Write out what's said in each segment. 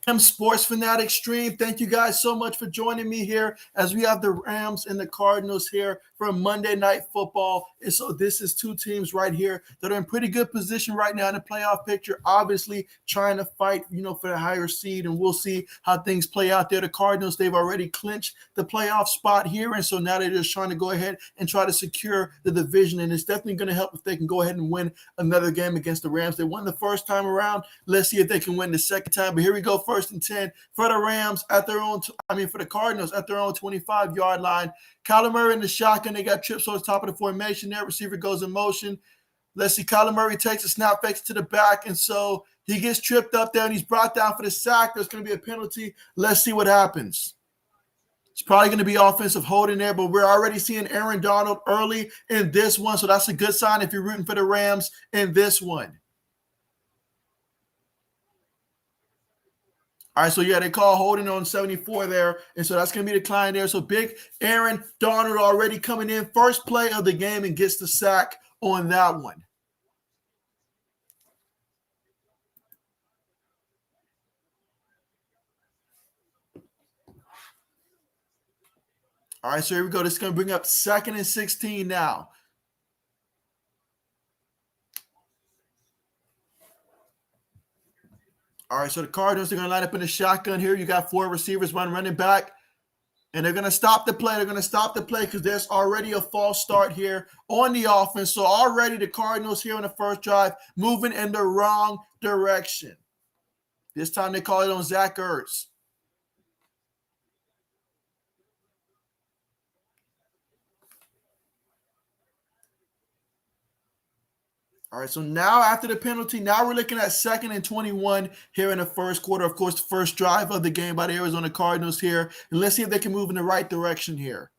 I'm Sports Fanatic Stream. Thank you guys so much for joining me here as we have the Rams and the Cardinals here for Monday Night Football. And so this is two teams right here that are in pretty good position right now in the playoff picture, obviously trying to fight, for the higher seed, and we'll see how things play out there. The Cardinals, they've already clinched the playoff spot here, and so now they're just trying to go ahead and try to secure the division, and it's definitely going to help if they can go ahead and win another game against the Rams. They won the first time around. Let's see if they can win the second time, but here we go. First and 10 for the Rams at their own, for the Cardinals at their own 25-yard line. Kyler Murray in the shotgun. They got trips on the top of the formation there. Receiver goes in motion. Let's see. Kyler Murray takes a snap, fakes to the back, and so he gets tripped up there, and he's brought down for the sack. There's going to be a penalty. Let's see what happens. It's probably going to be offensive holding there, but we're already seeing Aaron Donald early in this one, so that's a good sign if you're rooting for the Rams in this one. All right, so yeah, they call holding on 74 there, and so that's going to be declined there. So big Aaron Donald already coming in, first play of the game, and gets the sack on that one. All right, so here we go. This is going to bring up 2nd and 16 now. All right, so the Cardinals are going to line up in the shotgun here. You got 4 receivers, 1 running back, and they're going to stop the play. They're going to stop the play because there's already a false start here on the offense. So already the Cardinals here on the first drive moving in the wrong direction. This time they call it on Zach Ertz. All right, so now after the penalty, now we're looking at 2nd and 21 here in the first quarter. Of course, the first drive of the game by the Arizona Cardinals here. And let's see if they can move in the right direction here.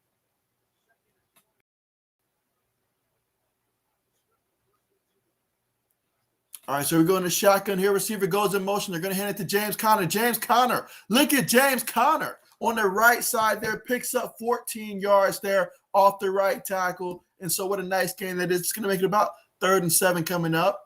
All right, so we're going to shotgun here. Receiver goes in motion. They're going to hand it to James Conner. James Conner, look at James Conner on the right side there. Picks up 14 yards there off the right tackle. And so what a nice game that is. It's going to make it about 3rd and 7 coming up.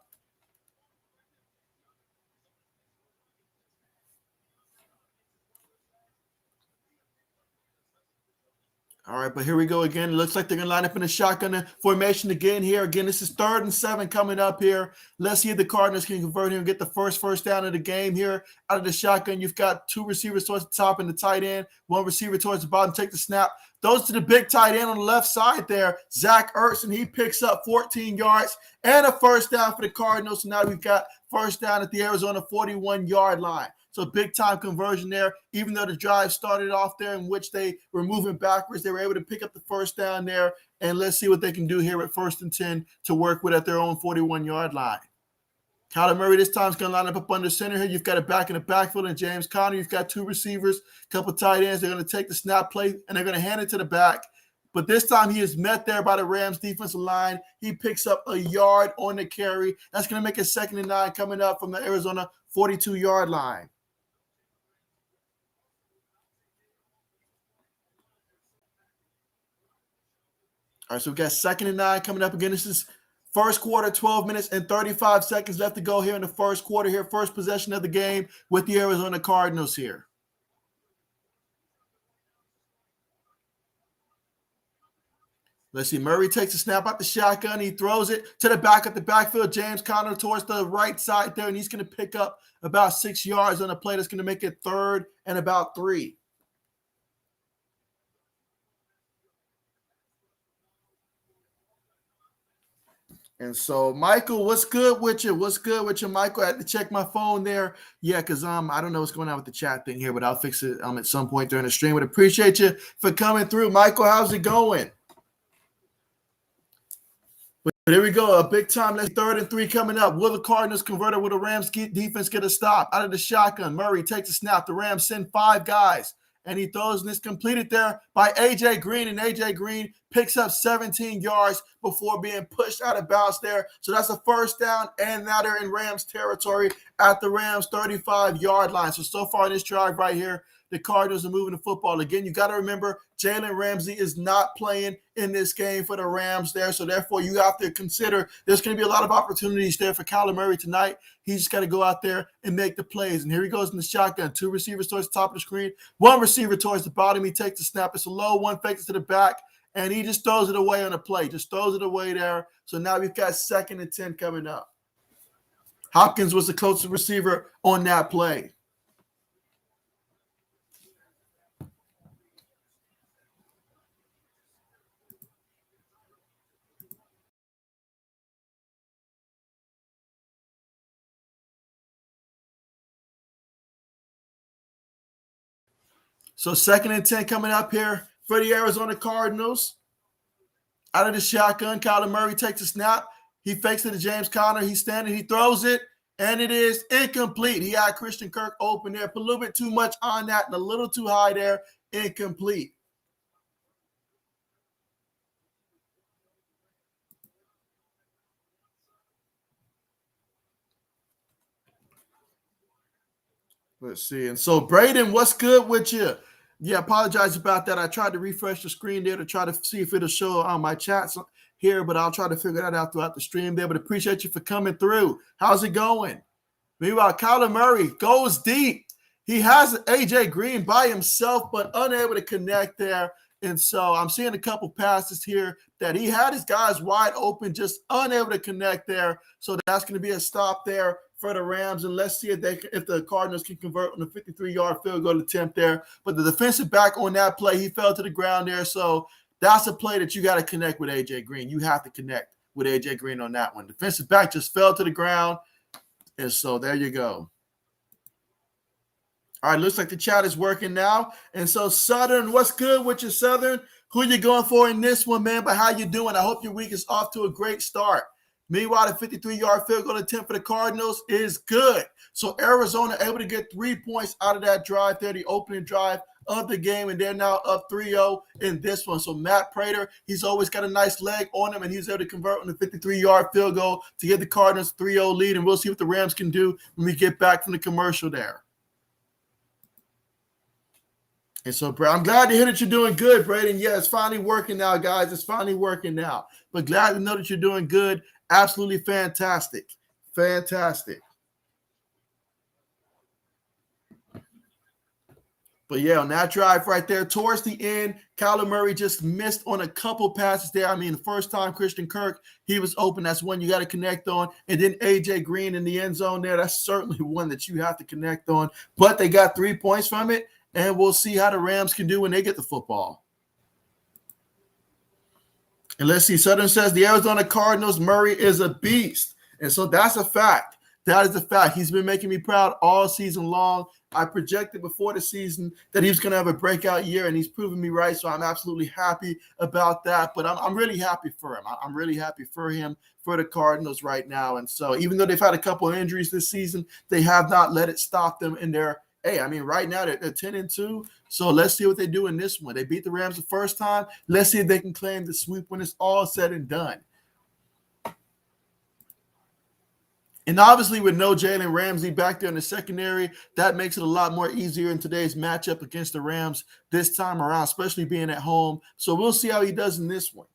All right, but here we go again. It looks like they're going to line up in a shotgun formation again here. Again, this is 3rd and 7 coming up here. Let's see if the Cardinals can convert here and get the first down of the game here. Out of the shotgun, you've got 2 receivers towards the top and the tight end, 1 receiver towards the bottom. Take the snap. Those to the big tight end on the left side there, Zach Ertz, and he picks up 14 yards and a first down for the Cardinals. So now we've got first down at the Arizona 41-yard line. So big-time conversion there. Even though the drive started off there in which they were moving backwards, they were able to pick up the first down there. And let's see what they can do here at 1st and 10 to work with at their own 41-yard line. Kyler Murray this time is going to line up under center here. You've got a back in the backfield and James Conner. You've got 2 receivers, a couple tight ends. They're going to take the snap play, and they're going to hand it to the back. But this time he is met there by the Rams defensive line. He picks up a yard on the carry. That's going to make it 2nd and 9 coming up from the Arizona 42-yard line. All right, so we've got 2nd and 9 coming up again. This is first quarter, 12 minutes and 35 seconds left to go here in the first quarter here. First possession of the game with the Arizona Cardinals here. Let's see. Murray takes a snap out the shotgun. He throws it to the back of the backfield. James Conner towards the right side there, and he's going to pick up about 6 yards on a play that's going to make it 3rd and about 3. And so, Michael, what's good with you? What's good with you, Michael? I had to check my phone there. Yeah, because I don't know what's going on with the chat thing here, but I'll fix it at some point during the stream. But appreciate you for coming through. Michael, how's it going? But here we go. A big time. Let's 3rd and 3 coming up. Will the Cardinals convert it? Will the Rams defense get a stop? Out of the shotgun, Murray takes a snap. The Rams send 5 guys. And he throws, and it's completed there by A.J. Green. And A.J. Green picks up 17 yards before being pushed out of bounds there. So that's a first down, and now they're in Rams territory at the Rams 35-yard line. So far in this drive right here, the Cardinals are moving the football. Again, you got to remember Jalen Ramsey is not playing in this game for the Rams there. So therefore, you have to consider there's going to be a lot of opportunities there for Kyler Murray tonight. He's just got to go out there and make the plays. And here he goes in the shotgun. 2 receivers towards the top of the screen, 1 receiver towards the bottom. He takes the snap. It's a low one, fakes it to the back, and he just throws it away on the play. Just throws it away there. So now we've got 2nd and 10 coming up. Hopkins was the closest receiver on that play. So 2nd and 10 coming up here for the Arizona Cardinals. Out of the shotgun, Kyler Murray takes a snap. He fakes it to James Conner. He's standing. He throws it, and it is incomplete. He had Christian Kirk open there. Put a little bit too much on that and a little too high there. Incomplete. Let's see. And so, Braden, what's good with you? Yeah, apologize about that. I tried to refresh the screen there to try to see if it'll show on my chats here, but I'll try to figure that out throughout the stream there. But appreciate you for coming through. How's it going? Meanwhile, Kyler Murray goes deep. He has A.J. Green by himself, but unable to connect there. And so I'm seeing a couple passes here that he had his guys wide open, just unable to connect there. So that's going to be a stop there for the Rams, and let's see if the Cardinals can convert on the 53-yard field goal attempt there. But the defensive back on that play, he fell to the ground there. So that's a play that you got to connect with A.J. Green. You have to connect with A.J. Green on that one. Defensive back just fell to the ground, and so there you go. All right, looks like the chat is working now. And so, Southern, what's good with you, Southern? Who you going for in this one, man? But how you doing? I hope your week is off to a great start. Meanwhile, the 53-yard field goal attempt for the Cardinals is good. So Arizona able to get 3 points out of that drive there, the opening drive of the game, and they're now up 3-0 in this one. So Matt Prater, he's always got a nice leg on him, and he's able to convert on the 53-yard field goal to give the Cardinals 3-0 lead, and we'll see what the Rams can do when we get back from the commercial there. And so, I'm glad to hear that you're doing good, Braden. Yeah, it's finally working now, guys. It's finally working now. But glad to know that you're doing good. Absolutely fantastic. Fantastic. But yeah, on that drive right there, towards the end, Kyler Murray just missed on a couple passes there. I mean, the first time Christian Kirk, he was open. That's one you got to connect on. And then A.J. Green in the end zone there, that's certainly one that you have to connect on. But they got 3 points from it, and we'll see how the Rams can do when they get the football. And let's see, Southern says the Arizona Cardinals, Murray is a beast. And so that's a fact. That is a fact. He's been making me proud all season long. I projected before the season that he was going to have a breakout year, and he's proven me right. So I'm absolutely happy about that. But I'm really happy for him. I'm really happy for him, for the Cardinals right now. And so even though they've had a couple of injuries this season, they have not let it stop them in their – hey, I mean, right now they're 10-2. So let's see what they do in this one. They beat the Rams the first time. Let's see if they can claim the sweep when it's all said and done. And obviously with no Jalen Ramsey back there in the secondary, that makes it a lot more easier in today's matchup against the Rams this time around, especially being at home. So we'll see how he does in this one.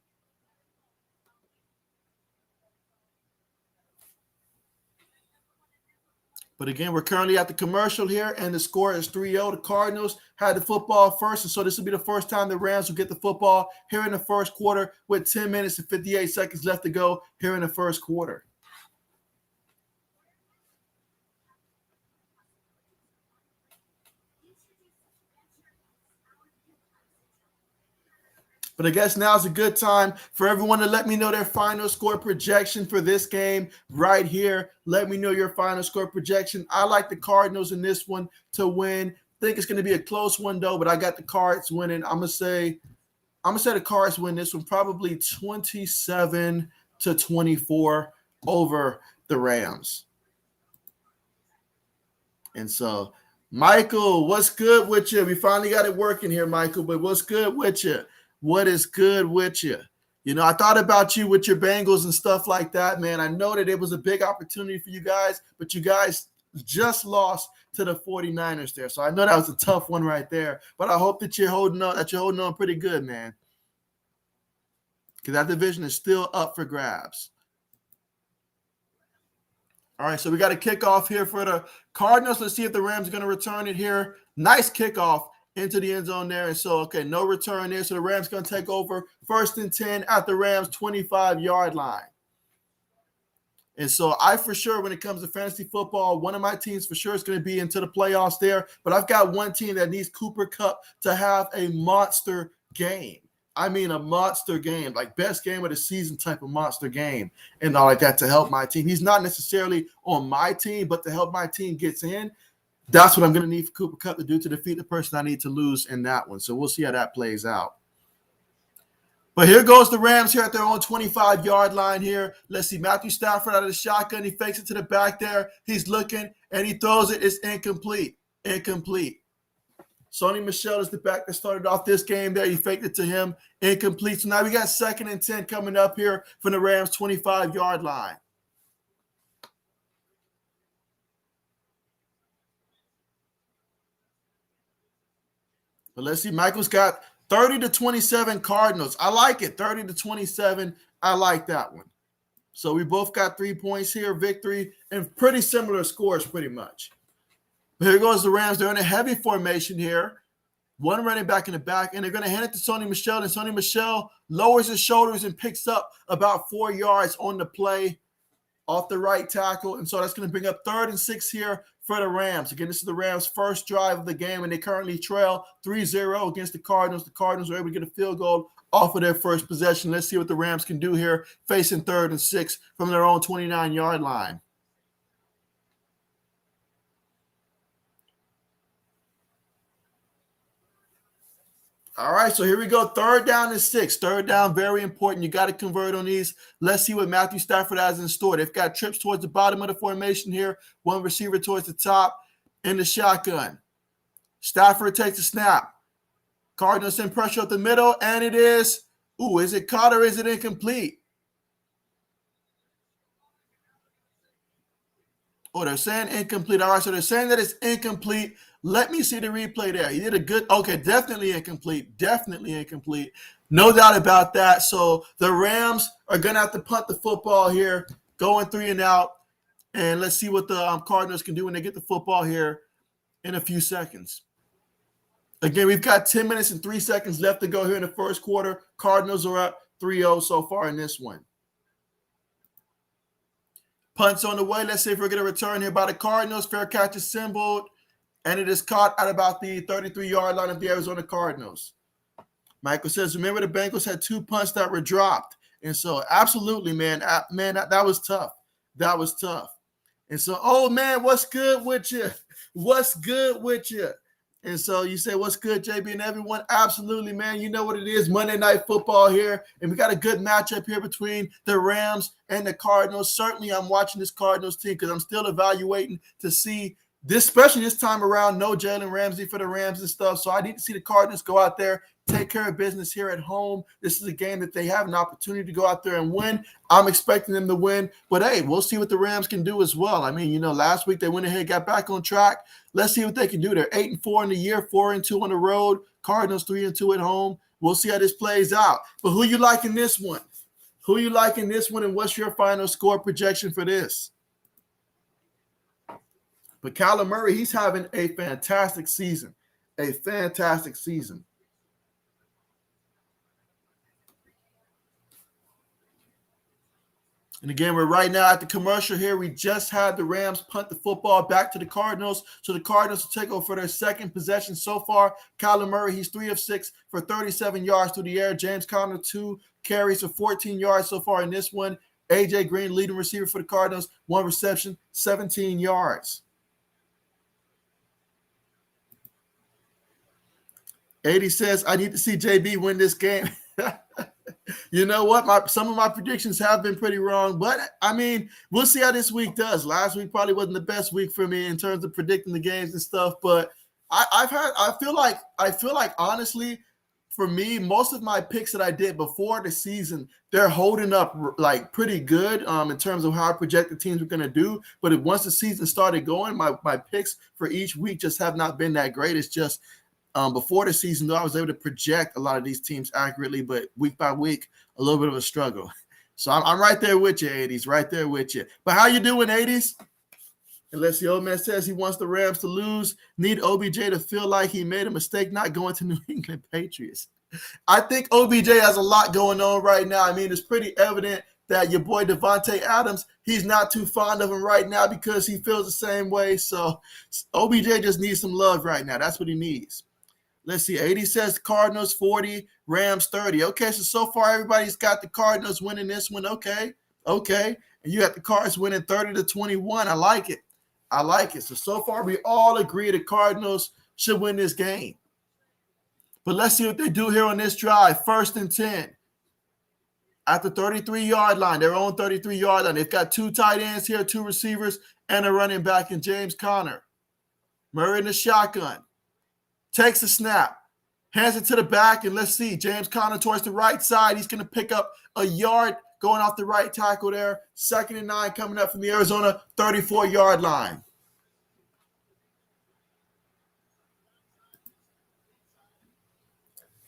But again, we're currently at the commercial here, and the score is 3-0. The Cardinals had the football first, and so this will be the first time the Rams will get the football here in the first quarter with 10 minutes and 58 seconds left to go here in the first quarter. But I guess now's a good time for everyone to let me know their final score projection for this game right here. Let me know your final score projection. I like the Cardinals in this one to win. I think it's going to be a close one, though, but I got the Cards winning. I'm going to say the Cards win this one probably 27-24 over the Rams. And so, Michael, what's good with you? We finally got it working here, Michael, but what's good with you? What is good with you? You know, I thought about you with your Bengals and stuff like that, man. I know that it was a big opportunity for you guys, but you guys just lost to the 49ers there. So I know that was a tough one right there, but I hope that you're holding on pretty good, man. Because that division is still up for grabs. All right, so we got a kickoff here for the Cardinals. Let's see if the Rams are going to return it here. Nice kickoff into the end zone there. And so, okay, no return there. So the Rams going to take over 1st and 10 at the Rams 25-yard line. And so I for sure, when it comes to fantasy football, one of my teams for sure is going to be into the playoffs there. But I've got one team that needs Cooper Kupp to have a monster game. I mean, a monster game, like best game of the season type of monster game and all like that to help my team. He's not necessarily on my team, but to help my team gets in, that's what I'm going to need for Cooper Kupp to do to defeat the person I need to lose in that one. So we'll see how that plays out. But here goes the Rams here at their own 25-yard line here. Let's see, Matthew Stafford out of the shotgun. He fakes it to the back there. He's looking, and he throws it. It's incomplete. Incomplete. Sony Michel is the back that started off this game there. He faked it to him. Incomplete. So now we got 2nd and 10 coming up here from the Rams 25-yard line. But let's see. Michael's got 30-27 Cardinals. I like it. 30-27. I like that one. So we both got 3 points here, victory, and pretty similar scores pretty much. But here goes the Rams. They're in a heavy formation here. One running back in the back, and they're going to hand it to Sony Michel. And Sony Michel lowers his shoulders and picks up about 4 yards on the play off the right tackle. And so that's going to bring up 3rd and 6 here for the Rams. Again, this is the Rams' first drive of the game, and they currently trail 3-0 against the Cardinals. The Cardinals are able to get a field goal off of their first possession. Let's see what the Rams can do here, facing 3rd and 6 from their own 29-yard line. All right, so here we go. 3rd down and 6. 3rd down, very important. You got to convert on these. Let's see what Matthew Stafford has in store. They've got trips towards the bottom of the formation here. One receiver towards the top in the shotgun. Stafford takes a snap. Cardinals send pressure up the middle, and it is, is it caught or is it incomplete? Oh, they're saying incomplete. All right, so they're saying that it's incomplete. Let me see the replay there. He did a good, okay, definitely incomplete. Definitely incomplete. No doubt about that. So the Rams are going to have to punt the football here, going 3 and out. And let's see what the Cardinals can do when they get the football here in a few seconds. Again, we've got 10 minutes and 3 seconds left to go here in the first quarter. Cardinals are up 3-0 so far in this one. Punt's on the way. Let's see if we're going to return here by the Cardinals. Fair catch is symboled, and it is caught at about the 33-yard line of the Arizona Cardinals. Michael says, remember the Bengals had 2 punts that were dropped. And so absolutely, man, that was tough. That was tough. And so, oh, man, what's good with you? What's good with you? And so you say, what's good, JB and everyone? Absolutely, man. You know what it is, Monday Night Football here. And we got a good matchup here between the Rams and the Cardinals. Certainly, I'm watching this Cardinals team because I'm still evaluating to see this, especially this time around, no Jalen Ramsey for the Rams and stuff. So I need to see the Cardinals go out there, take care of business here at home. This is a game that they have an opportunity to go out there and win. I'm expecting them to win. But, hey, we'll see what the Rams can do as well. I mean, last week they went ahead, got back on track. Let's see what they can do. They're 8-4 in the year, 4-2 on the road. Cardinals 3-2 at home. We'll see how this plays out. But who you like in this one? Who you like in this one, and what's your final score projection for this? But Kyler Murray, he's having a fantastic season. A fantastic season. And again, we're right now at the commercial here. We just had the Rams punt the football back to the Cardinals. So the Cardinals will take over for their second possession so far. Kyler Murray, he's 3 of 6 for 37 yards through the air. James Conner, 2 carries for 14 yards so far in this one. A.J. Green, leading receiver for the Cardinals, 1 reception, 17 yards. 80 says, I need to see JB win this game. You know what? Some of my predictions have been pretty wrong, but I mean, we'll see how this week does. Last week probably wasn't the best week for me in terms of predicting the games and stuff, but I feel like honestly, for me, most of my picks that I did before the season, they're holding up like pretty good in terms of how I projected teams were going to do. But once the season started going, my picks for each week just have not been that great. It's just before the season, though, I was able to project a lot of these teams accurately, but week by week, a little bit of a struggle. So I'm right there with you, 80s, right there with you. But how you doing, 80s? Unless the old man says he wants the Rams to lose, need OBJ to feel like he made a mistake not going to New England Patriots. I think OBJ has a lot going on right now. I mean, it's pretty evident that your boy Devontae Adams, he's not too fond of him right now because he feels the same way. So OBJ just needs some love right now. That's what he needs. Let's see. 80 says Cardinals 40, Rams 30. Okay, so far everybody's got the Cardinals winning this one. Okay. And you got the Cards winning 30-21. I like it. So far, we all agree the Cardinals should win this game. But let's see what they do here on this drive. 1st and 10. At the 33-yard line, their own 33-yard line. They've got 2 tight ends here, 2 receivers, and a running back in James Conner. Murray in the shotgun. Takes the snap. Hands it to the back, and let's see. James Conner towards the right side. He's going to pick up a yard going off the right tackle there. 2nd and 9 coming up from the Arizona 34-yard line.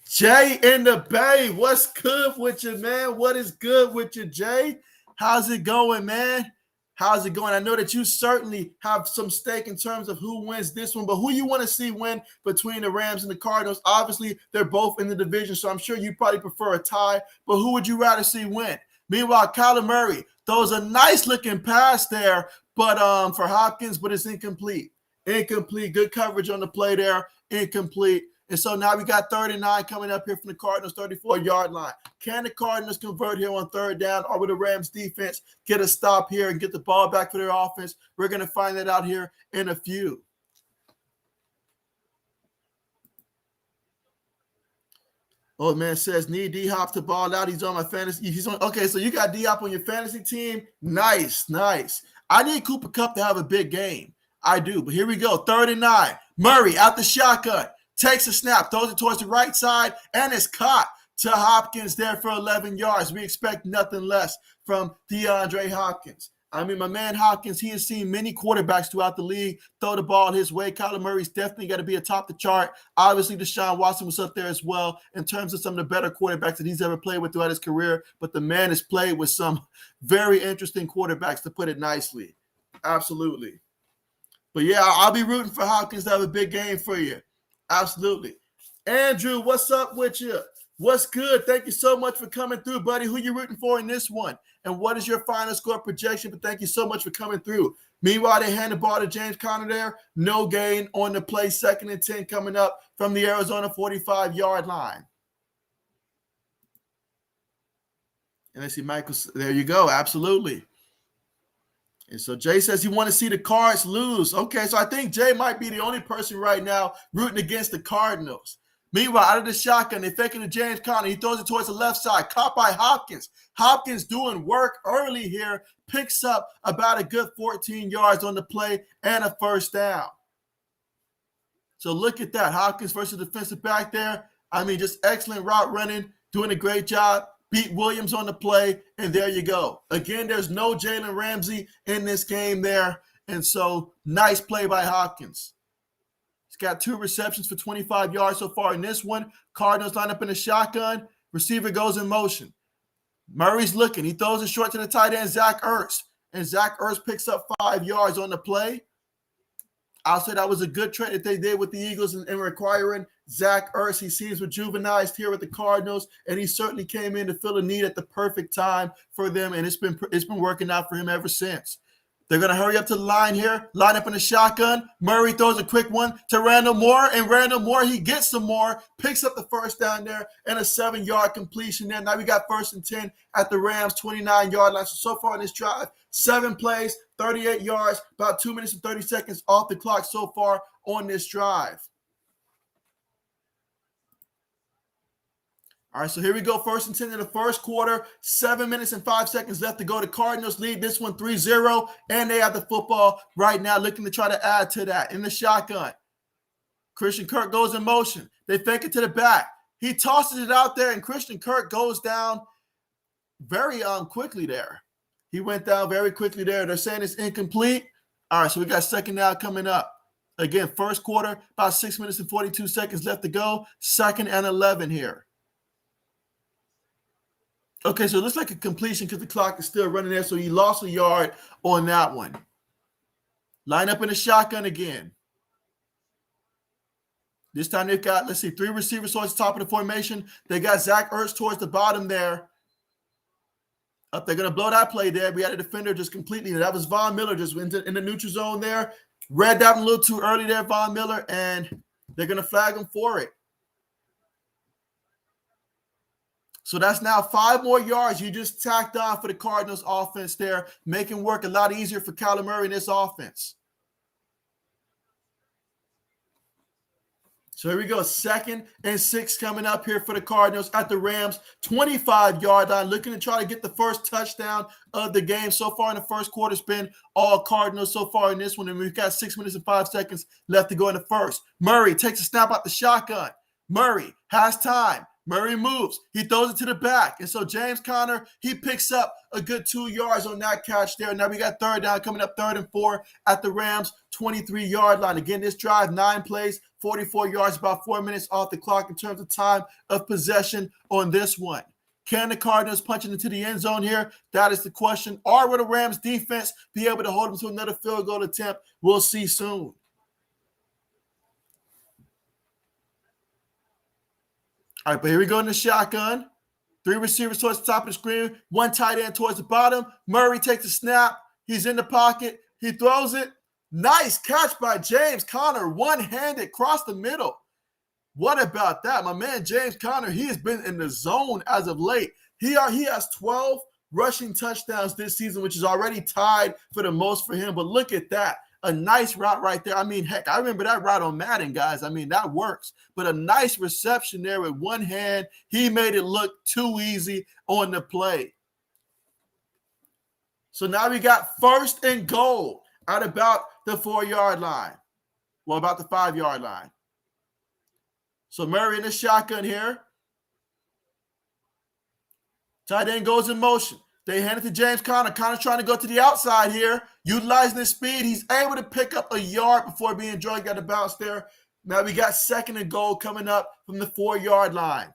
Jay in the Bay. What's good with you, man? What is good with you, Jay? How's it going, man? How's it going? I know that you certainly have some stake in terms of who wins this one, but who you want to see win between the Rams and the Cardinals? Obviously, they're both in the division, so I'm sure you probably prefer a tie, but who would you rather see win? Meanwhile, Kyler Murray throws a nice-looking pass there, but for Hopkins, but it's incomplete. Good coverage on the play there. Incomplete. And so now we got 3rd and 9 coming up here from the Cardinals 34-yard line. Can the Cardinals convert here on 3rd down, or will the Rams defense get a stop here and get the ball back for their offense? We're going to find that out here in a few. Old man says, need D-Hop to ball out. He's on my fantasy. Okay, so you got D-Hop on your fantasy team. Nice. I need Cooper Kupp to have a big game. I do, but here we go. 3rd and 9. Murray out the shotgun. Takes a snap, throws it towards the right side, and it's caught to Hopkins there for 11 yards. We expect nothing less from DeAndre Hopkins. I mean, my man Hopkins, he has seen many quarterbacks throughout the league throw the ball his way. Kyler Murray's definitely got to be atop the chart. Obviously, Deshaun Watson was up there as well in terms of some of the better quarterbacks that he's ever played with throughout his career. But the man has played with some very interesting quarterbacks, to put it nicely. Absolutely. But, yeah, I'll be rooting for Hopkins to have a big game for you. Absolutely. Andrew, what's up with you? What's good? Thank you so much for coming through, buddy. Who you rooting for in this one? And what is your final score projection? But thank you so much for coming through. Meanwhile, they hand the ball to James Conner there. No gain on the play. 2nd and 10 coming up from the Arizona 45-yard line. And let's see, Michael. There you go. Absolutely. And so Jay says he want to see the Cards lose. Okay, so I think Jay might be the only person right now rooting against the Cardinals. Meanwhile, out of the shotgun, they're faking to James Conner. He throws it towards the left side, caught by Hopkins. Hopkins doing work early here, picks up about a good 14 yards on the play and a 1st down. So look at that. Hopkins versus defensive back there. I mean, just excellent route running, doing a great job. Beat Williams on the play, and there you go. Again, there's no Jalen Ramsey in this game there, and so nice play by Hopkins. He's got 2 receptions for 25 yards so far in this one. Cardinals line up in the shotgun. Receiver goes in motion. Murray's looking. He throws it short to the tight end, Zach Ertz, and Zach Ertz picks up 5 yards on the play. I'll say that was a good trade that they did with the Eagles in requiring Zach Ertz. He seems rejuvenized here with the Cardinals, and he certainly came in to fill a need at the perfect time for them, and it's been working out for him ever since. They're going to hurry up to the line here, line up in the shotgun. Murray throws a quick one to Randall Moore, and Randall Moore, he gets some more, picks up the 1st down there, and a 7-yard completion there. Now we got 1st and 10 at the Rams' 29-yard line. So far in this drive, 7 plays, 38 yards, about 2 minutes and 30 seconds off the clock so far on this drive. All right, so here we go. 1st and 10 in the first quarter. 7 minutes and 5 seconds left to go. The Cardinals lead this one 3-0, and they have the football right now looking to try to add to that in the shotgun. Christian Kirk goes in motion. They fake it to the back. He tosses it out there, and Christian Kirk goes down very quickly there. He went down very quickly there. They're saying it's incomplete. All right, so we got second down coming up. Again, first quarter, about 6 minutes and 42 seconds left to go. 2nd and 11 here. Okay, so it looks like a completion because the clock is still running there, so he lost a yard on that one. Line up in the shotgun again. This time they've got, 3 receivers towards the top of the formation. They got Zach Ertz towards the bottom there. They're going to blow that play there. We had a defender just completely. That was Von Miller just went in the neutral zone there. Read that one a little too early there, Von Miller, and they're going to flag him for it. So that's now 5 more yards you just tacked on for the Cardinals offense there, making work a lot easier for Kyler Murray in this offense. So here we go, 2nd and 6 coming up here for the Cardinals at the Rams, 25-yard line, looking to try to get the first touchdown of the game. So far in the first quarter, it's been all Cardinals so far in this one, and we've got 6 minutes and 5 seconds left to go in the first. Murray takes a snap out the shotgun. Murray has time. Murray moves. He throws it to the back. And so James Conner, he picks up a good 2 yards on that catch there. Now we got third down coming up, 3rd and 4 at the Rams, 23-yard line. Again, this drive, 9 plays, 44 yards, about 4 minutes off the clock in terms of time of possession on this one. Can the Cardinals punch it into the end zone here? That is the question. Or will the Rams defense be able to hold them to another field goal attempt? We'll see soon. All right, but here we go in the shotgun. 3 receivers towards the top of the screen. 1 tight end towards the bottom. Murray takes the snap. He's in the pocket. He throws it. Nice catch by James Conner. One-handed across the middle. What about that? My man James Conner, he has been in the zone as of late. He has 12 rushing touchdowns this season, which is already tied for the most for him. But look at that. A nice route right there. I mean, heck, I remember that route on Madden, guys. I mean, that works. But a nice reception there with one hand. He made it look too easy on the play. So now we got 1st and goal at about the 4-yard line. Well, about the 5-yard line. So Murray in the shotgun here. Tight end goes in motion. They hand it to James Conner. Conner's trying to go to the outside here, utilizing his speed. He's able to pick up a yard before being dragged out of bounds there. Now we got 2nd and goal coming up from the 4-yard line.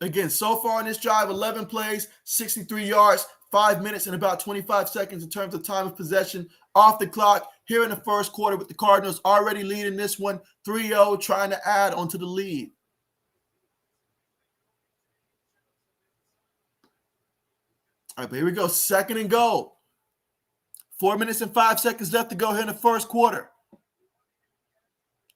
Again, so far in this drive, 11 plays, 63 yards, 5 minutes and about 25 seconds in terms of time of possession off the clock here in the first quarter, with the Cardinals already leading this one 3-0, trying to add onto the lead. All right, but here we go. 2nd and goal. 4 minutes and 5 seconds left to go here in the first quarter.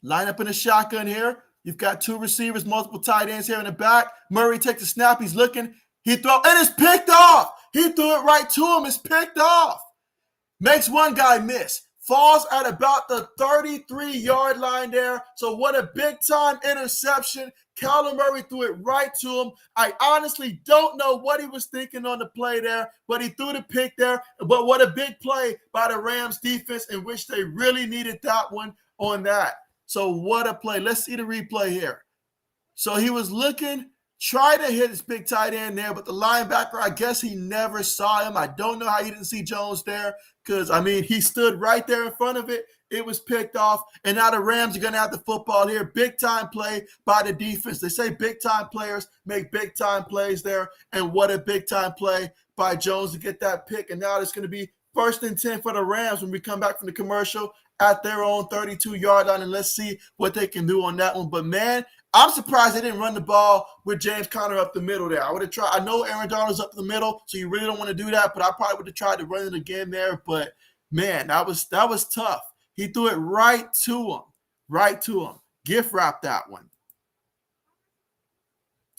Line up in the shotgun here. You've got 2 receivers, multiple tight ends here in the back. Murray takes a snap. He's looking. He throws, and it's picked off. He threw it right to him. It's picked off. Makes one guy miss. Falls at about the 33-yard line there. So what a big-time interception. Kyler Murray threw it right to him. I honestly don't know what he was thinking on the play there, but he threw the pick there. But what a big play by the Rams defense, in which they really needed that one on that. So what a play. Let's see the replay here. So he was looking, tried to hit his big tight end there, but the linebacker, I guess he never saw him. I don't know how he didn't see Jones there because, I mean, he stood right there in front of it. It was picked off, and now the Rams are going to have the football here. Big-time play by the defense. They say big-time players make big-time plays there, and what a big-time play by Jones to get that pick. And now it's going to be 1st and 10 for the Rams when we come back from the commercial at their own 32-yard line, and let's see what they can do on that one. But, man, I'm surprised they didn't run the ball with James Conner up the middle there. I would have tried. I know Aaron Donald's up the middle, so you really don't want to do that, but I probably would have tried to run it again there. But, man, that was tough. He threw it right to him. Gift wrap that one.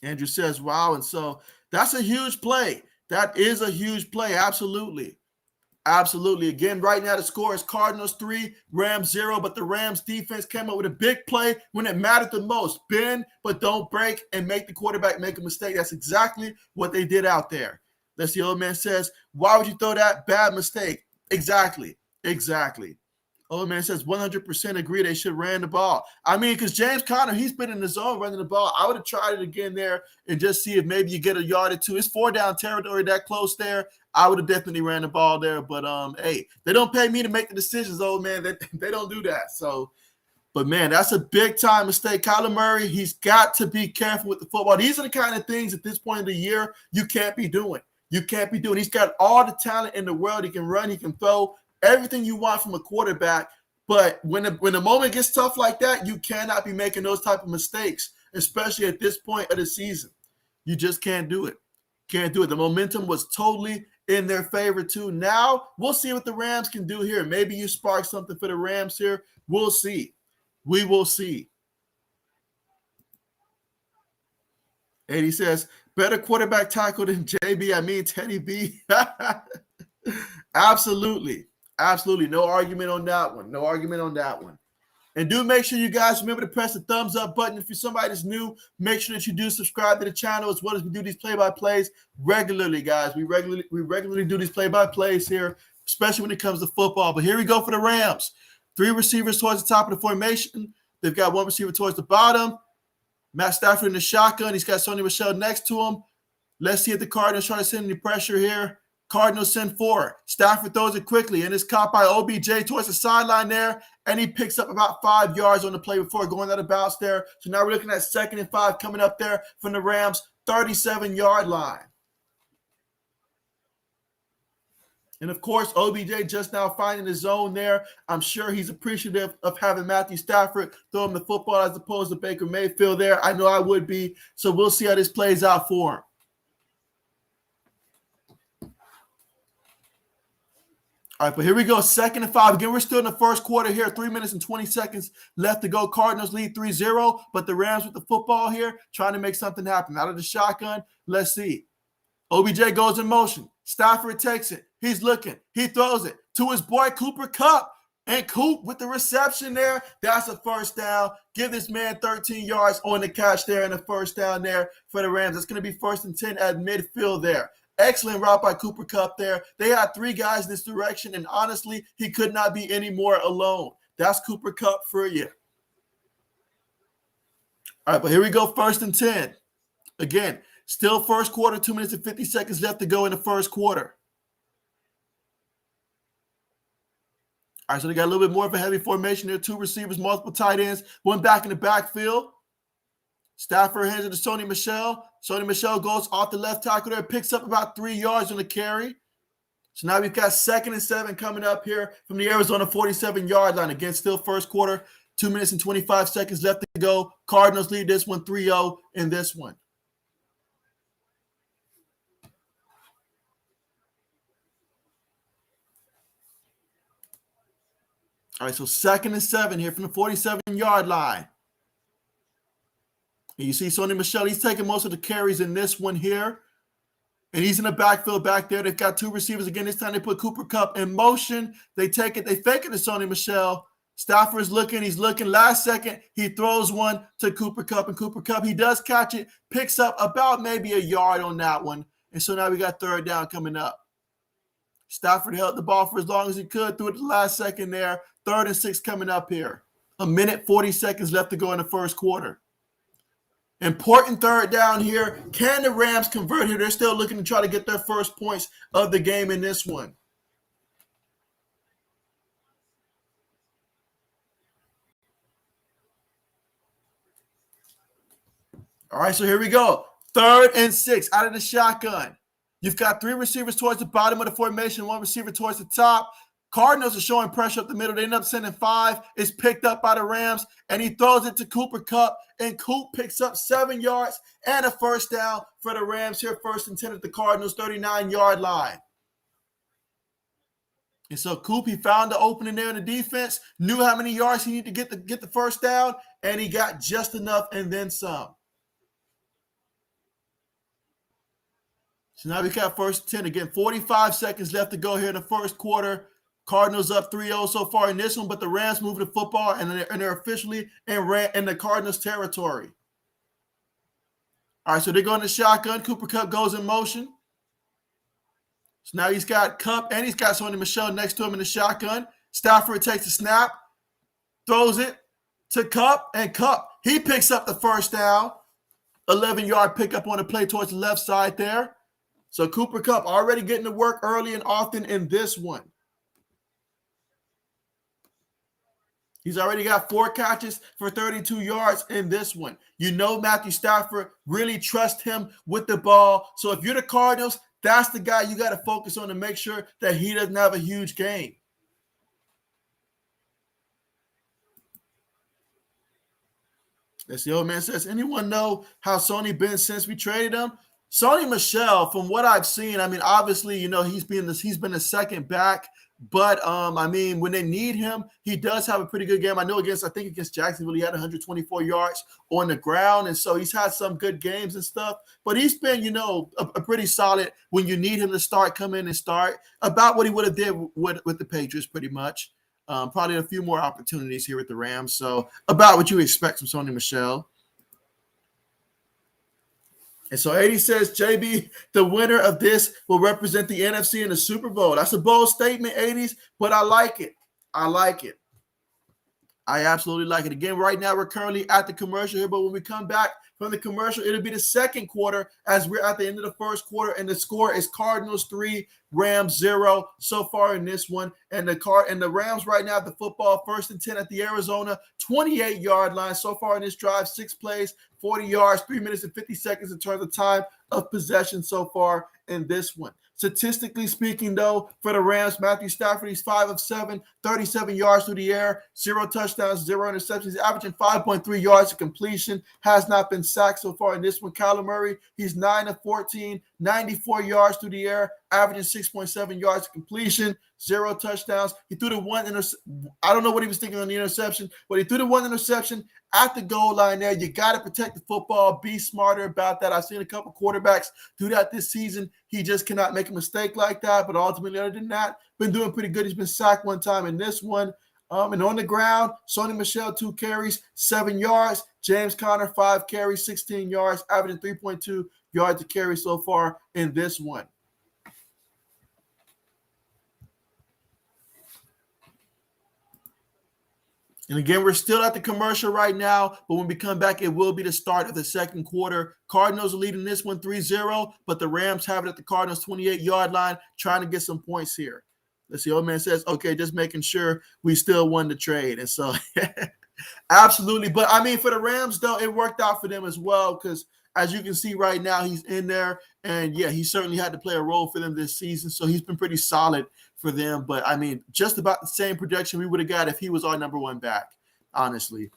Andrew says, wow. And so that's a huge play. That is a huge play. Absolutely. Absolutely. Again, right now the score is Cardinals 3, Rams 0, but the Rams defense came up with a big play when it mattered the most. Bend, but don't break, and make the quarterback make a mistake. That's exactly what they did out there. That's the old man says, why would you throw that? Bad mistake. Exactly. Oh, man, it says 100% agree they should ran the ball. I mean, because James Conner, he's been in the zone running the ball. I would have tried it again there and just see if maybe you get a yard or two. It's 4-down territory that close there. I would have definitely ran the ball there. But, hey, they don't pay me to make the decisions, old man. They don't do that. So, but, man, that's a big-time mistake. Kyler Murray, he's got to be careful with the football. These are the kind of things at this point of the year you can't be doing. You can't be doing. He's got all the talent in the world. He can run. He can throw. Everything you want from a quarterback, but when the moment gets tough like that, you cannot be making those type of mistakes, especially at this point of the season. You just can't do it. Can't do it. The momentum was totally in their favor too. Now we'll see what the Rams can do here. Maybe you spark something for the Rams here. We'll see. We will see. And he says, better quarterback tackle than JB. I mean Teddy B. Absolutely. Absolutely. No argument on that one. No argument on that one. And do make sure you guys remember to press the thumbs up button. If you're somebody that's new, make sure that you do subscribe to the channel as well as we do these play-by-plays regularly, guys. We regularly do these play-by-plays here, especially when it comes to football. But here we go for the Rams. 3 receivers towards the top of the formation. They've got 1 receiver towards the bottom. Matt Stafford in the shotgun. He's got Sony Michel next to him. Let's see if the Cardinals try to send any pressure here. Cardinals send 4. Stafford throws it quickly, and it's caught by OBJ towards the sideline there, and he picks up about 5 yards on the play before going out of bounds there. So now we're looking at 2nd and 5 coming up there from the Rams' 37-yard line. And, of course, OBJ just now finding the zone there. I'm sure he's appreciative of having Matthew Stafford throw him the football as opposed to Baker Mayfield there. I know I would be. So we'll see how this plays out for him. All right, but here we go, 2nd and 5. Again, we're still in the first quarter here, 3 minutes and 20 seconds left to go. Cardinals lead 3-0, but the Rams with the football here trying to make something happen. Out of the shotgun, let's see. OBJ goes in motion. Stafford takes it. He's looking. He throws it to his boy Cooper Kupp. And Coop with the reception there, that's a first down. Give this man 13 yards on the catch there and a first down there for the Rams. It's going to be 1st and 10 at midfield there. Excellent route by Cooper Kupp there. They had 3 guys in this direction, and honestly, he could not be any more alone. That's Cooper Kupp for you. All right, but here we go, 1st and 10. Again, still first quarter, 2 minutes and 50 seconds left to go in the first quarter. All right, so they got a little bit more of a heavy formation there. 2 receivers, multiple tight ends, 1 back in the backfield. Stafford hands it to Sony Michel. Sony Michel goes off the left tackle there, picks up about 3 yards on the carry. So now we've got 2nd and 7 coming up here from the Arizona 47-yard line. Again, still first quarter, 2 minutes and 25 seconds left to go. Cardinals lead this one 3-0 in this one. All right, so 2nd and 7 here from the 47-yard line. And you see Sony Michel, he's taking most of the carries in this one here. And he's in the backfield back there. They've got 2 receivers. Again, this time they put Cooper Kupp in motion. They take it. They fake it to Sony Michel. Stafford's looking. He's looking. Last second, he throws one to Cooper Kupp. And Cooper Kupp, he does catch it. Picks up about maybe a yard on that one. And so now we got 3rd down coming up. Stafford held the ball for as long as he could. Threw it the last second there. 3rd and 6 coming up here. 1 minute, 40 seconds left to go in the first quarter. Important 3rd down here. Can the Rams convert here? They're still looking to try to get their first points of the game in this one. All right, so here we go. 3rd and 6 out of the shotgun. You've got 3 receivers towards the bottom of the formation, 1 receiver towards the top. Cardinals are showing pressure up the middle. They end up sending 5. It's picked up by the Rams, and he throws it to Cooper Kupp, and Coop picks up 7 yards and a first down for the Rams here, 1st and 10 at the Cardinals' 39-yard line. And so Coop, he found the opening there in the defense, knew how many yards he needed to get the first down, and he got just enough and then some. So now we got 1st and 10. Again, 45 seconds left to go here in the first quarter. Cardinals up 3-0 so far in this one, but the Rams move the football, and they're officially in the Cardinals' territory. All right, so they're going to shotgun. Cooper Kupp goes in motion. So now he's got Kupp, and he's got Sony Michel next to him in the shotgun. Stafford takes the snap, throws it to Kupp, and Kupp, he picks up the first down. 11-yard pickup on the play towards the left side there. So Cooper Kupp already getting to work early and often in this one. He's already got 4 catches for 32 yards in this one. You know Matthew Stafford really trusts him with the ball. So if you're the Cardinals, that's the guy you got to focus on to make sure that he doesn't have a huge game. As the old man says, anyone know how Sony been since we traded him? Sony Michel, from what I've seen, I mean, obviously, you know, he's been a second back. But, I mean, when they need him, he does have a pretty good game. I think against Jacksonville, he had 124 yards on the ground. And so he's had some good games and stuff. But he's been, you know, a pretty solid when you need him to come in and start. About what he would have did with the Patriots pretty much. Probably a few more opportunities here with the Rams. So about what you expect from Sony Michel. And so 80 says, JB, the winner of this will represent the NFC in the Super Bowl. That's a bold statement, 80s, but I like it. I like it. I absolutely like it. Again, right now we're currently at the commercial here, but when we come back from the commercial, it'll be the second quarter as we're at the end of the first quarter, and the score is Cardinals 3, Rams 0 so far in this one. And the Rams right now, the football 1st and 10 at the Arizona 28-yard line so far in this drive, 6 plays, 40 yards, 3 minutes and 50 seconds in terms of time of possession so far in this one. Statistically speaking, though, for the Rams, Matthew Stafford, he's 5 of 7, 37 yards through the air, 0 touchdowns, 0 interceptions. He's averaging 5.3 yards of completion, has not been sacked so far in this one. Kyler Murray, he's 9 of 14, 94 yards through the air, averaging 6.7 yards of completion, 0 touchdowns. He threw the one interception. I don't know what he was thinking on the interception, but he threw the one interception at the goal line there. You got to protect the football. Be smarter about that. I've seen a couple quarterbacks do that this season. He just cannot make a mistake like that. But ultimately, other than that, been doing pretty good. He's been sacked one time in this one. And on the ground, Sony Michel, 2 carries, 7 yards. James Conner, 5 carries, 16 yards, averaging 3.2 yards to carry so far in this one. And again, we're still at the commercial right now, but when we come back, it will be the start of the second quarter. Cardinals are leading this one 3-0, but the Rams have it at the Cardinals 28-yard line, trying to get some points here. Let's see, old man says, okay, just making sure we still won the trade. And so, absolutely. But, I mean, for the Rams, though, it worked out for them as well because, as you can see right now, he's in there. And, yeah, he certainly had to play a role for them this season, so he's been pretty solid for them. But, I mean, just about the same production we would have got if he was our number one back, honestly.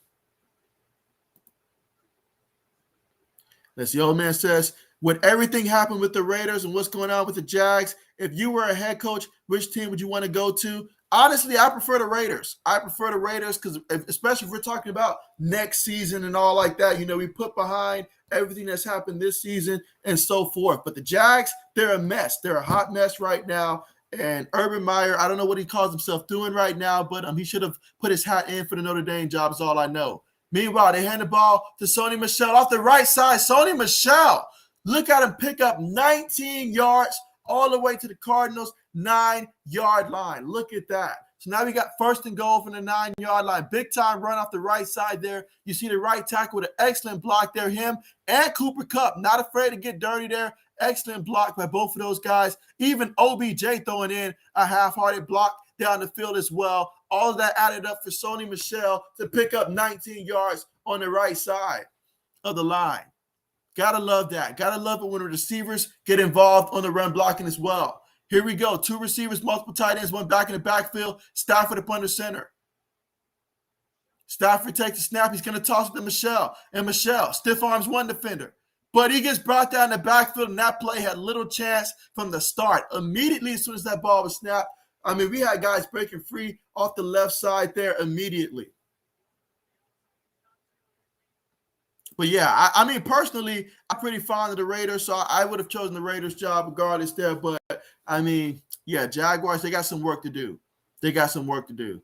Let's see, old man says, would everything happen with the Raiders and what's going on with the Jags, if you were a head coach, which team would you want to go to? Honestly, I prefer the Raiders. I prefer the Raiders because, especially if we're talking about next season and all like that, you know, we put behind everything that's happened this season and so forth. But the Jags, they're a mess. They're a hot mess right now. And Urban Meyer, I don't know what he calls himself doing right now, but he should have put his hat in for the Notre Dame job is all I know. Meanwhile, they hand the ball to Sony Michel off the right side. Sony Michel, look at him pick up 19 yards all the way to the Cardinals 9-yard line. Look at that. So now we got 1st and goal from the 9-yard line. Big time run off the right side there. You see the right tackle with an excellent block there. Him and Cooper Kupp, not afraid to get dirty there. Excellent block by both of those guys. Even OBJ throwing in a half-hearted block down the field as well. All of that added up for Sony Michel to pick up 19 yards on the right side of the line. Gotta love that. Gotta love it when the receivers get involved on the run blocking as well. Here we go. 2 receivers, multiple tight ends, one back in the backfield. Stafford up under center. Stafford takes the snap. He's going to toss it to Michel. And Michel stiff arms one defender. But he gets brought down the backfield, and that play had little chance from the start. Immediately as soon as that ball was snapped, I mean, we had guys breaking free off the left side there immediately. But, yeah, I mean, personally, I'm pretty fond of the Raiders, so I would have chosen the Raiders job regardless there. But, I mean, yeah, Jaguars, they got some work to do. They got some work to do.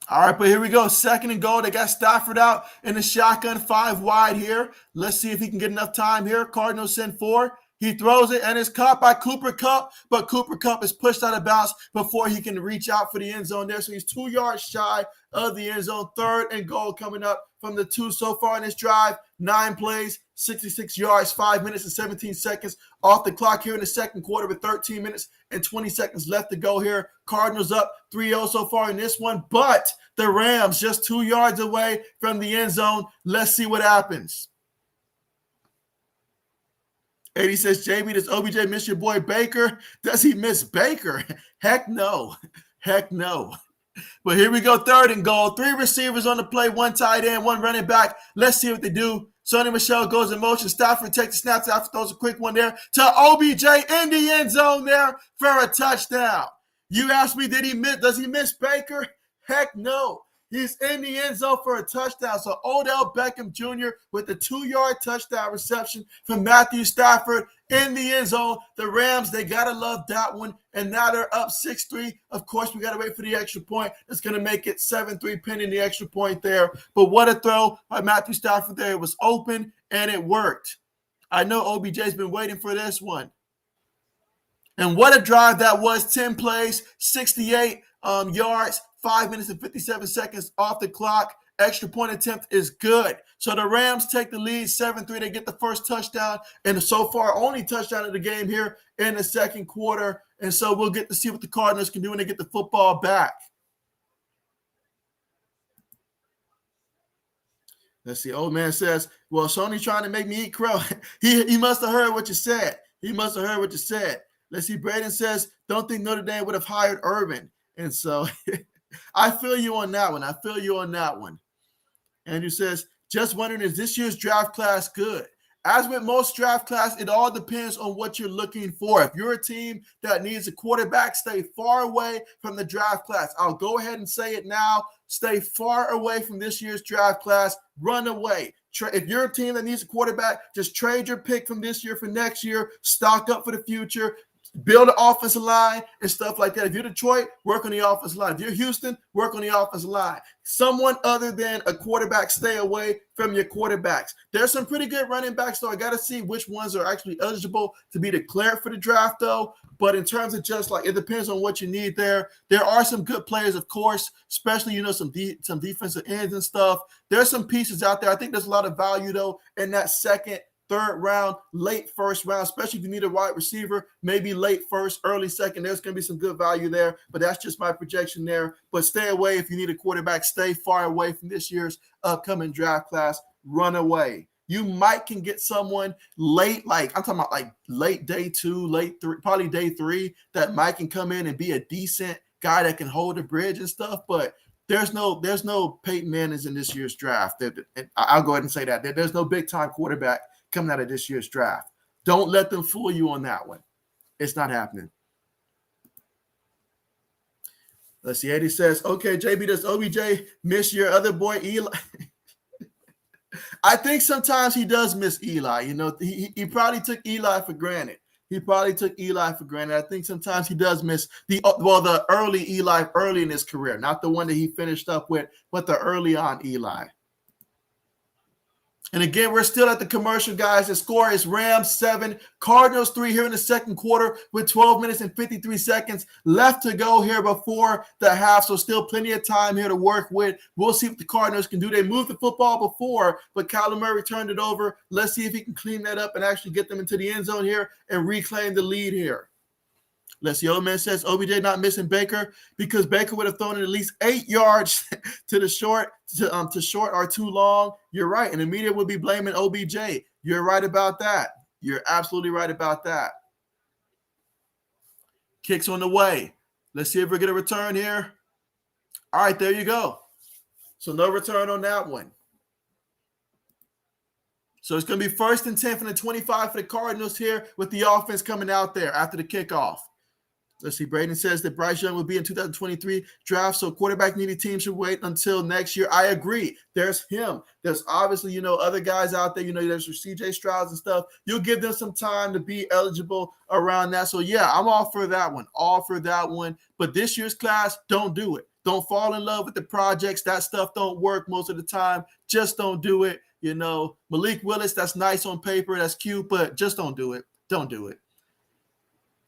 All right, but here we go. 2nd and goal. They got Stafford out in the shotgun, 5 wide here. Let's see if he can get enough time here. Cardinals send 4. He throws it, and it's caught by Cooper Kupp, but Cooper Kupp is pushed out of bounds before he can reach out for the end zone there. So he's 2 yards shy of the end zone. 3rd and goal coming up from the 2 so far in this drive. 9 plays, 66 yards, 5 minutes and 17 seconds off the clock here in the second quarter with 13 minutes and 20 seconds left to go here. Cardinals up 3-0 so far in this one, but the Rams just 2 yards away from the end zone. Let's see what happens. 80 says, JB, does OBJ miss your boy Baker? Does he miss Baker? Heck no. Heck no. But here we go, 3rd and goal. 3 receivers on the play, 1 tight end, 1 running back. Let's see what they do. Sonny Michel goes in motion. Stafford takes the snaps after, throws a quick one there to OBJ in the end zone there for a touchdown. You asked me, does he miss Baker? Heck no. He's in the end zone for a touchdown. So Odell Beckham Jr. with the 2-yard touchdown reception from Matthew Stafford in the end zone. The Rams, they got to love that one. And now they're up 6-3. Of course, we got to wait for the extra point. That's going to make it 7-3 pending the extra point there. But what a throw by Matthew Stafford there. It was open, and it worked. I know OBJ's been waiting for this one. And what a drive that was. 10 plays, 68 yards. 5 minutes and 57 seconds off the clock. Extra point attempt is good. So the Rams take the lead 7-3. They get the first touchdown, and so far only touchdown of the game here in the second quarter. And so we'll get to see what the Cardinals can do when they get the football back. Let's see. Old man says, well, Sony's trying to make me eat crow. He must have heard what you said. He must have heard what you said. Let's see. Braden says, don't think Notre Dame would have hired Urban. And so I feel you on that one. I feel you on that one. Andrew says, just wondering, is this year's draft class good? As with most draft class, it all depends on what you're looking for. If you're a team that needs a quarterback, stay far away from the draft class. I'll go ahead and say it now. Stay far away from this year's draft class. Run away. If you're a team that needs a quarterback, just trade your pick from this year for next year. Stock up for the future. Build an offensive line and stuff like that. If you're Detroit, work on the offensive line. If you're Houston, work on the offensive line. Someone other than a quarterback, stay away from your quarterbacks. There's some pretty good running backs, though. I got to see which ones are actually eligible to be declared for the draft, though. But in terms of just like, it depends on what you need there. There are some good players, of course, especially, some defensive ends and stuff. There's some pieces out there. I think there's a lot of value, though, in that second, 3rd round, late 1st round, especially if you need a wide receiver, maybe late 1st, early 2nd. There's going to be some good value there, but that's just my projection there. But stay away if you need a quarterback. Stay far away from this year's upcoming draft class. Run away. You might can get someone late, like I'm talking about like late day 2, late 3, probably day 3, that might can come in and be a decent guy that can hold the bridge and stuff, but there's no Peyton Mannings in this year's draft. I'll go ahead and say that. There's no big-time quarterback coming out of this year's draft. Don't let them fool you on that one. It's not happening. Let's see. Eddie says, okay, JB, does OBJ miss your other boy, Eli? I think sometimes he does miss Eli. He probably took Eli for granted. I think sometimes he does miss the early Eli early in his career, not the one that he finished up with, but the early on Eli. And again, we're still at the commercial, guys. The score is Rams 7, Cardinals 3 here in the second quarter with 12 minutes and 53 seconds left to go here before the half. So still plenty of time here to work with. We'll see what the Cardinals can do. They moved the football before, but Kyler Murray turned it over. Let's see if he can clean that up and actually get them into the end zone here and reclaim the lead here. Let's see. Old man says OBJ not missing Baker because Baker would have thrown it at least 8 yards to the short, to short or too long. You're right. And the media would be blaming OBJ. You're right about that. You're absolutely right about that. Kicks on the way. Let's see if we get a return here. All right, there you go. So no return on that one. So it's going to be 1st and 10 from the 25 for the Cardinals here with the offense coming out there after the kickoff. Let's see. Braden says that Bryce Young will be in 2023 draft, so quarterback-needy teams should wait until next year. I agree. There's him. There's obviously, other guys out there. There's your C.J. Strouds and stuff. You'll give them some time to be eligible around that. So, yeah, I'm all for that one. But this year's class, don't do it. Don't fall in love with the projects. That stuff don't work most of the time. Just don't do it. Malik Willis, that's nice on paper. That's cute, but just don't do it. Don't do it.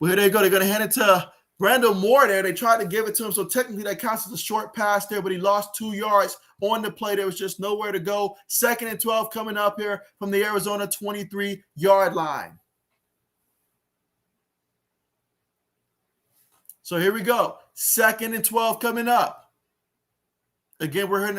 Well, here they go. They're going to hand it to Randall Moore there. They tried to give it to him, so technically that counts as a short pass there, but he lost 2 yards on the play. There was just nowhere to go. 2nd and 12 coming up here from the Arizona 23-yard line. So here we go. 2nd and 12 coming up. Again, we're here in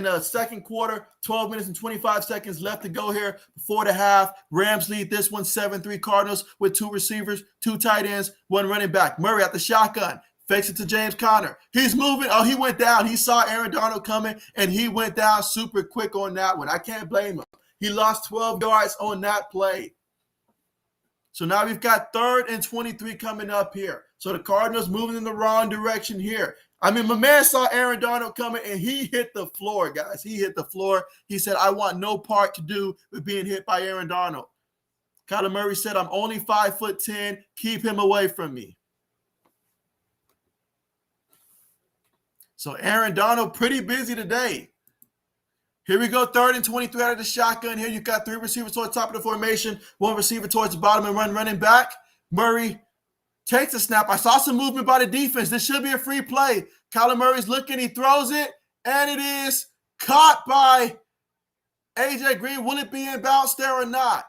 the second quarter, 12 minutes and 25 seconds left to go here before the half. Rams lead this one 7-3. Cardinals with 2 receivers, 2 tight ends, 1 running back. Murray at the shotgun. Fakes it to James Conner. He's moving. Oh, he went down. He saw Aaron Donald coming, and he went down super quick on that one. I can't blame him. He lost 12 yards on that play. So now we've got 3rd and 23 coming up here. So the Cardinals moving in the wrong direction here. I mean, my man saw Aaron Donald coming, and he hit the floor, guys. He hit the floor. He said, I want no part to do with being hit by Aaron Donald. Kyler Murray said, I'm only 5'10". Keep him away from me. So Aaron Donald pretty busy today. Here we go, 3rd and 23 out of the shotgun. Here you've got 3 receivers towards the top of the formation, 1 receiver towards the bottom and running back. Murray takes a snap. I saw some movement by the defense. This should be a free play. Kyler Murray's looking. He throws it, and it is caught by A.J. Green. Will it be in bounds there or not?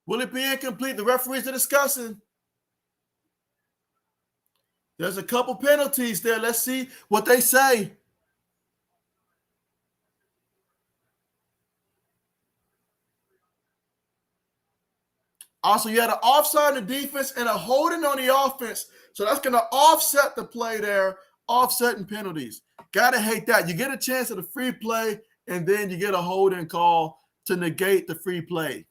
Will it be incomplete? The referees are discussing. There's a couple penalties there. Let's see what they say. Also, you had an offside on the defense and a holding on the offense. So that's going to offset the play there, offsetting penalties. Got to hate that. You get a chance at a free play, and then you get a holding call to negate the free play.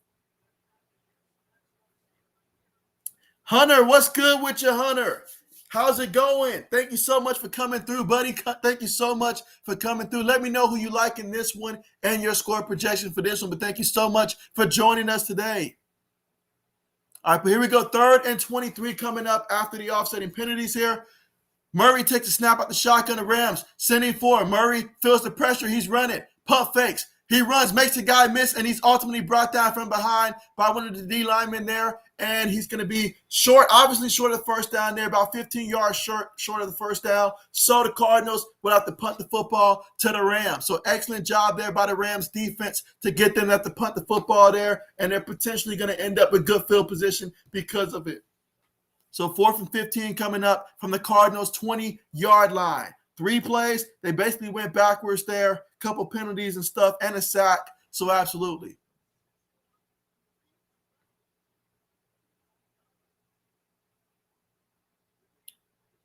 Hunter, what's good with you, Hunter? How's it going? Thank you so much for coming through, buddy. Thank you so much for coming through. Let me know who you like in this one and your score projection for this one. But thank you so much for joining us today. All right, but here we go. 3rd and 23 coming up after the offsetting penalties here. Murray takes a snap out the shotgun. The Rams sending forward. Murray feels the pressure. He's running. Pump fakes. He runs, makes the guy miss, and he's ultimately brought down from behind by one of the D linemen there. And he's going to be short, obviously short of the first down there, about 15 yards short of the first down. So the Cardinals will have to punt the football to the Rams. So excellent job there by the Rams defense to get them to have to punt the football there. And they're potentially going to end up with good field position because of it. So 4th and 15 coming up from the Cardinals 20-yard line. 3 plays. They basically went backwards there. Couple penalties and stuff and a sack. So absolutely.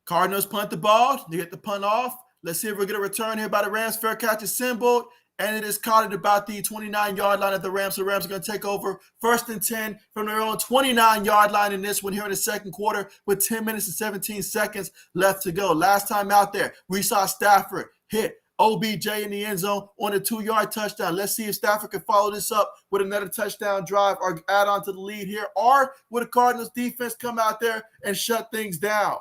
Cardinals punt the ball. They get the punt off. Let's see if we're going to return here by the Rams. Fair catch is symboled, and it is caught at about the 29-yard line of the Rams. So the Rams are going to take over 1st and 10 from their own 29-yard line in this one here in the second quarter with 10 minutes and 17 seconds left to go. Last time out there, we saw Stafford hit OBJ in the end zone on a 2-yard touchdown. Let's see if Stafford can follow this up with another touchdown drive or add on to the lead here, or will the Cardinals defense come out there and shut things down?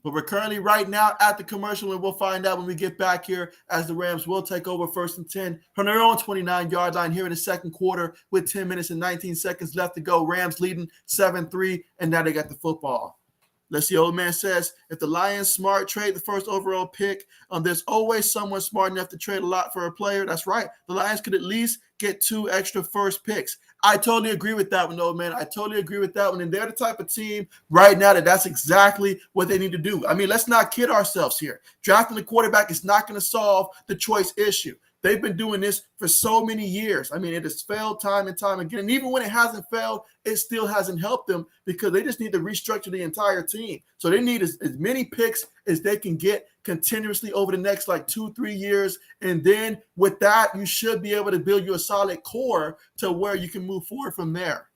But we're currently right now at the commercial, and we'll find out when we get back here as the Rams will take over 1st and 10 from their own 29-yard line here in the second quarter with 10 minutes and 19 seconds left to go. Rams leading 7-3, and now they got the football. Let's see, old man says, if the Lions smart, trade the first overall pick. There's always someone smart enough to trade a lot for a player. That's right. The Lions could at least get 2 extra first picks. I totally agree with that one, old man. I totally agree with that one. And they're the type of team right now that's exactly what they need to do. I mean, let's not kid ourselves here. Drafting a quarterback is not going to solve the choice issue. They've been doing this for so many years. I mean, it has failed time and time again. And even when it hasn't failed, it still hasn't helped them because they just need to restructure the entire team. So they need as many picks as they can get continuously over the next 2-3 years. And then with that, you should be able to build you a solid core to where you can move forward from there.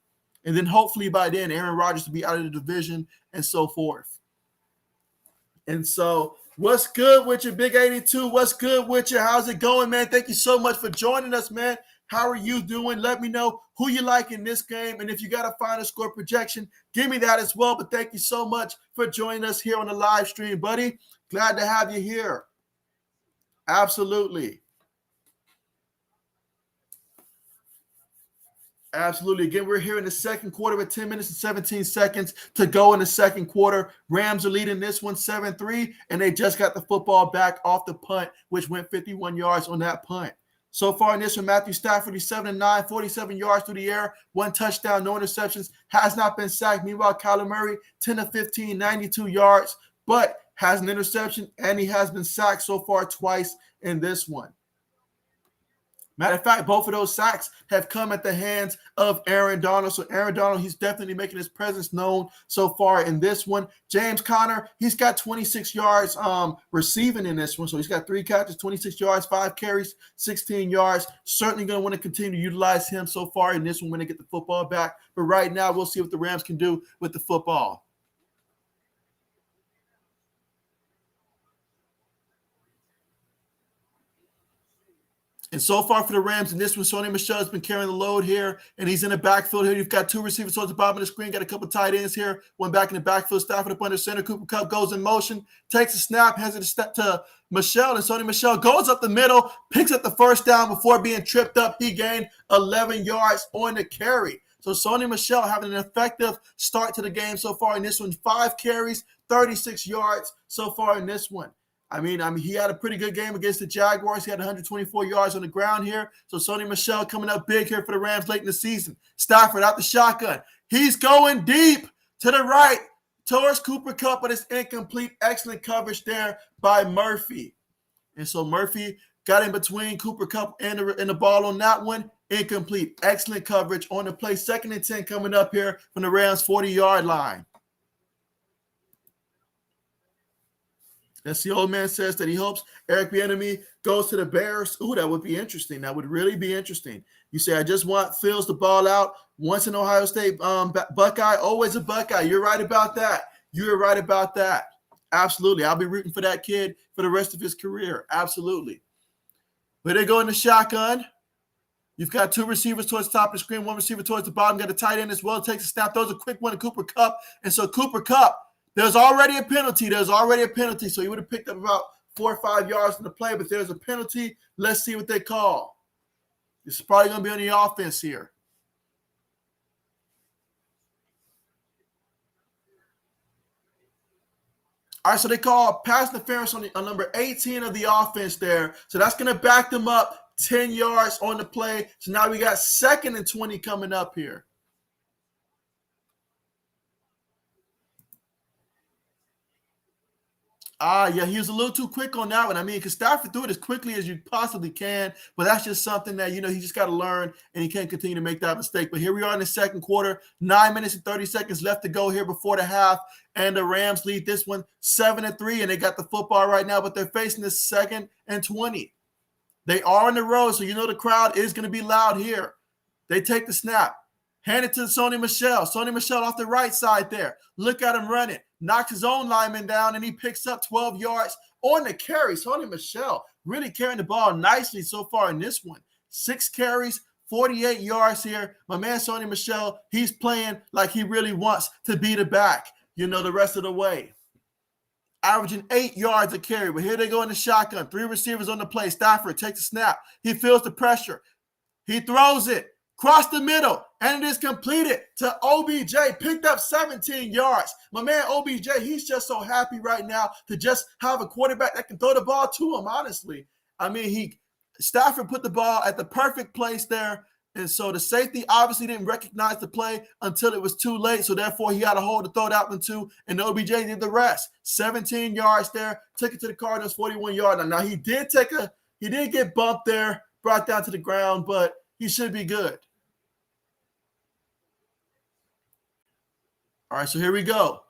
And then hopefully by then, Aaron Rodgers will be out of the division and so forth. And so what's good with you, Big 82? What's good with you? How's it going, man? Thank you so much for joining us, man. How are you doing? Let me know who you like in this game. And if you got a final score projection, give me that as well. But thank you so much for joining us here on the live stream, buddy. Glad to have you here. Absolutely. Absolutely. Again, we're here in the second quarter with 10 minutes and 17 seconds to go in the second quarter. Rams are leading this one 7-3, and they just got the football back off the punt, which went 51 yards on that punt. So far in this one, Matthew Stafford, he's 7-9, 47 yards through the air, 1 touchdown, no interceptions, has not been sacked. Meanwhile, Kyler Murray, 10-15, 92 yards, but has an interception, and he has been sacked so far twice in this one. Matter of fact, both of those sacks have come at the hands of Aaron Donald. So Aaron Donald, he's definitely making his presence known so far in this one. James Conner, he's got 26 yards receiving in this one. So he's got 3 catches, 26 yards, 5 carries, 16 yards. Certainly going to want to continue to utilize him so far in this one when they get the football back. But right now, we'll see what the Rams can do with the football. And so far for the Rams in this one, Sony Michel has been carrying the load here, and he's in the backfield here. You've got 2 receivers towards the bottom of the screen, got a couple tight ends here, one back in the backfield, Stafford up under center. Cooper Kupp goes in motion, takes a snap, hands it to Michel, and Sony Michel goes up the middle, picks up the first down before being tripped up. He gained 11 yards on the carry. So Sony Michel having an effective start to the game so far in this one. 5 carries, 36 yards so far in this one. I mean, he had a pretty good game against the Jaguars. He had 124 yards on the ground here. So Sony Michel coming up big here for the Rams late in the season. Stafford out the shotgun. He's going deep to the right towards Cooper Kupp, but it's incomplete. Excellent coverage there by Murphy. And so Murphy got in between Cooper Kupp and the ball on that one. Incomplete. Excellent coverage on the play. 2nd and 10 coming up here from the Rams 40-yard line. That's the old man says that he hopes Eric Bieniemy goes to the Bears. Ooh, that would be interesting. That would really be interesting. You say, I just want Fields to ball out. Once an Ohio State Buckeye, always a Buckeye. You're right about that. You're right about that. Absolutely. I'll be rooting for that kid for the rest of his career. Absolutely. But they go in the shotgun. You've got 2 receivers towards the top of the screen, 1 receiver towards the bottom. Got a tight end as well. Takes a snap. Throws a quick one to Cooper Kupp. And so Cooper Kupp, there's already a penalty. So he would have picked up about 4 or 5 yards in the play, but there's a penalty. Let's see what they call. It's probably going to be on the offense here. All right, so they call pass interference on number 18 of the offense there. So that's going to back them up 10 yards on the play. So now we got 2nd and 20 coming up here. Yeah, he was a little too quick on that one. I mean, because Stafford threw it as quickly as you possibly can, but that's just something that, he just got to learn, and he can't continue to make that mistake. But here we are in the second quarter, 9 minutes and 30 seconds left to go here before the half, and the Rams lead this one 7-3, and they got the football right now, but they're facing the 2nd and 20. They are on the road, so the crowd is going to be loud here. They take the snap. Hand it to Sony Michel. Sony Michel off the right side there. Look at him running. Knocks his own lineman down, and he picks up 12 yards on the carry. Sony Michel really carrying the ball nicely so far in this one. 6 carries, 48 yards here. My man Sony Michel, he's playing like he really wants to be the back, the rest of the way. Averaging 8 yards a carry. But here they go in the shotgun. 3 receivers on the play. Stafford takes a snap. He feels the pressure. He throws it. Cross the middle, and it is completed to OBJ. Picked up 17 yards. My man OBJ, he's just so happy right now to just have a quarterback that can throw the ball to him, honestly. I mean, Stafford put the ball at the perfect place there, and so the safety obviously didn't recognize the play until it was too late, so therefore he had a hole to throw it out into, and OBJ did the rest. 17 yards there, took it to the Cardinals, 41-yard line. Now, he did get bumped there, brought down to the ground, but he should be good. All right, so here we go.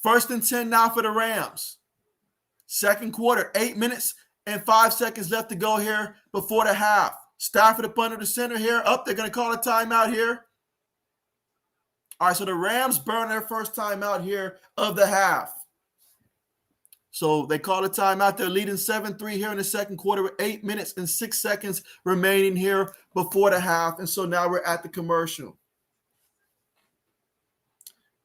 1st and 10 now for the Rams. Second quarter, 8 minutes and 5 seconds left to go here before the half. Stafford up under the center here. They're going to call a timeout here. All right, so the Rams burn their first timeout here of the half. So they call a timeout. They're leading 7-3 here in the second quarter with 8 minutes and 6 seconds remaining here before the half. And so now we're at the commercial.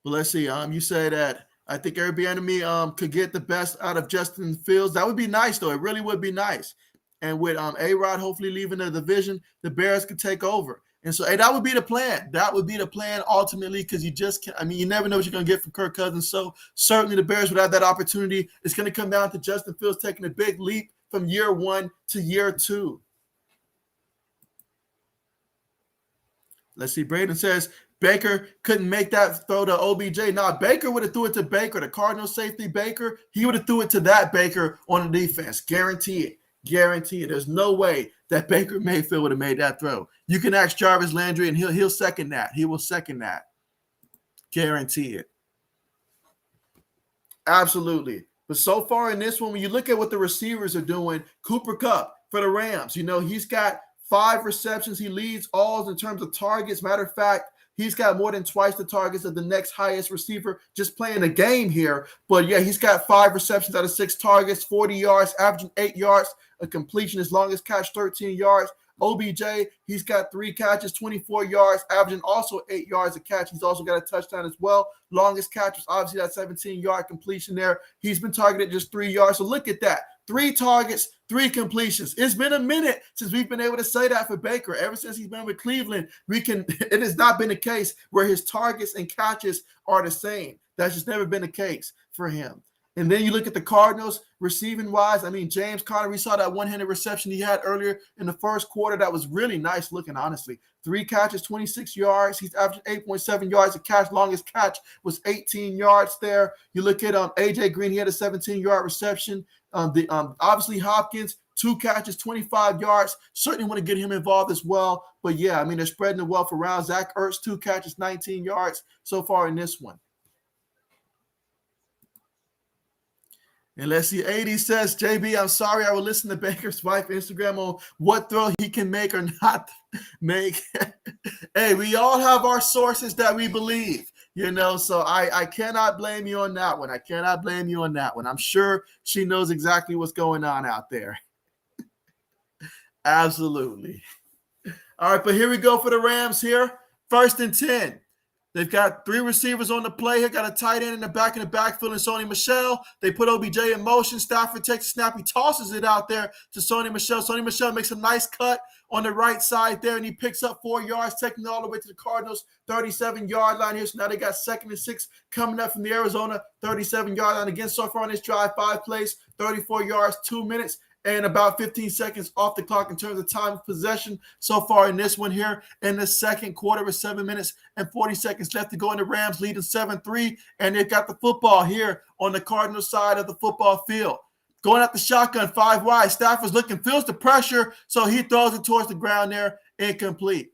But let's see. You say that I think Eric Bieniemy could get the best out of Justin Fields. That would be nice, though. It really would be nice. And with A-Rod hopefully leaving the division, the Bears could take over. And so, hey, that would be the plan. That would be the plan ultimately, because you just can't. I mean, you never know what you're going to get from Kirk Cousins. So certainly the Bears would have that opportunity. It's going to come down to Justin Fields taking a big leap from year 1 to year 2. Let's see. Braden says Baker couldn't make that throw to OBJ. Nah, Baker would have threw it to Baker, the Cardinals safety Baker. He would have threw it to that Baker on the defense. Guarantee it. Guarantee it. There's no way that Baker Mayfield would have made that throw. You can ask Jarvis Landry, and he'll second that. He will second that. Guarantee it. Absolutely. But so far in this one, when you look at what the receivers are doing, Cooper Kupp for the Rams, he's got 5 receptions. He leads all in terms of targets. Matter of fact, he's got more than twice the targets of the next highest receiver just playing a game here. But, yeah, he's got 5 receptions out of 6 targets, 40 yards, averaging 8 yards. A completion, his longest catch, 13 yards. OBJ, he's got 3 catches, 24 yards, averaging also 8 yards a catch. He's also got a touchdown as well. Longest catch was obviously that 17-yard completion there. He's been targeted just 3 yards. So look at that. 3 targets, 3 completions. It's been a minute since we've been able to say that for Baker. Ever since he's been with Cleveland, it has not been the case where his targets and catches are the same. That's just never been the case for him. And then you look at the Cardinals receiving-wise. I mean, James Conner, we saw that one-handed reception he had earlier in the first quarter. That was really nice looking, honestly. 3 catches, 26 yards. He's averaging 8.7 yards a catch. Longest catch was 18 yards there. You look at A.J. Green, he had a 17-yard reception. Obviously, Hopkins, 2 catches, 25 yards. Certainly want to get him involved as well. But, yeah, I mean, they're spreading the wealth around. Zach Ertz, 2 catches, 19 yards so far in this one. And let's see, 80 says, JB, I'm sorry, I will listen to Baker's wife Instagram on what throw he can make or not make. Hey, we all have our sources that we believe, so I cannot blame you on that one. I cannot blame you on that one. I'm sure she knows exactly what's going on out there. Absolutely. All right, but here we go for the Rams here. 1st and 10. They've got 3 receivers on the play here. Got a tight end in the backfield and Sony Michel. They put OBJ in motion. Stafford takes a snap. He tosses it out there to Sony Michel. Sony Michel makes a nice cut on the right side there, and he picks up 4 yards, taking it all the way to the Cardinals' 37-yard line here. So now they got 2nd and 6 coming up from the Arizona 37-yard line. Again, so far on this drive, 5 plays, 34 yards, 2 minutes. And about 15 seconds off the clock in terms of time of possession so far in this one here. In the second quarter with 7 minutes and 40 seconds left to go, in the Rams leading 7-3. And they've got the football here on the Cardinals side of the football field. Going out the shotgun, 5 wide. Stafford's looking, feels the pressure, so he throws it towards the ground there, incomplete.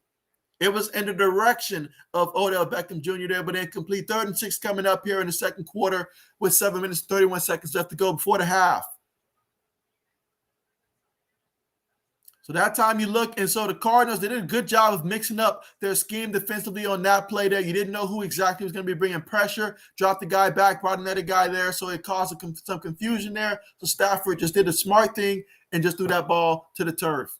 It was in the direction of Odell Beckham Jr. there, but incomplete. 3rd and 6 coming up here in the second quarter with 7 minutes and 31 seconds left to go before the half. So that time you look, and so the Cardinals, they did a good job of mixing up their scheme defensively on that play there. You didn't know who exactly was going to be bringing pressure. Dropped the guy back, brought another guy there, so it caused some confusion there. So Stafford just did a smart thing and just threw that ball to the turf.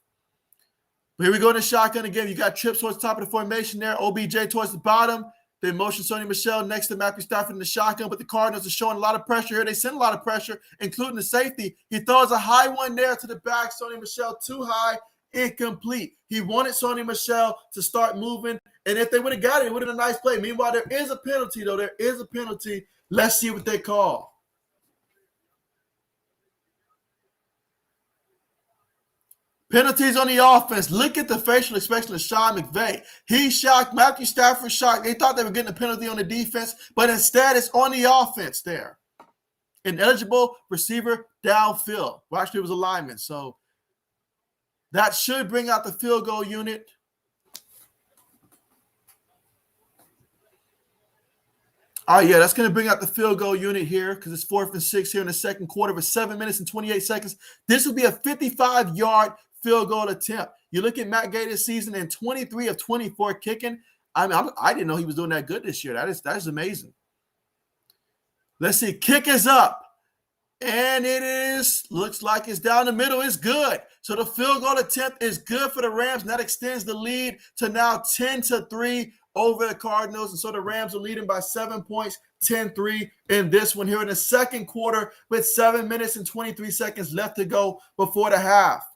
But here we go in the shotgun again. You got trips towards the top of the formation there. OBJ towards the bottom. They motion Sony Michel next to Matthew Stafford in the shotgun, but the Cardinals are showing a lot of pressure here. They send a lot of pressure, including the safety. He throws a high one there to the back. Sony Michel too high, incomplete. He wanted Sony Michel to start moving, and if they would have got it, it would have been a nice play. Meanwhile, there is a penalty, though. There is a penalty. Let's see what they call. Penalties on the offense. Look at the facial expression of Sean McVay. He's shocked. Matthew Stafford shocked. They thought they were getting a penalty on the defense, but instead it's on the offense there. Ineligible receiver downfield. Well, actually, it was a lineman. So that should bring out the field goal unit. Oh, yeah, that's going to bring out the field goal unit here because it's 4th and 6 here in the second quarter with 7 minutes and 28 seconds. This will be a 55-yard field goal attempt. You look at Matt Gay this season and 23 of 24 kicking. I didn't know he was doing that good this year. That is amazing. Let's see. Kick is up. And looks like it's down the middle. It's good. So the field goal attempt is good for the Rams. And that extends the lead to now 10-3 over the Cardinals. And so the Rams are leading by 7 points, 10-3 in this one here in the second quarter with 7 minutes and 23 seconds left to go before the half.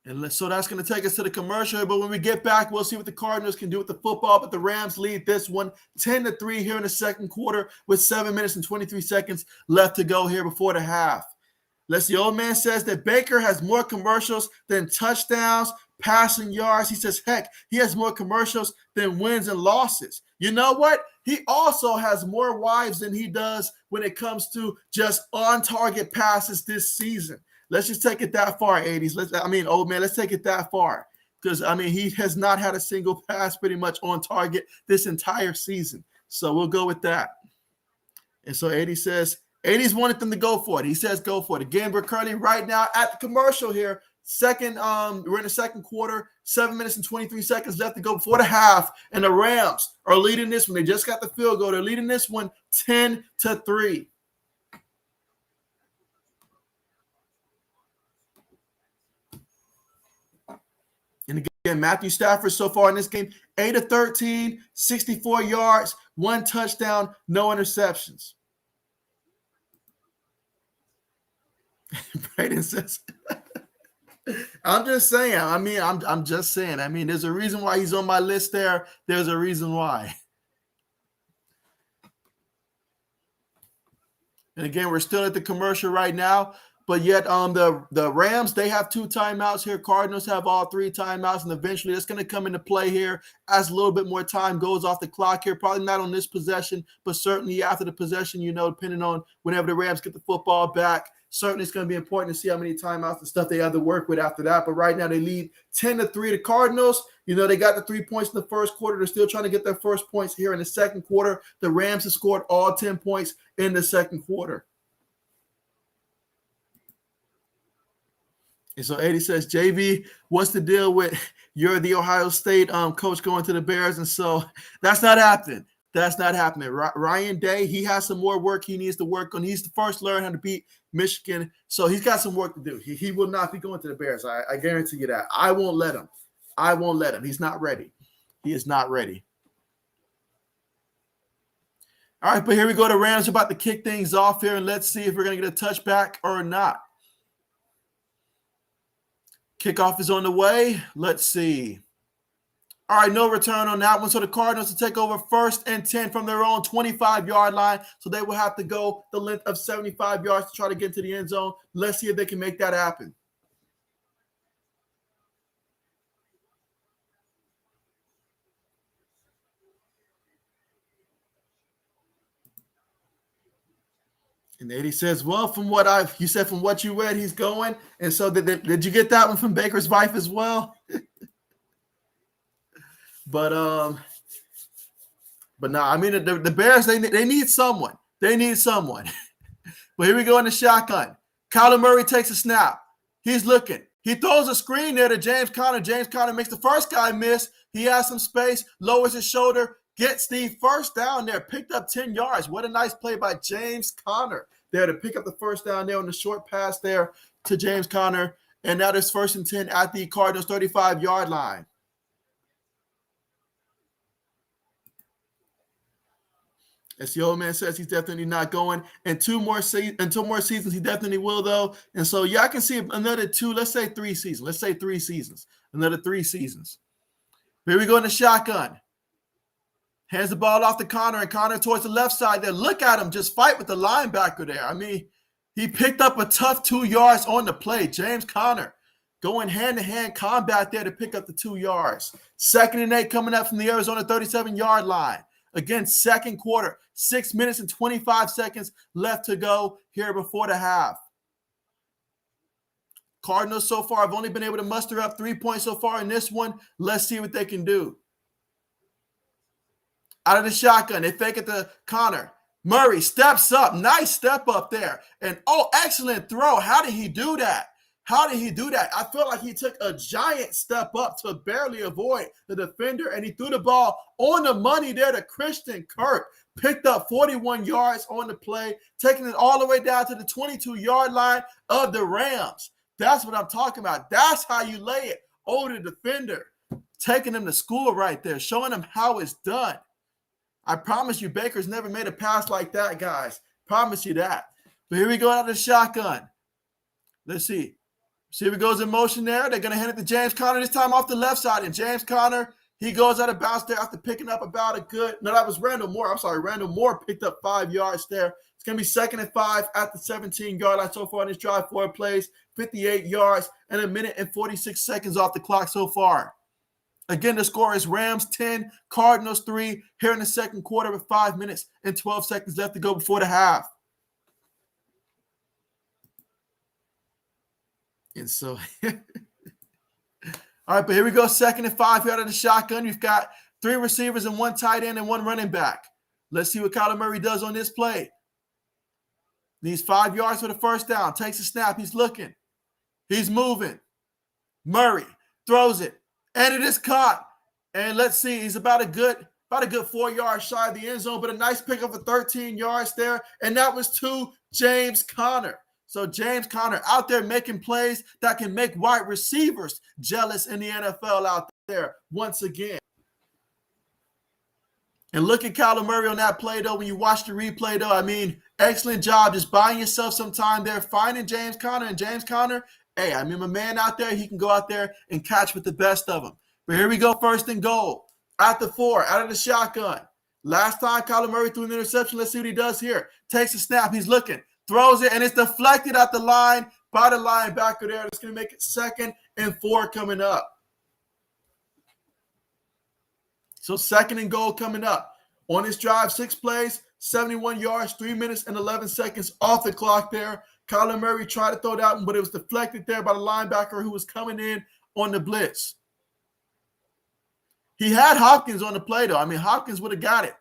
And so that's going to take us to the commercial. But when we get back, we'll see what the Cardinals can do with the football. But the Rams lead this one 10-3 here in the second quarter with 7 minutes and 23 seconds left to go here before the half. Let's see. Old man says that Baker has more commercials than touchdowns, passing yards. He says, heck, he has more commercials than wins and losses. You know what? He also has more wives than he does when it comes to just on-target passes this season. Let's just take it that far, 80s. Old man, let's take it that far. Because, he has not had a single pass pretty much on target this entire season. So we'll go with that. And so 80 says, 80s wanted them to go for it. He says go for it. Again, we're currently right now at the commercial here. We're in the second quarter, 7 minutes and 23 seconds left to go before the half. And the Rams are leading this one. They just got the field goal. They're leading this one 10-3. And again, Matthew Stafford so far in this game, 8-13, 64 yards, 1 touchdown, no interceptions. Brayden says, I'm just saying. I'm just saying. There's a reason why he's on my list there. There's a reason why. And again, we're still at the commercial right now. But yet, the Rams, they have 2 timeouts here. Cardinals have all 3 timeouts, and eventually that's going to come into play here as a little bit more time goes off the clock here. Probably not on this possession, but certainly after the possession, depending on whenever the Rams get the football back. Certainly it's going to be important to see how many timeouts and stuff they have to work with after that. But right now they lead 10-3 the Cardinals. They got the 3 points in the first quarter. They're still trying to get their first points here in the second quarter. The Rams have scored all 10 points in the second quarter. And so 80 says, JB, what's the deal with you're the Ohio State coach going to the Bears? And so that's not happening. That's not happening. Ryan Day, he has some more work he needs to work on. He's the first to learn how to beat Michigan. So he's got some work to do. He will not be going to the Bears. I guarantee you that. I won't let him. He's not ready. He is not ready. All right, but here we go. The Rams are about to kick things off here, and let's see if we're going to get a touchback or not. Kickoff is on the way. Let's see. All right, no return on that one. So the Cardinals will take over 1st and 10 from their own 25-yard line. So they will have to go the length of 75 yards to try to get into the end zone. Let's see if they can make that happen. And Eddie says, well, from what you read, he's going. And so did you get that one from Baker's wife as well? But no, the Bears, they need someone. They need someone. But here we go in the shotgun. Kyler Murray takes a snap. He's looking. He throws a screen there to James Conner. James Conner makes the first guy miss. He has some space, lowers his shoulder, gets the first down there, picked up 10 yards. What a nice play by James Conner there to pick up the first down there on the short pass there to James Conner. And now there's 1st and 10 at the Cardinals 35-yard line. As the old man says, he's definitely not going. And 2 more seasons, he definitely will, though. And so, yeah, I can see another 2, let's say 3 seasons. Let's say 3 seasons. Another 3 seasons. Here we go in the shotgun. Hands the ball off to Conner, and Conner towards the left side there. Look at him just fight with the linebacker there. He picked up a tough 2 yards on the play. James Conner going hand-to-hand combat there to pick up the 2 yards. 2nd and 8 coming up from the Arizona 37-yard line. Again, second quarter, 6 minutes and 25 seconds left to go here before the half. Cardinals so far have only been able to muster up 3 points so far in this one. Let's see what they can do. Out of the shotgun, they fake it to Conner. Murray steps up. Nice step up there. And, excellent throw. How did he do that? I feel like he took a giant step up to barely avoid the defender, and he threw the ball on the money there to Christian Kirk. Picked up 41 yards on the play, taking it all the way down to the 22-yard line of the Rams. That's what I'm talking about. That's how you lay it over the defender. Taking him to school right there, showing him how it's done. I promise you, Baker's never made a pass like that, guys. Promise you that. But here we go out of the shotgun. Let's see. See if it goes in motion there. They're going to hand it to James Conner this time off the left side. And James Conner, he goes out of bounds there after picking up about a good – no, that was Randall Moore. I'm sorry. Randall Moore picked up 5 yards there. It's going to be 2nd and 5 at the 17-yard line so far in this drive. 4 plays, 58 yards, and 1 minute and 46 seconds off the clock so far. Again, the score is Rams 10, Cardinals 3 here in the second quarter with 5 minutes and 12 seconds left to go before the half. And so, all right, but here we go. 2nd and 5 here out of the shotgun. You've got 3 receivers and 1 tight end and 1 running back. Let's see what Kyler Murray does on this play. Needs 5 yards for the first down. Takes a snap. He's looking. He's moving. Murray throws it. And it is caught. And let's see. He's about a good 4 yards shy of the end zone, but a nice pickup of 13 yards there. And that was to James Conner. So James Conner out there making plays that can make wide receivers jealous in the NFL out there once again. And look at Kyler Murray on that play, though. When you watch the replay, though, I mean, excellent job just buying yourself some time there, finding James Conner. And James Conner, hey, I mean, my man out there, he can go out there and catch with the best of them. But here we go, 1st and goal. At the 4, out of the shotgun. Last time Kyler Murray threw an interception. Let's see what he does here. Takes a snap. He's looking. Throws it, and it's deflected at the line by the linebacker there. That's going to make it 2nd and 4 coming up. So 2nd and goal coming up. On this drive, 6 plays, 71 yards, 3 minutes and 11 seconds off the clock there. Kyler Murray tried to throw that one, but it was deflected there by the linebacker who was coming in on the blitz. He had Hopkins on the play, though. I mean, Hopkins would have got it.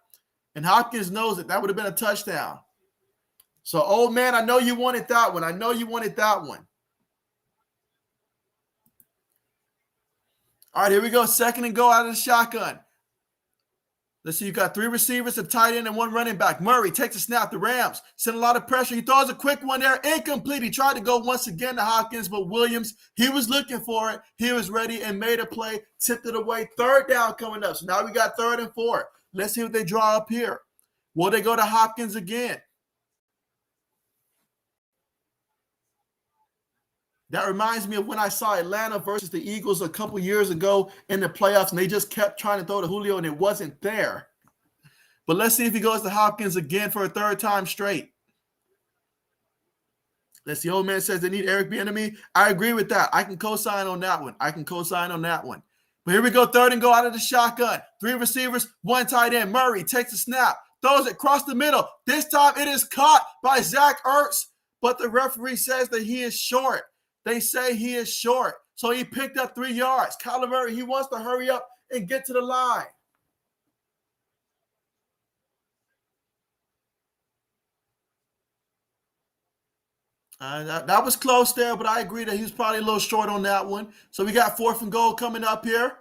And Hopkins knows it. That would have been a touchdown. So, old man, I know you wanted that one. I know you wanted that one. All right, here we go. 2nd and goal out of the shotgun. Let's see. You've got 3 receivers, a tight end, and 1 running back. Murray takes a snap. The Rams send a lot of pressure. He throws a quick one there. Incomplete. He tried to go once again to Hopkins, but Williams, he was looking for it. He was ready and made a play. Tipped it away. 3rd down coming up. So now we got 3rd and 4. Let's see what they draw up here. Will they go to Hopkins again? That reminds me of when I saw Atlanta versus the Eagles a couple years ago in the playoffs, and they just kept trying to throw to Julio, and it wasn't there. But let's see if he goes to Hopkins again for a 3rd time straight. Let's see. Old man says they need Eric Bieniemy. I agree with that. I can co-sign on that one. But here we go. 3rd and goal out of the shotgun. 3 receivers, 1 tight end. Murray takes a snap, throws it across the middle. This time it is caught by Zach Ertz, but the referee says that he is short. They say he is short. So he picked up 3 yards. Kyler Murray, he wants to hurry up and get to the line. That was close there, but I agree that he was probably a little short on that one. So we got 4th and goal coming up here.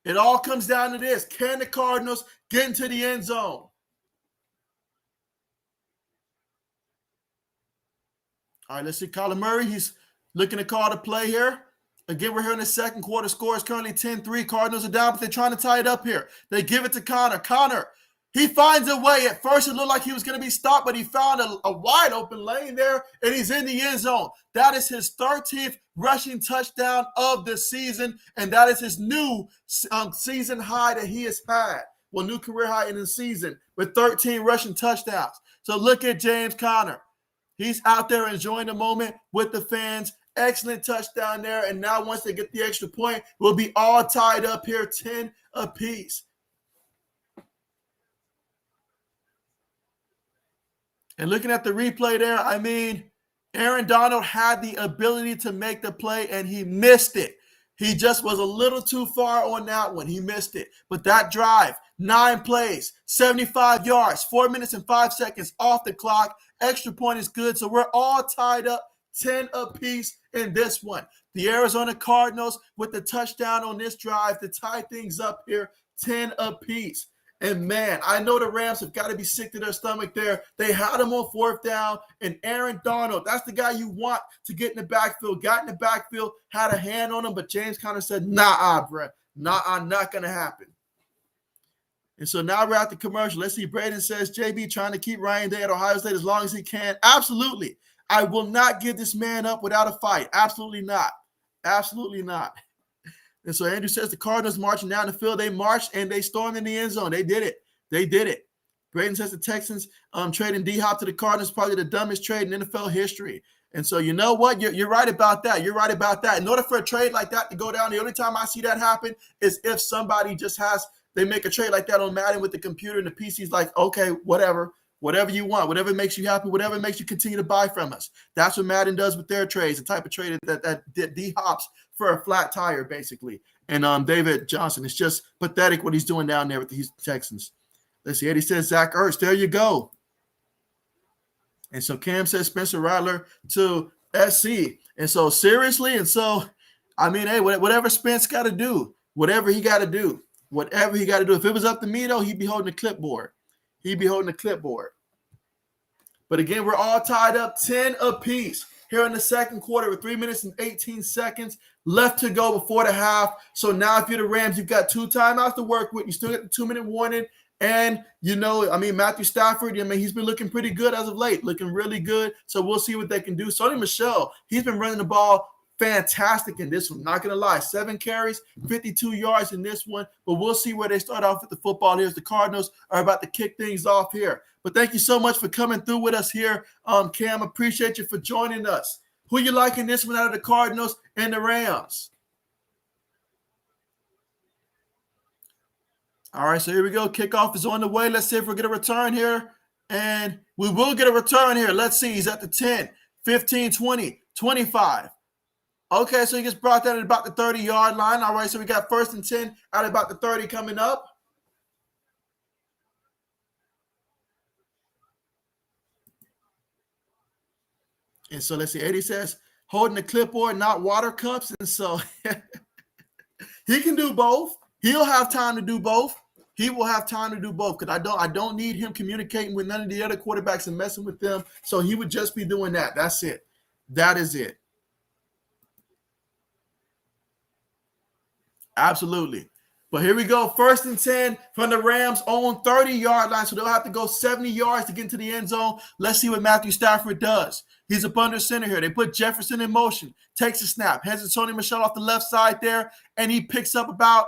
It all comes down to this. Can the Cardinals get into the end zone? All right, let's see. Kyler Murray, he's looking to call the play here. Again, we're here in the second quarter. Score is currently 10-3. Cardinals are down, but they're trying to tie it up here. They give it to Conner. Conner, he finds a way. At first, it looked like he was going to be stopped, but he found a wide open lane there, and he's in the end zone. That is his 13th rushing touchdown of the season, and that is his new season high that he has had. Well, new career high in the season with 13 rushing touchdowns. So look at James Conner. He's out there enjoying the moment with the fans. Excellent touchdown there. And now once they get the extra point, we'll be all tied up here, 10 apiece. And looking at the replay there, I mean, Aaron Donald had the ability to make the play, and he missed it. He just was a little too far on that one. He missed it. But that drive, 9 plays, 75 yards, 4 minutes and 5 seconds off the clock. Extra point is good. So we're all tied up, 10 apiece in this one. The Arizona Cardinals with the touchdown on this drive to tie things up here, 10 apiece. And, man, I know the Rams have got to be sick to their stomach there. They had him on 4th down, and Aaron Donald, that's the guy you want to get in the backfield. Got in the backfield, had a hand on him, but James Conner said, nah, bruh. Nah, not going to happen. And so now we're at the commercial. Let's see. Braden says, JB trying to keep Ryan Day at Ohio State as long as he can. Absolutely. I will not give this man up without a fight. Absolutely not. Absolutely not. And so Andrew says the Cardinals marching down the field. They marched and they stormed in the end zone. They did it. They did it. Braden says the Texans trading D-Hop to the Cardinals probably the dumbest trade in NFL history. And so you know what? You're right about that. You're right about that. In order for a trade like that to go down, the only time I see that happen is if somebody just they make a trade like that on Madden with the computer and the PC's like, okay, whatever you want, whatever makes you happy, whatever makes you continue to buy from us. That's what Madden does with their trades, the type of trade that D-Hops for a flat tire, basically. And David Johnson, it's just pathetic what he's doing down there with the Houston Texans. Let's see. Eddie says Zach Ertz. There you go. And so Cam says Spencer Rattler to SC. And so seriously, and so, I mean, hey, whatever Spence got to do, whatever he got to do. If it was up to me, though, he'd be holding the clipboard. But again, we're all tied up 10 apiece here in the second quarter with 3 minutes and 18 seconds left to go before the half. So now if you're the Rams, you've got 2 timeouts to work with. You still get the 2-minute warning. And, Matthew Stafford, he's been looking pretty good as of late, looking really good. So we'll see what they can do. Sonny Michel, he's been running the ball fantastic in this one. Not going to lie, 7 carries, 52 yards in this one. But we'll see where they start off with the football here as the Cardinals are about to kick things off here. But thank you so much for coming through with us here, Cam. Appreciate you for joining us. Who you liking this one out of the Cardinals and the Rams? All right, so here we go. Kickoff is on the way. Let's see if we'll get a return here. And we will get a return here. Let's see. He's at the 10, 15, 20, 25. Okay, so he gets brought down at about the 30-yard line. All right, so we got 1st and 10 out about the 30 coming up. And so let's see. Eddie says, holding the clipboard, not water cups. And so he can do both. He'll have time to do both. He will have time to do both because I don't need him communicating with none of the other quarterbacks and messing with them. So he would just be doing that. That's it. That is it. Absolutely. But here we go. 1st and 10 from the Rams own 30-yard line. So they'll have to go 70 yards to get into the end zone. Let's see what Matthew Stafford does. He's up under center here. They put Jefferson in motion. Takes a snap. Hands it to Sonny Michel off the left side there. And he picks up about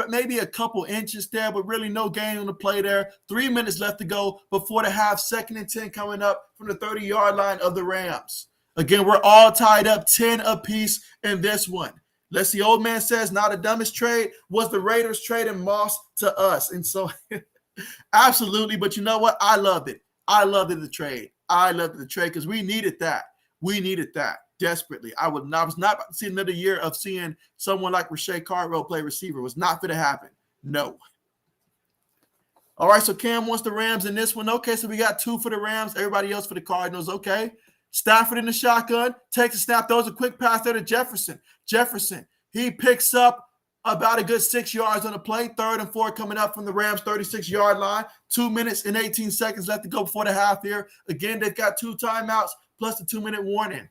maybe a couple inches there, but really no gain on the play there. 3 minutes left to go before the half. 2nd and 10 coming up from the 30-yard line of the Rams. Again, we're all tied up 10 apiece in this one. Let's see. Old man says, not the dumbest trade was the Raiders trading Moss to us. And so absolutely. But you know what? I loved it. I loved the trade because we needed that. We needed that desperately. I was not about to see another year of seeing someone like Rashay Cardwell play receiver. It was not going to happen. No. All right, so Cam wants the Rams in this one. Okay, so we got 2 for the Rams, everybody else for the Cardinals. Okay. Stafford in the shotgun, takes a snap, throws a quick pass there to Jefferson. He picks up about a good 6 yards on the play. 3rd and 4 coming up from the Rams 36-yard line. 2 minutes and 18 seconds left to go before the half here. Again, they've got 2 timeouts plus the 2-minute warning.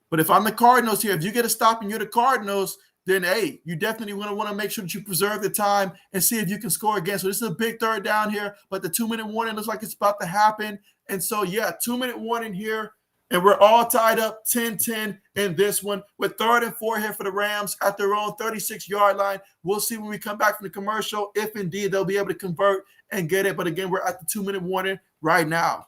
But if I'm the Cardinals here, if you get a stop and you're the Cardinals, then, hey, you definitely want to make sure that you preserve the time and see if you can score again. So this is a big 3rd down here, but the 2-minute warning looks like it's about to happen. And so, 2-minute warning here, and we're all tied up 10-10 in this one with 3rd and 4 here for the Rams at their own 36-yard line. We'll see when we come back from the commercial if indeed they'll be able to convert and get it. But again, we're at the 2-minute warning right now.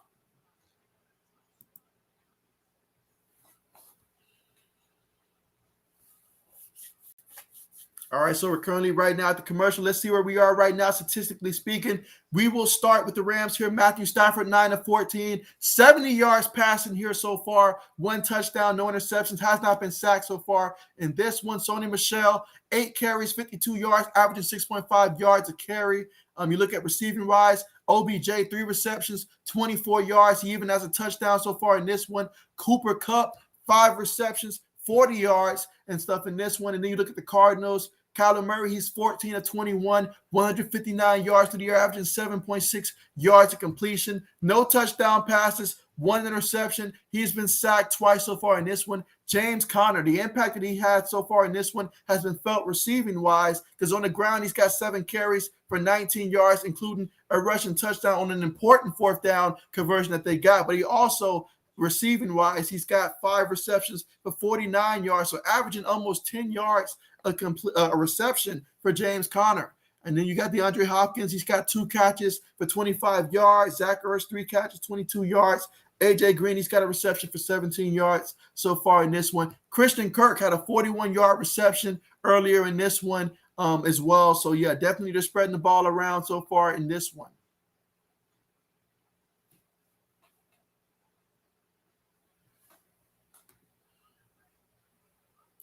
All right, so we're currently right now at the commercial. Let's see where we are right now, statistically speaking. We will start with the Rams here. Matthew Stafford, 9 of 14, 70 yards passing here so far. 1 touchdown, no interceptions, has not been sacked so far in this one. Sonny Michel, 8 carries, 52 yards, averaging 6.5 yards a carry. You look at receiving-wise, OBJ, 3 receptions, 24 yards. He even has a touchdown so far in this one. Cooper Kupp, 5 receptions, 40 yards and stuff in this one. And then you look at the Cardinals. Kyler Murray, he's 14 of 21, 159 yards to the year, averaging 7.6 yards of completion. No touchdown passes, 1 interception. He's been sacked twice so far in this one. James Conner, the impact that he had so far in this one has been felt receiving-wise because on the ground he's got 7 carries for 19 yards, including a rushing touchdown on an important 4th down conversion that they got. But he also receiving wise, he's got 5 receptions for 49 yards, so averaging almost 10 yards a reception for James Conner. And then you got DeAndre Hopkins. He's got 2 catches for 25 yards. Zach Ertz, 3 catches, 22 yards. A.J. Green, he's got a reception for 17 yards so far in this one. Christian Kirk had a 41-yard reception earlier in this one as well. So, yeah, definitely just spreading the ball around so far in this one.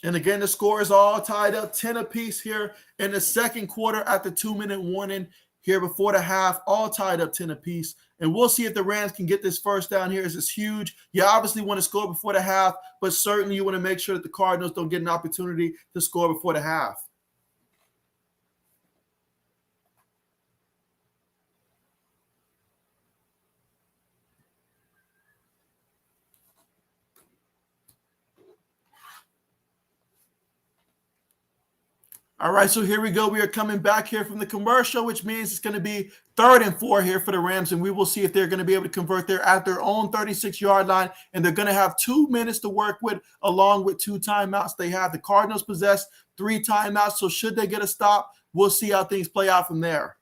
And again, the score is all tied up 10 apiece here in the second quarter at the 2-minute warning here before the half, all tied up 10 apiece. And we'll see if the Rams can get this first down here. This is huge. You obviously want to score before the half, but certainly you want to make sure that the Cardinals don't get an opportunity to score before the half. All right, so here we go. We are coming back here from the commercial, which means it's going to be 3rd and 4 here for the Rams, and we will see if they're going to be able to convert there at their own 36-yard line, and they're going to have 2 minutes to work with along with 2 timeouts. They have the Cardinals possess 3 timeouts, so should they get a stop, we'll see how things play out from there.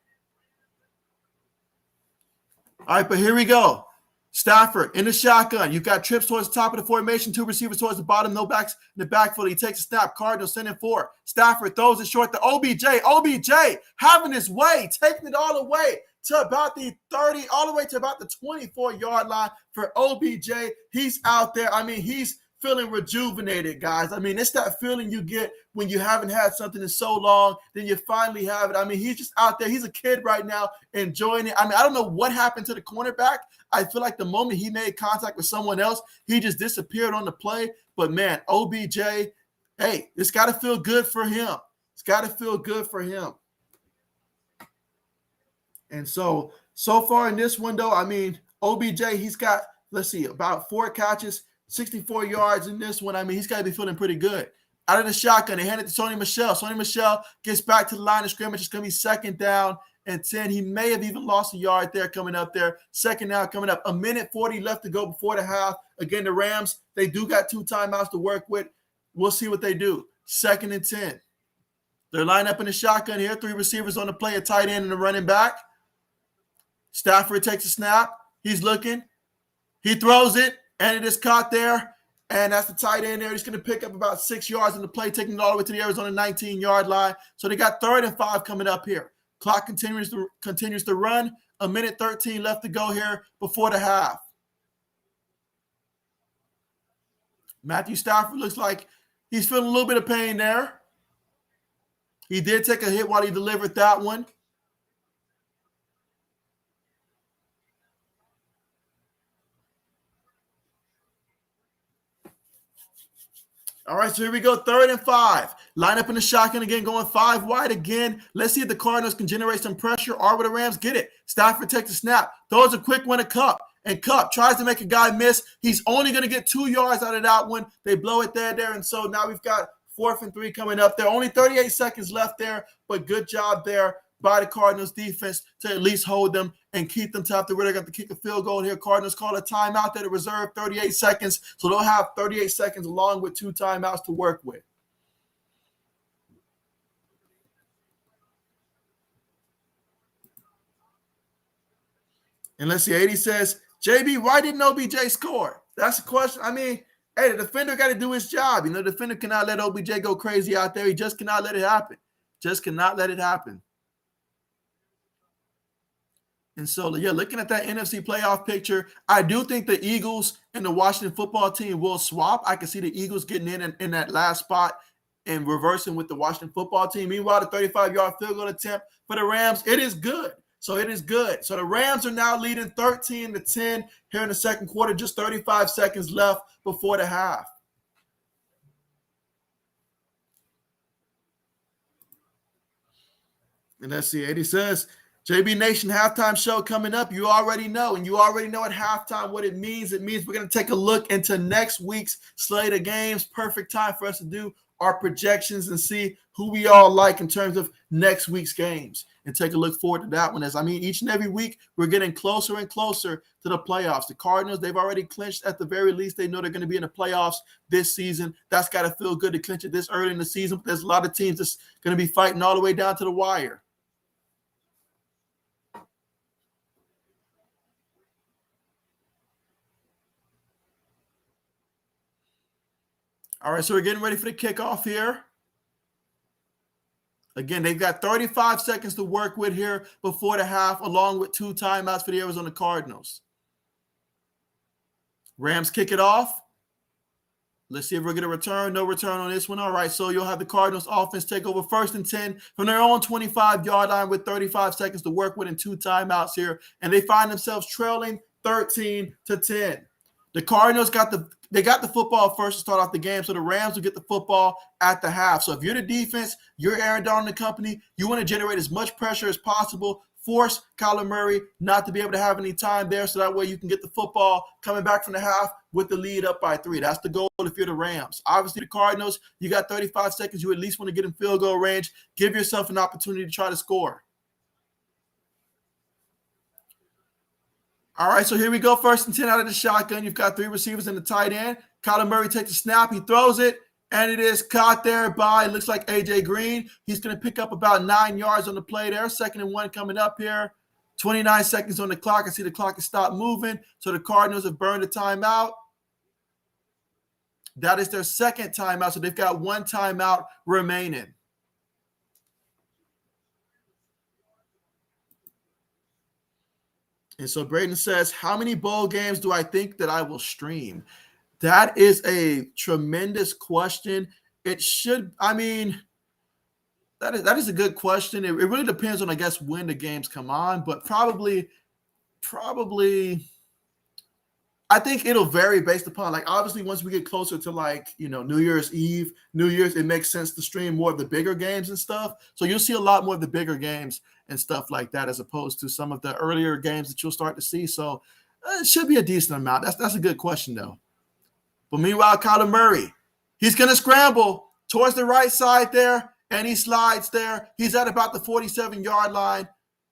All right, but here we go. Stafford in the shotgun. You've got trips towards the top of the formation, 2 receivers towards the bottom, no backs in the backfield. He takes a snap. Cardinals sending 4. Stafford throws it short to OBJ. OBJ having his way, taking it all the way to about the 30, all the way to about the 24-yard line for OBJ. He's out there. I mean, he's feeling rejuvenated, guys. I mean, it's that feeling you get when you haven't had something in so long, then you finally have it. I mean, he's just out there. He's a kid right now enjoying it. I mean, I don't know what happened to the cornerback. I feel like the moment he made contact with someone else, he just disappeared on the play. But, man, OBJ, hey, it's got to feel good for him. It's got to feel good for him. And so far in this window, I mean, OBJ, he's got, let's see, about 4 catches, 64 yards in this one. I mean, he's got to be feeling pretty good. Out of the shotgun, they hand it to Sony Michel. Sony Michel gets back to the line of scrimmage. It's going to be 2nd down and 10. He may have even lost a yard there coming up there. 2nd down coming up. 1:40 left to go before the half. Again, the Rams, they do got 2 timeouts to work with. We'll see what they do. 2nd and 10. They're lined up in the shotgun here. 3 receivers on the play, a tight end and a running back. Stafford takes a snap. He's looking. He throws it, and it is caught there. And that's the tight end there. He's going to pick up about 6 yards in the play, taking it all the way to the Arizona 19-yard line. So they got 3rd and 5 coming up here. Clock continues to run. 1:13 left to go here before the half. Matthew Stafford looks like he's feeling a little bit of pain there. He did take a hit while he delivered that one. All right, so here we go, 3rd and 5. Line up in the shotgun again, going 5 wide again. Let's see if the Cardinals can generate some pressure or will the Rams get it. Stafford takes a snap, throws a quick one to Kupp, and Kupp tries to make a guy miss. He's only going to get 2 yards out of that one. They blow it there, and so now we've got 4th and 3 coming up there. Only 38 seconds left there, but good job there by the Cardinals defense to at least hold them and keep them to after where they're going to kick a field goal here. Cardinals call a timeout there to reserve 38 seconds. So they'll have 38 seconds along with 2 timeouts to work with. And let's see, 80 says, JB, why didn't OBJ score? That's a question. I mean, hey, the defender got to do his job. You know, the defender cannot let OBJ go crazy out there. He just cannot let it happen. Just cannot let it happen. And so, yeah, looking at that NFC playoff picture, I do think the Eagles and the Washington football team will swap. I can see the Eagles getting in that last spot and reversing with the Washington football team. Meanwhile, the 35-yard field goal attempt for the Rams, it is good. So it is good. So the Rams are now leading 13-10 here in the second quarter, just 35 seconds left before the half. And let's see, 80 says, JB Nation halftime show coming up. You already know, and you already know at halftime what it means. It means we're going to take a look into next week's slate of games. Perfect time for us to do our projections and see who we all like in terms of next week's games and take a look forward to that one. As I mean, each and every week, we're getting closer and closer to the playoffs. The Cardinals, they've already clinched at the very least. They know they're going to be in the playoffs this season. That's got to feel good to clinch it this early in the season. But there's a lot of teams that's going to be fighting all the way down to the wire. All right, so we're getting ready for the kickoff here. Again, they've got 35 seconds to work with here before the half, along with 2 timeouts for the Arizona Cardinals. Rams kick it off. Let's see if we're going to return. No return on this one. All right, so you'll have the Cardinals offense take over 1st and 10 from their own 25-yard line with 35 seconds to work with and 2 timeouts here. And they find themselves trailing 13-10. The Cardinals got the football first to start off the game, so the Rams will get the football at the half. So if you're the defense, you're Aaron Donald and company, you want to generate as much pressure as possible, force Kyler Murray not to be able to have any time there, so that way you can get the football coming back from the half with the lead up by 3. That's the goal if you're the Rams. Obviously, the Cardinals, you got 35 seconds. You at least want to get in field goal range. Give yourself an opportunity to try to score. All right, so here we go. 1st and 10 out of the shotgun. You've got 3 receivers in the tight end. Kyler Murray takes a snap. He throws it, and it is caught there by, looks like, A.J. Green. He's going to pick up about 9 yards on the play there. 2nd and 1 coming up here. 29 seconds on the clock. I see the clock has stopped moving, so the Cardinals have burned a timeout. That is their 2nd timeout, so they've got 1 timeout remaining. And so Braden says, how many bowl games do I think that I will stream? That is a tremendous question. It should, I mean, that is a good question. It really depends on, I guess, when the games come on, but probably, I think it'll vary based upon, like, obviously once we get closer to, like, you know, New Year's Eve, New Year's, it makes sense to stream more of the bigger games and stuff. So you'll see a lot more of the bigger games and stuff like that, as opposed to some of the earlier games that you'll start to see. So it should be a decent amount. That's a good question, though. But meanwhile, Kyler Murray, he's going to scramble towards the right side there, and he slides there. He's at about the 47-yard line.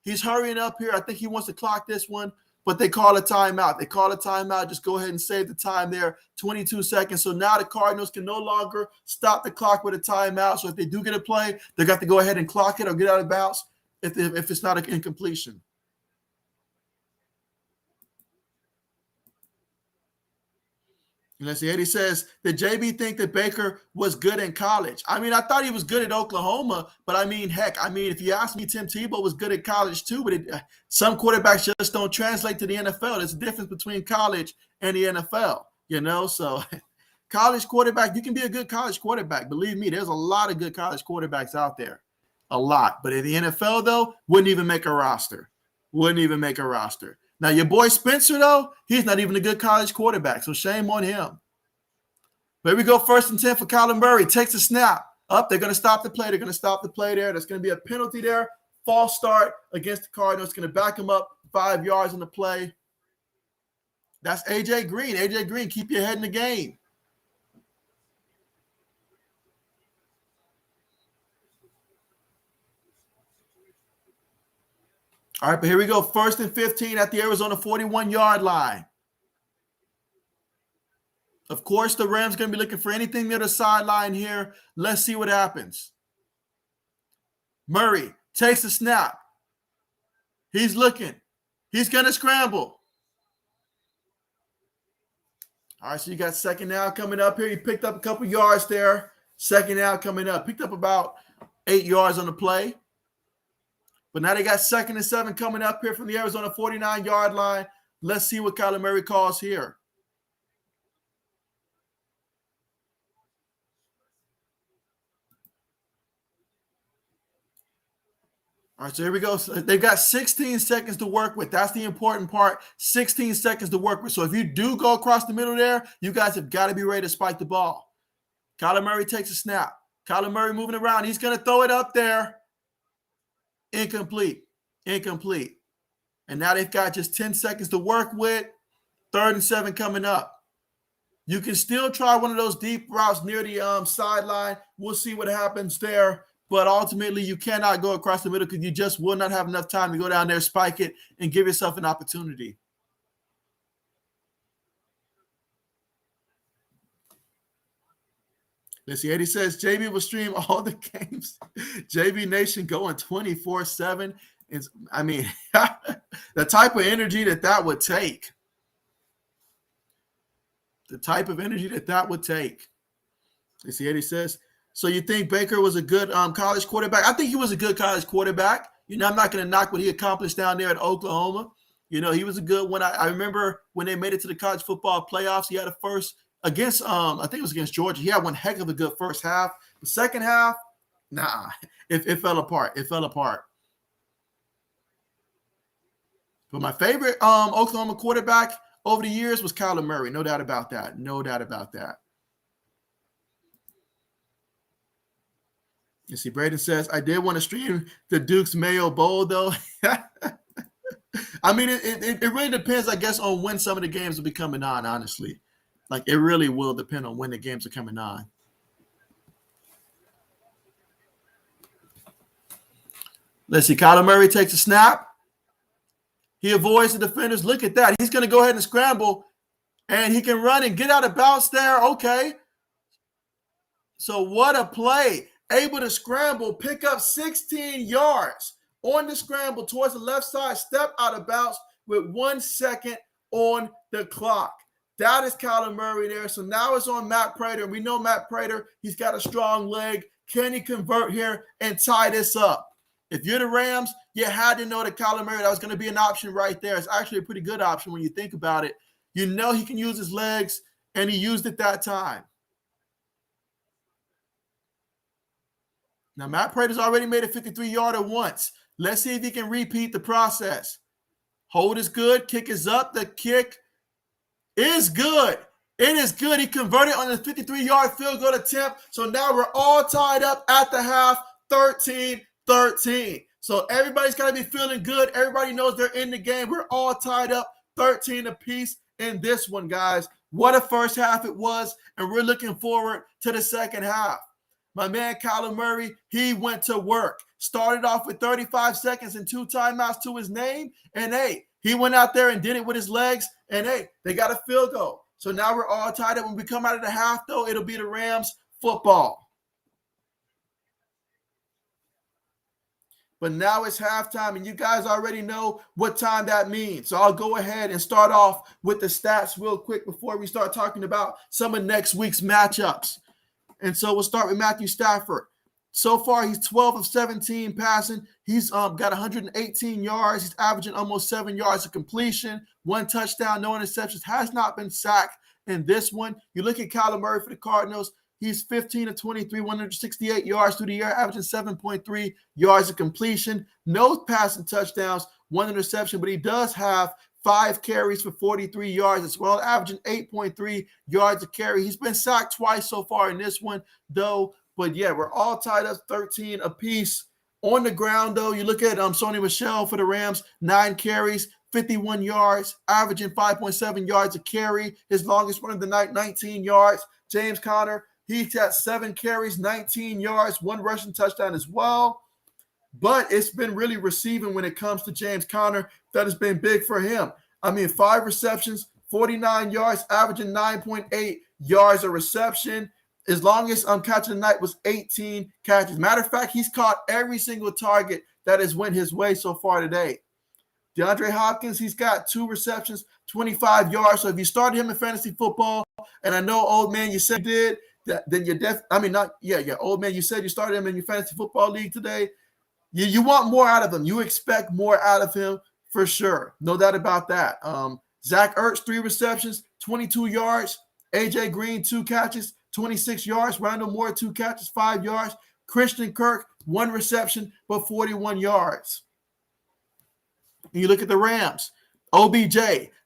He's hurrying up here. I think he wants to clock this one, but they call a timeout. They call a timeout. Just go ahead and save the time there, 22 seconds. So now the Cardinals can no longer stop the clock with a timeout. So if they do get a play, they got to go ahead and clock it or get out of bounds if it's not an incompletion. And let's see, Eddie says, did JB think that Baker was good in college? I mean, I thought he was good at Oklahoma, but I mean, heck, I mean, if you ask me, Tim Tebow was good at college too, but some quarterbacks just don't translate to the NFL. There's a difference between college and the NFL, you know? So college quarterback, you can be a good college quarterback. Believe me, there's a lot of good college quarterbacks out there. A lot. But in the NFL, though, wouldn't even make a roster. Wouldn't even make a roster. Now, your boy Spencer, though, he's not even a good college quarterback, so shame on him. But here we go, 1st and 10 for Kyler Murray. Takes a snap. Up, they're going to stop the play. They're going to stop the play there. There's going to be a penalty there. False start against the Cardinals. Going to back him up 5 yards in the play. That's A.J. Green. A.J. Green, keep your head in the game. All right, but here we go. 1st and 15 at the Arizona 41-yard line. Of course, the Rams going to be looking for anything near the sideline here. Let's see what happens. Murray takes a snap. He's looking. He's going to scramble. All right, so you got 2nd down coming up here. He picked up a couple yards there. 2nd down coming up. Picked up about 8 yards on the play. But now they got 2nd and 7 coming up here from the Arizona 49-yard line. Let's see what Kyler Murray calls here. All right, so here we go. So they've got 16 seconds to work with. That's the important part. 16 seconds to work with. So if you do go across the middle there, you guys have got to be ready to spike the ball. Kyler Murray takes a snap. Kyler Murray moving around. He's going to throw it up there. Incomplete. Incomplete. And now they've got just 10 seconds to work with. 3rd and 7 coming up. You can still try one of those deep routes near the sideline. We'll see what happens there. But ultimately, you cannot go across the middle because you just will not have enough time to go down there, spike it, and give yourself an opportunity. Let's see. Eddie says JB will stream all the games. JB Nation going 24/7. I mean, the type of energy that would take. The type of energy that would take. Let's see. Eddie says, so you think Baker was a good college quarterback? I think he was a good college quarterback. I'm not going to knock what he accomplished down there at Oklahoma. He was a good one. I remember when they made it to the college football playoffs, he had a first against, I think it was against Georgia. He had one heck of a good first half. The second half, nah, it fell apart. It fell apart. But my favorite Oklahoma quarterback over the years was Kyler Murray. No doubt about that. No doubt about that. You see, Braden says, I did want to stream the Duke's Mayo Bowl, though. I mean, it really depends, I guess, on when some of the games will be coming on, honestly. Like, it really will depend on when the games are coming on. Let's see. Kyler Murray takes a snap. He avoids the defenders. Look at that. He's going to go ahead and scramble, and he can run and get out of bounds there. Okay. So what a play. Able to scramble, pick up 16 yards on the scramble towards the left side, step out of bounds with 1 second on the clock. That is Kyler Murray there. So now it's on Matt Prater. We know Matt Prater, he's got a strong leg. Can he convert here and tie this up? If you're the Rams, you had to know that Kyler Murray, that was going to be an option right there. It's actually a pretty good option when you think about it. You know he can use his legs, and he used it that time. Now, Matt Prater's already made a 53-yarder once. Let's see if he can repeat the process. Hold is good. Kick is up. The kick is good. It is good. He converted on the 53-yard field goal attempt. So now we're all tied up at the half, 13-13. So everybody's got to be feeling good. Everybody knows they're in the game. We're all tied up, 13 apiece in this one, guys. What a first half it was, and we're looking forward to the second half. My man Kyler Murray, he went to work. Started off with 35 seconds and 2 timeouts to his name. And, hey, he went out there and did it with his legs. And, hey, they got a field goal. So now we're all tied up. When we come out of the half, though, it'll be the Rams football. But now it's halftime, and you guys already know what time that means. So I'll go ahead and start off with the stats real quick before we start talking about some of next week's matchups. And so we'll start with Matthew Stafford. So far, he's 12 of 17 passing. He's got 118 yards. He's averaging almost 7 yards of completion, 1 touchdown, no interceptions, has not been sacked in this one. You look at Kyler Murray for the Cardinals. He's 15 of 23, 168 yards through the year, averaging 7.3 yards of completion. No passing touchdowns, 1 interception, but he does have 5 carries for 43 yards as well, averaging 8.3 yards a carry. He's been sacked twice so far in this one, though. But, yeah, we're all tied up 13 apiece. On the ground, though, you look at Sony Michel for the Rams, 9 carries, 51 yards, averaging 5.7 yards a carry. His longest run of the night, 19 yards. James Conner, he's got 7 carries, 19 yards, 1 rushing touchdown as well. But it's been really receiving when it comes to James Conner. That has been big for him. 5 receptions, 49 yards, averaging 9.8 yards a reception. His longest catch of the night was 18 catches. Matter of fact, he's caught every single target that has went his way so far today. DeAndre Hopkins, he's got 2 receptions, 25 yards. So if you started him in fantasy football, and I know, old man, you said you did, then you're old man, you said you started him in your fantasy football league today. You want more out of him. You expect more out of him for sure. No doubt about that. Zach Ertz, 3 receptions, 22 yards. AJ Green, 2 catches, 26 yards. Randall Moore, 2 catches, 5 yards. Christian Kirk, 1 reception, but 41 yards. And you look at the Rams. OBJ,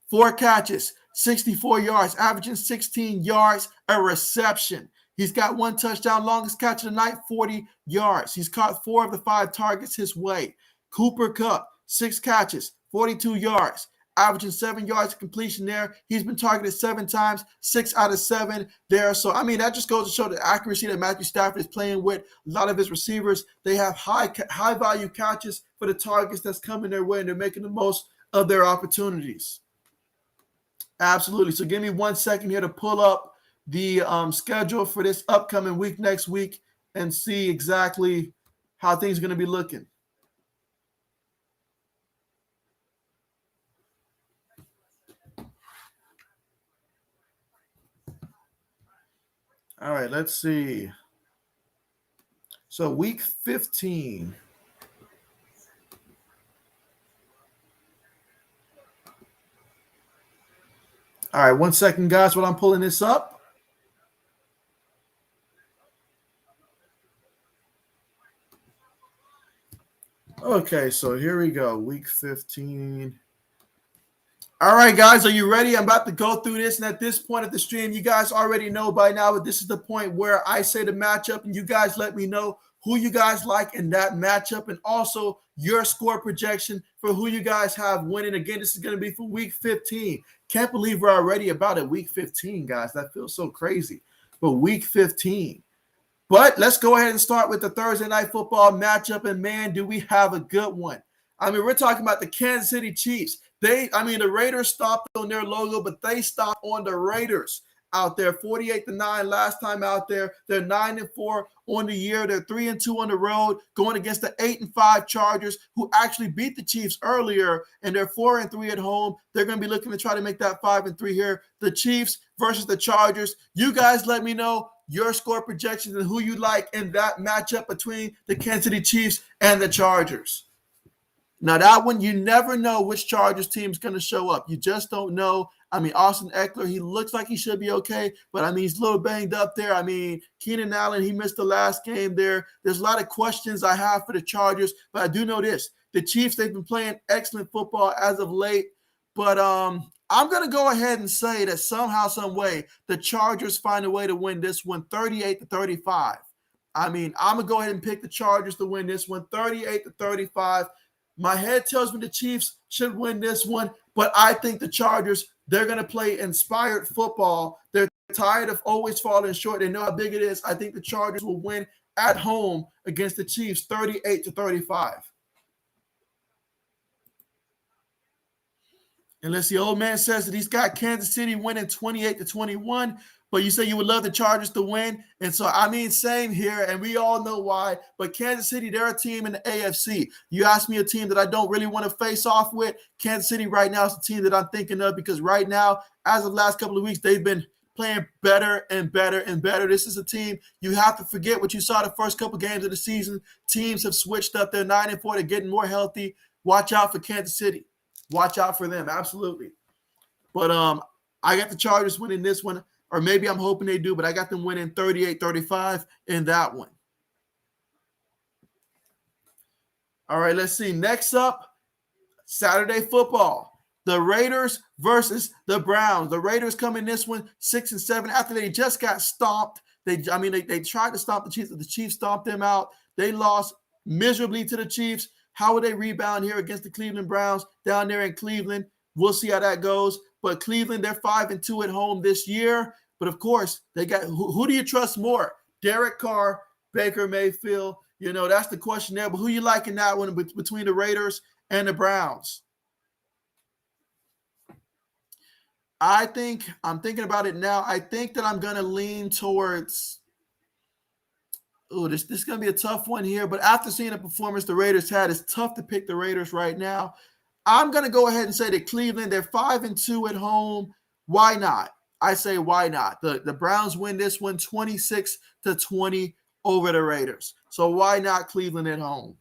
4 catches, 64 yards, averaging 16 yards a reception. He's got 1 touchdown, longest catch of the night, 40 yards. He's caught 4 of the 5 targets his way. Cooper Kupp, 6 catches, 42 yards, averaging 7 yards of completion there. He's been targeted 7 times, 6 out of 7 there. So, I mean, that just goes to show the accuracy that Matthew Stafford is playing with. A lot of his receivers, they have high value catches for the targets that's coming their way, and they're making the most of their opportunities. Absolutely. So give me 1 second here to pull up the schedule for this upcoming week next week and see exactly how things are going to be looking. All right, let's see. So week 15. All right, 1 second, guys, while I'm pulling this up. Okay, so here we go, week 15. All right, guys, are you ready? I'm about to go through this, and at this point of the stream, you guys already know by now, but this is the point where I say the matchup, and you guys let me know who you guys like in that matchup, and also your score projection for who you guys have winning. Again, this is going to be for week 15. Can't believe we're already about at week 15, guys. That feels so crazy. But week 15. But let's go ahead and start with the Thursday night football matchup, and man, do we have a good one. I mean, we're talking about the Kansas City Chiefs. The Raiders stopped on their logo, but they stopped on the Raiders out there, 48-9 last time out there. They're 9-4 on the year. They're 3-2 on the road, going against the 8-5 Chargers, who actually beat the Chiefs earlier, and they're 4-3 at home. They're going to be looking to try to make that 5-3 here. The Chiefs versus the Chargers. You guys let me know your score projections and who you like in that matchup between the Kansas City Chiefs and the Chargers. Now, that one, you never know which Chargers team is going to show up. You just don't know. I mean, Austin Eckler, he looks like he should be okay, but, I mean, he's a little banged up there. I mean, Keenan Allen, he missed the last game there. There's a lot of questions I have for the Chargers, but I do know this. The Chiefs, they've been playing excellent football as of late, but I'm going to go ahead and say that somehow, some way, the Chargers find a way to win this one 38-35. I mean, I'm going to go ahead and pick the Chargers to win this one 38-35. My head tells me the Chiefs should win this one, but I think the Chargers, they're going to play inspired football. They're tired of always falling short. They know how big it is. I think the Chargers will win at home against the Chiefs 38-35. Unless the old man says that he's got Kansas City winning 28-21, but you say you would love the Chargers to win. And so, I mean, same here, and we all know why. But Kansas City, they're a team in the AFC. You ask me a team that I don't really want to face off with, Kansas City right now is the team that I'm thinking of, because right now, as of the last couple of weeks, they've been playing better and better and better. This is a team, you have to forget what you saw the first couple games of the season. Teams have switched up. They're 9-4. They're getting more healthy. Watch out for Kansas City. Watch out for them, absolutely. But I got the Chargers winning this one, or maybe I'm hoping they do, but I got them winning 38-35 in that one. All right, let's see. Next up, Saturday football. The Raiders versus the Browns. The Raiders come in this one 6-7 after they just got stomped. They tried to stomp the Chiefs, but the Chiefs stomped them out. They lost miserably to the Chiefs. How will they rebound here against the Cleveland Browns down there in Cleveland? We'll see how that goes. But Cleveland, they're 5-2 at home this year. But, of course, they got who do you trust more? Derek Carr, Baker Mayfield? You know, that's the question there. But who you like in that one between the Raiders and the Browns? I'm thinking about it now. I think that I'm going to lean towards – this is going to be a tough one here. But after seeing the performance the Raiders had, it's tough to pick the Raiders right now. I'm going to go ahead and say that Cleveland, they're 5-2 at home. Why not? I say why not? The Browns win this one 26-20 over the Raiders. So why not Cleveland at home?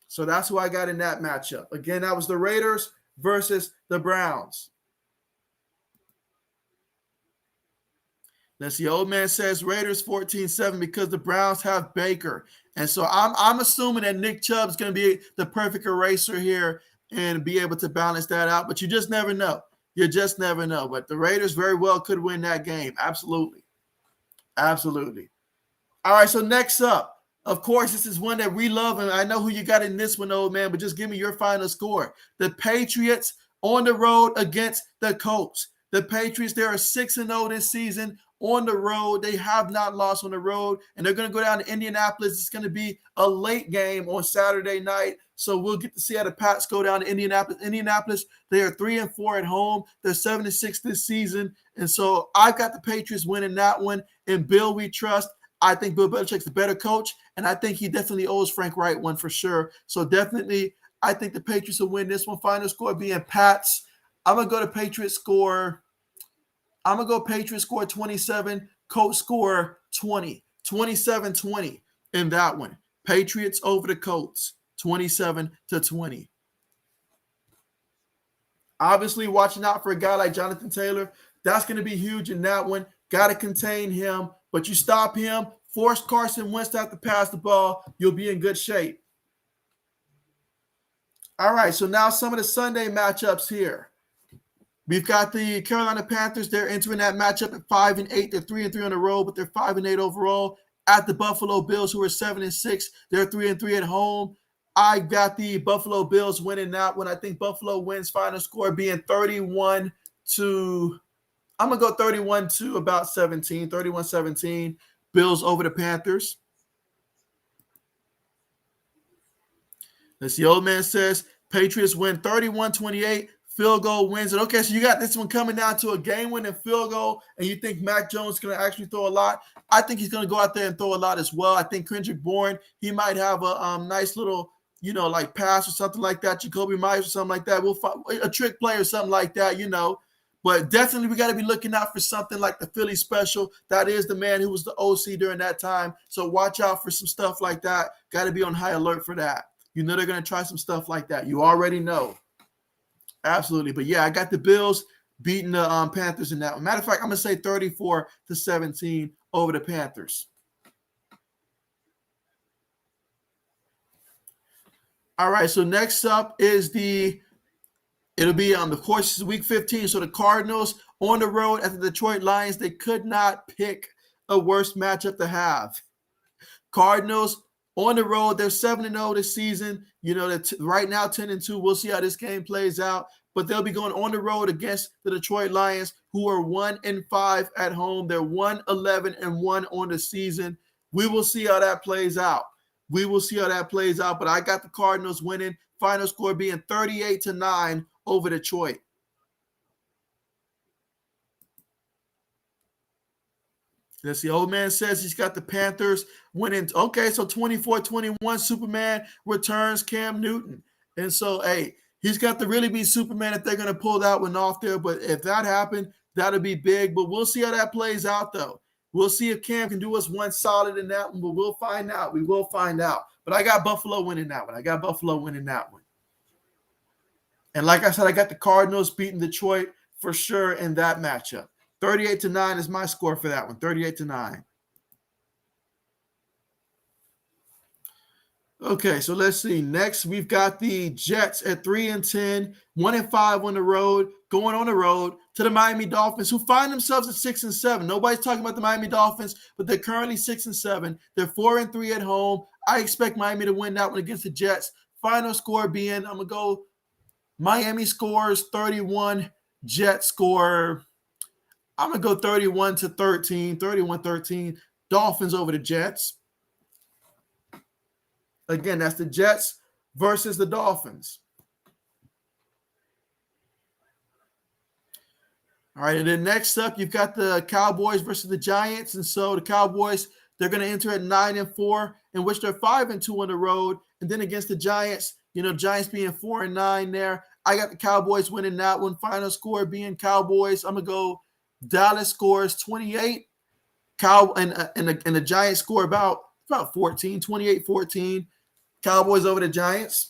So that's who I got in that matchup. Again, that was the Raiders versus the Browns. Let's see. Old man says Raiders 14-7 because the Browns have Baker. And so I'm assuming that Nick Chubb is going to be the perfect eraser here and be able to balance that out. But you just never know. You just never know. But the Raiders very well could win that game. Absolutely. Absolutely. All right, so next up, of course, this is one that we love, and I know who you got in this one, old man, but just give me your final score. The Patriots on the road against the Colts. The Patriots, they are 6-0 this season on the road. They have not lost on the road, and they're going to go down to Indianapolis. It's going to be a late game on Saturday night, so we'll get to see how the Pats go down to Indianapolis. Indianapolis, they are 3-4 at home. They're 7-6 this season, and so I've got the Patriots winning that one. And Bill, we trust. I think Bill Belichick's the better coach, and I think he definitely owes Frank Wright one for sure. So definitely, I think the Patriots will win this one. Final score being Pats. I'm going to go to Patriots score. I'm going to go Patriots score 27, Colts score 20, 27-20 in that one. Patriots over the Colts, 27-20. Obviously, watching out for a guy like Jonathan Taylor, that's going to be huge in that one. Got to contain him, but you stop him, force Carson Wentz to have to pass the ball, you'll be in good shape. All right, so now some of the Sunday matchups here. We've got the Carolina Panthers. They're entering that matchup at 5-8. They're 3-3 on the road, but they're 5-8 overall. At the Buffalo Bills, who are 7-6. They're 3-3 at home. I got the Buffalo Bills winning that one. I think Buffalo wins. Final score being 31 to – I'm going to go 31 to about 17, 31-17. Bills over the Panthers. As the old man says, Patriots win 31-28. Field goal wins it. Okay, so you got this one coming down to a game-winning field goal, and you think Mac Jones is going to actually throw a lot. I think he's going to go out there and throw a lot as well. I think Kendrick Bourne, he might have a nice little, like pass or something like that. Jacoby Myers or something like that. We'll find a trick play or something like that, But definitely we got to be looking out for something like the Philly special. That is the man who was the OC during that time. So watch out for some stuff like that. Got to be on high alert for that. They're going to try some stuff like that. You already know. Absolutely. But, yeah, I got the Bills beating the Panthers in that one. Matter of fact, I'm going to say 34-17 over the Panthers. All right, so next up is it'll be of course, it's week 15. So the Cardinals on the road at the Detroit Lions. They could not pick a worse matchup to have. Cardinals on the road, they're 7-0 this season. Right now 10-2. We'll see how this game plays out. But they'll be going on the road against the Detroit Lions, who are 1-5 at home. They're 1-11-1 on the season. We will see how that plays out. But I got the Cardinals winning. Final score being 38-9 over Detroit. As the old man says, he's got the Panthers winning. Okay, so 24-21, Superman returns Cam Newton. And so, hey, he's got to really be Superman if they're going to pull that one off there. But if that happened, that'll be big. But we'll see how that plays out, though. We'll see if Cam can do us one solid in that one, but we'll find out. We will find out. But I got Buffalo winning that one. And like I said, I got the Cardinals beating Detroit for sure in that matchup. 38-9 is my score for that one. 38-9. Okay, so let's see. Next, we've got the Jets at 3-10, 1-5 on the road, going on the road to the Miami Dolphins, who find themselves at 6-7. Nobody's talking about the Miami Dolphins, but they're currently 6-7. They're 4-3 at home. I expect Miami to win that one against the Jets. Final score being, I'm going to go Miami scores 31, Jets score, I'm going to go 31-13, 31-13, Dolphins over the Jets. Again, that's the Jets versus the Dolphins. All right, and then next up, you've got the Cowboys versus the Giants. And so the Cowboys, they're going to enter at 9-4, in which they're 5-2 on the road. And then against the Giants, Giants being 4-9 there. I got the Cowboys winning that one. Final score being Cowboys. I'm going to go Dallas scores 28. And the Giants score about 14, 28-14. Cowboys over the Giants.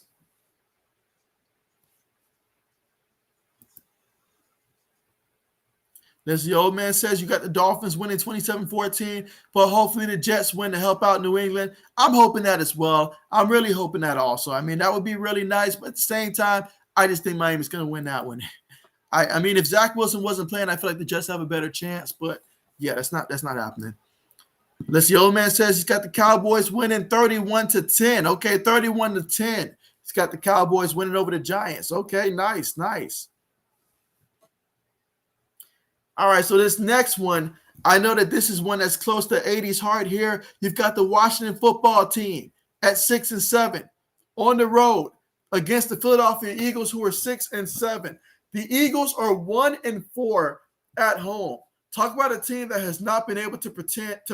As the old man says, you got the Dolphins winning 27-14, but hopefully the Jets win to help out New England. I'm hoping that as well. I'm really hoping that also. I mean, that would be really nice, but at the same time, I just think Miami's going to win that one. I mean, if Zach Wilson wasn't playing, I feel like the Jets have a better chance, but yeah, that's not happening. Unless the old man says he's got the Cowboys winning 31-10. Okay, 31-10. He's got the Cowboys winning over the Giants. Okay, nice. All right, so this next one, I know that this is one that's close to 80's heart here. You've got the Washington football team at 6-7 on the road against the Philadelphia Eagles, who are 6-7. The Eagles are 1-4 at home. Talk about a team that has not been able to protect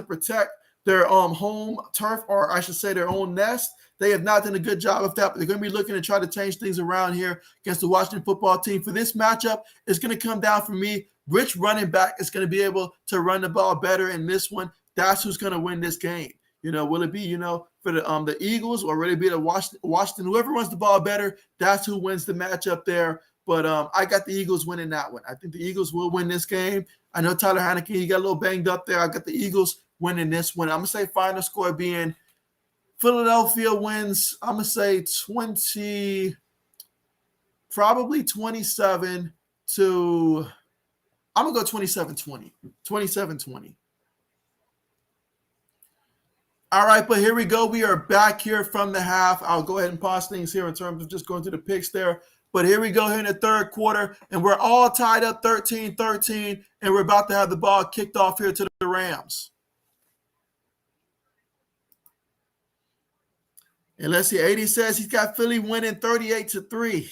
their home turf, or I should say their own nest. They have not done a good job of that, but they're going to be looking to try to change things around here against the Washington football team. For this matchup, it's going to come down for me. Which running back is going to be able to run the ball better in this one? That's who's going to win this game. Will it be, for the Eagles, or will it be the Washington? Whoever runs the ball better, that's who wins the matchup there. But I got the Eagles winning that one. I think the Eagles will win this game. I know Tyler Heineke, he got a little banged up there. I got the Eagles winning this one. I'm going to say final score being Philadelphia wins, I'm going to say 27 to – I'm going to go 27-20. 27-20. All right, but here we go. We are back here from the half. I'll go ahead and pause things here in terms of just going through the picks there. But here we go here in the third quarter, and we're all tied up 13-13, and we're about to have the ball kicked off here to the Rams. And let's see, 80 says he's got Philly winning 38-3.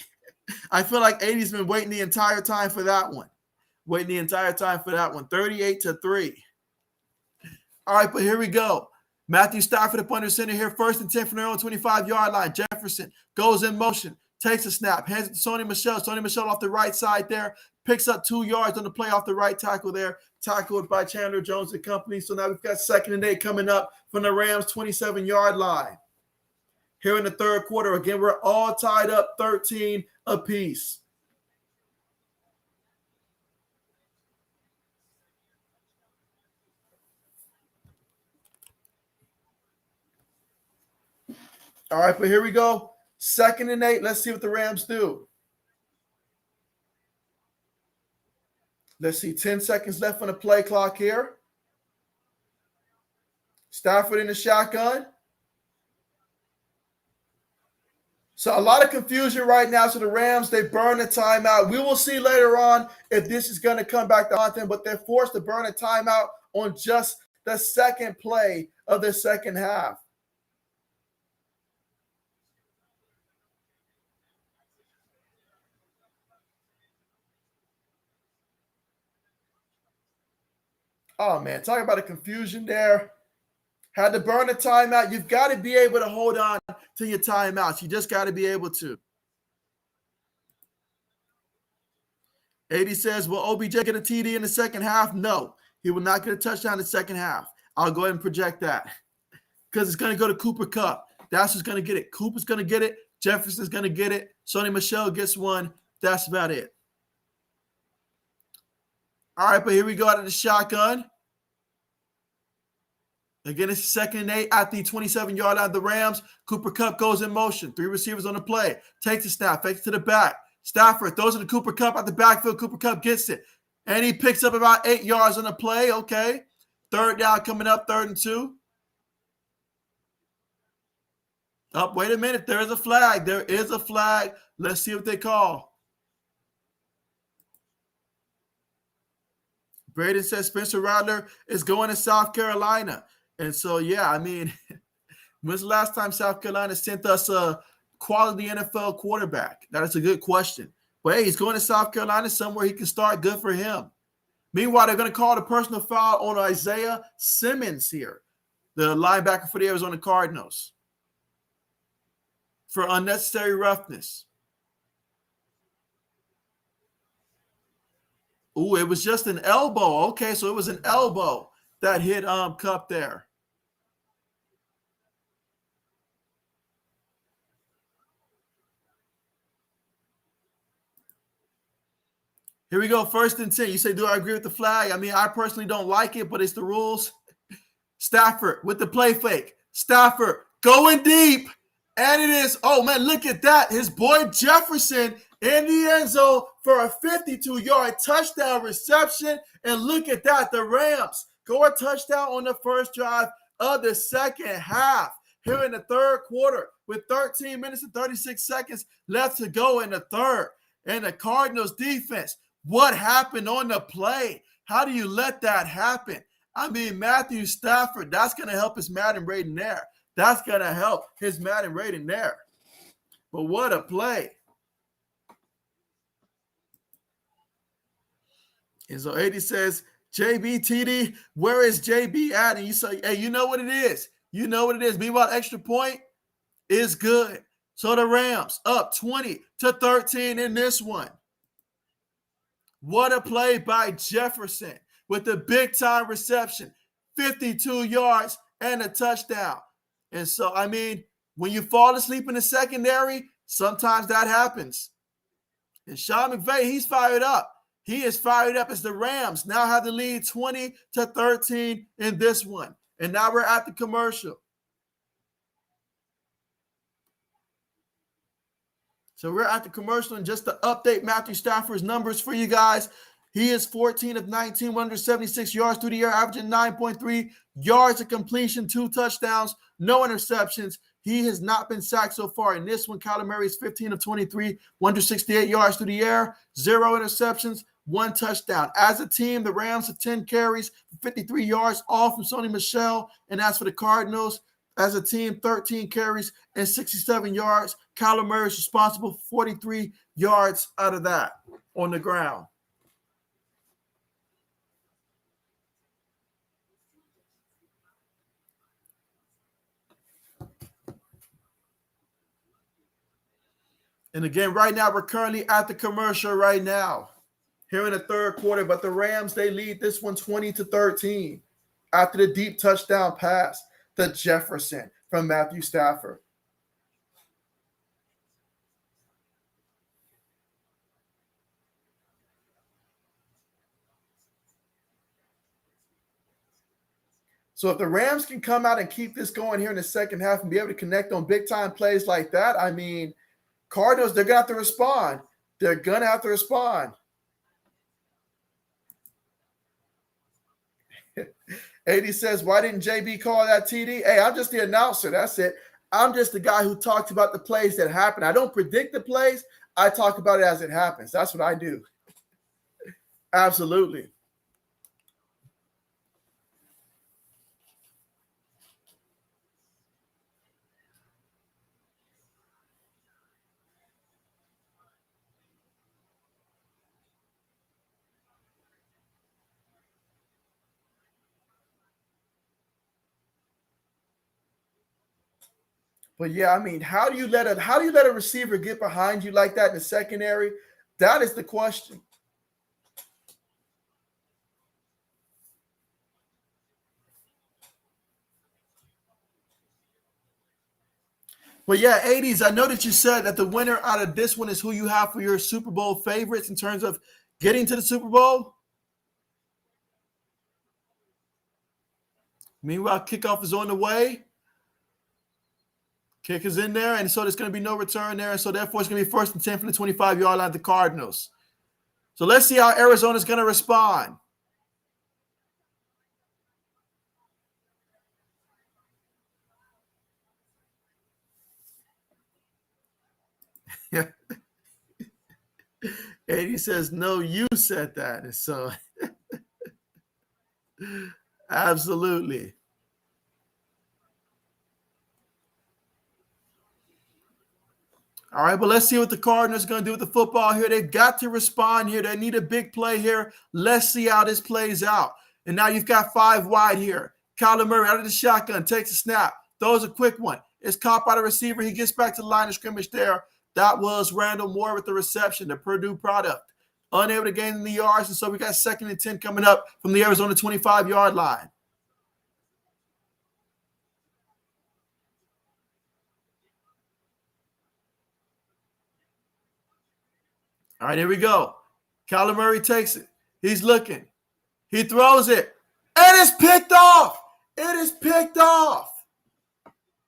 I feel like 80's been waiting the entire time for that one. 38-3. All right, but here we go. Matthew Stafford up under center here, 1st and 10 from their own 25-yard line. Jefferson goes in motion, takes a snap, hands it to Sony Michel. Sony Michel off the right side there, picks up 2 yards on the play off the right tackle there, tackled by Chandler Jones and company. So now we've got 2nd and 8 coming up from the Rams' 27-yard line. Here in the third quarter, again, we're all tied up 13 apiece. All right, but here we go. 2nd and 8. Let's see what the Rams do. Let's see. 10 seconds left on the play clock here. Stafford in the shotgun. So a lot of confusion right now. So the Rams, they burn a timeout. We will see later on if this is going to come back to haunt them, but they're forced to burn a timeout on just the second play of the second half. Oh, man, talk about a confusion there. Had to burn a timeout. You've got to be able to hold on to your timeouts. You just got to be able to. 80 says, will OBJ get a TD in the second half? No, he will not get a touchdown in the second half. I'll go ahead and project that because it's going to go to Cooper Kupp. That's who's going to get it. Cooper's going to get it. Jefferson's going to get it. Sony Michel gets one. That's about it. All right, but here we go out of the shotgun. Again, it's 2nd and 8 at the 27-yard line of the Rams. Cooper Kupp goes in motion. 3 receivers on the play. Takes the snap. Fakes to the back. Stafford throws it to Cooper Kupp at the backfield. Cooper Kupp gets it. And he picks up about 8 yards on the play. Okay. 3rd down coming up. 3rd and 2. Oh, wait a minute. There is a flag. There is a flag. Let's see what they call. Braden says Spencer Rattler is going to South Carolina. And so, yeah, I mean, when's the last time South Carolina sent us a quality NFL quarterback? That is a good question. But, hey, he's going to South Carolina, somewhere he can start. Good for him. Meanwhile, they're going to call the personal foul on Isaiah Simmons here, the linebacker for the Arizona Cardinals, for unnecessary roughness. Ooh, it was just an elbow. Okay, so it was an elbow that hit Kupp there. Here we go, 1st and 10. You say, do I agree with the flag? I mean, I personally don't like it, but it's the rules. Stafford with the play fake. Stafford going deep. And it is, oh, man, look at that. His boy Jefferson in the end zone for a 52-yard touchdown reception. And look at that. The Rams go a touchdown on the first drive of the second half. Here in the third quarter with 13 minutes and 36 seconds left to go in the third. And the Cardinals defense, what happened on the play? How do you let that happen? I mean, Matthew Stafford, that's going to help his Madden rating there. That's going to help his Madden rating there. But what a play. And so 80 says, JB, where is JB at? And you say, hey, you know what it is. You know what it is. Meanwhile, extra point is good. So the Rams up 20-13 in this one. What a play by Jefferson with the big-time reception, 52 yards and a touchdown. And so, I mean, when you fall asleep in the secondary, sometimes that happens. And Sean McVay, he's fired up. He is fired up as the Rams now have the lead 20-13 in this one. And now we're at the commercial. So we're at the commercial, and just to update Matthew Stafford's numbers for you guys, he is 14 of 19, 176 yards through the air, averaging 9.3 yards of completion, 2 touchdowns, no interceptions. He has not been sacked so far. In this one, Kyler Murray is 15 of 23, 168 yards through the air, 0 interceptions, 1 touchdown. As a team, the Rams have 10 carries, 53 yards, all from Sony Michel. And as for the Cardinals, as a team, 13 carries and 67 yards. Kyler Murray is responsible for 43 yards out of that on the ground. And again, right now, we're currently at the commercial right now, here in the third quarter. But the Rams, they lead this one 20-13 after the deep touchdown pass to Jefferson from Matthew Stafford. So if the Rams can come out and keep this going here in the second half and be able to connect on big-time plays like that, I mean, Cardinals, they're going to have to respond. They're going to have to respond. 80 says, why didn't JB call that TD? Hey, I'm just the announcer. That's it. I'm just the guy who talks about the plays that happen. I don't predict the plays. I talk about it as it happens. That's what I do. Absolutely. But yeah, I mean, how do you let a receiver get behind you like that in the secondary? That is the question. But yeah, 80s, I know that you said that the winner out of this one is who you have for your Super Bowl favorites in terms of getting to the Super Bowl. Meanwhile, kickoff is on the way. Kick is in there, and so there's going to be no return there. And so therefore, it's going to be 1st and 10 from the 25-yard line of the Cardinals. So let's see how Arizona's going to respond. Yeah. 80 says, no, you said that. And so absolutely. All right, but let's see what the Cardinals are going to do with the football here. They've got to respond here. They need a big play here. Let's see how this plays out. And now you've got 5 wide here. Kyler Murray out of the shotgun, takes a snap, throws a quick one. It's caught by the receiver. He gets back to the line of scrimmage there. That was Randall Moore with the reception, the Purdue product. Unable to gain the yards, and so we got 2nd and 10 coming up from the Arizona 25-yard line. All right, here we go. Kyler Murray takes it. He's looking. He throws it. And it's picked off. It is picked off.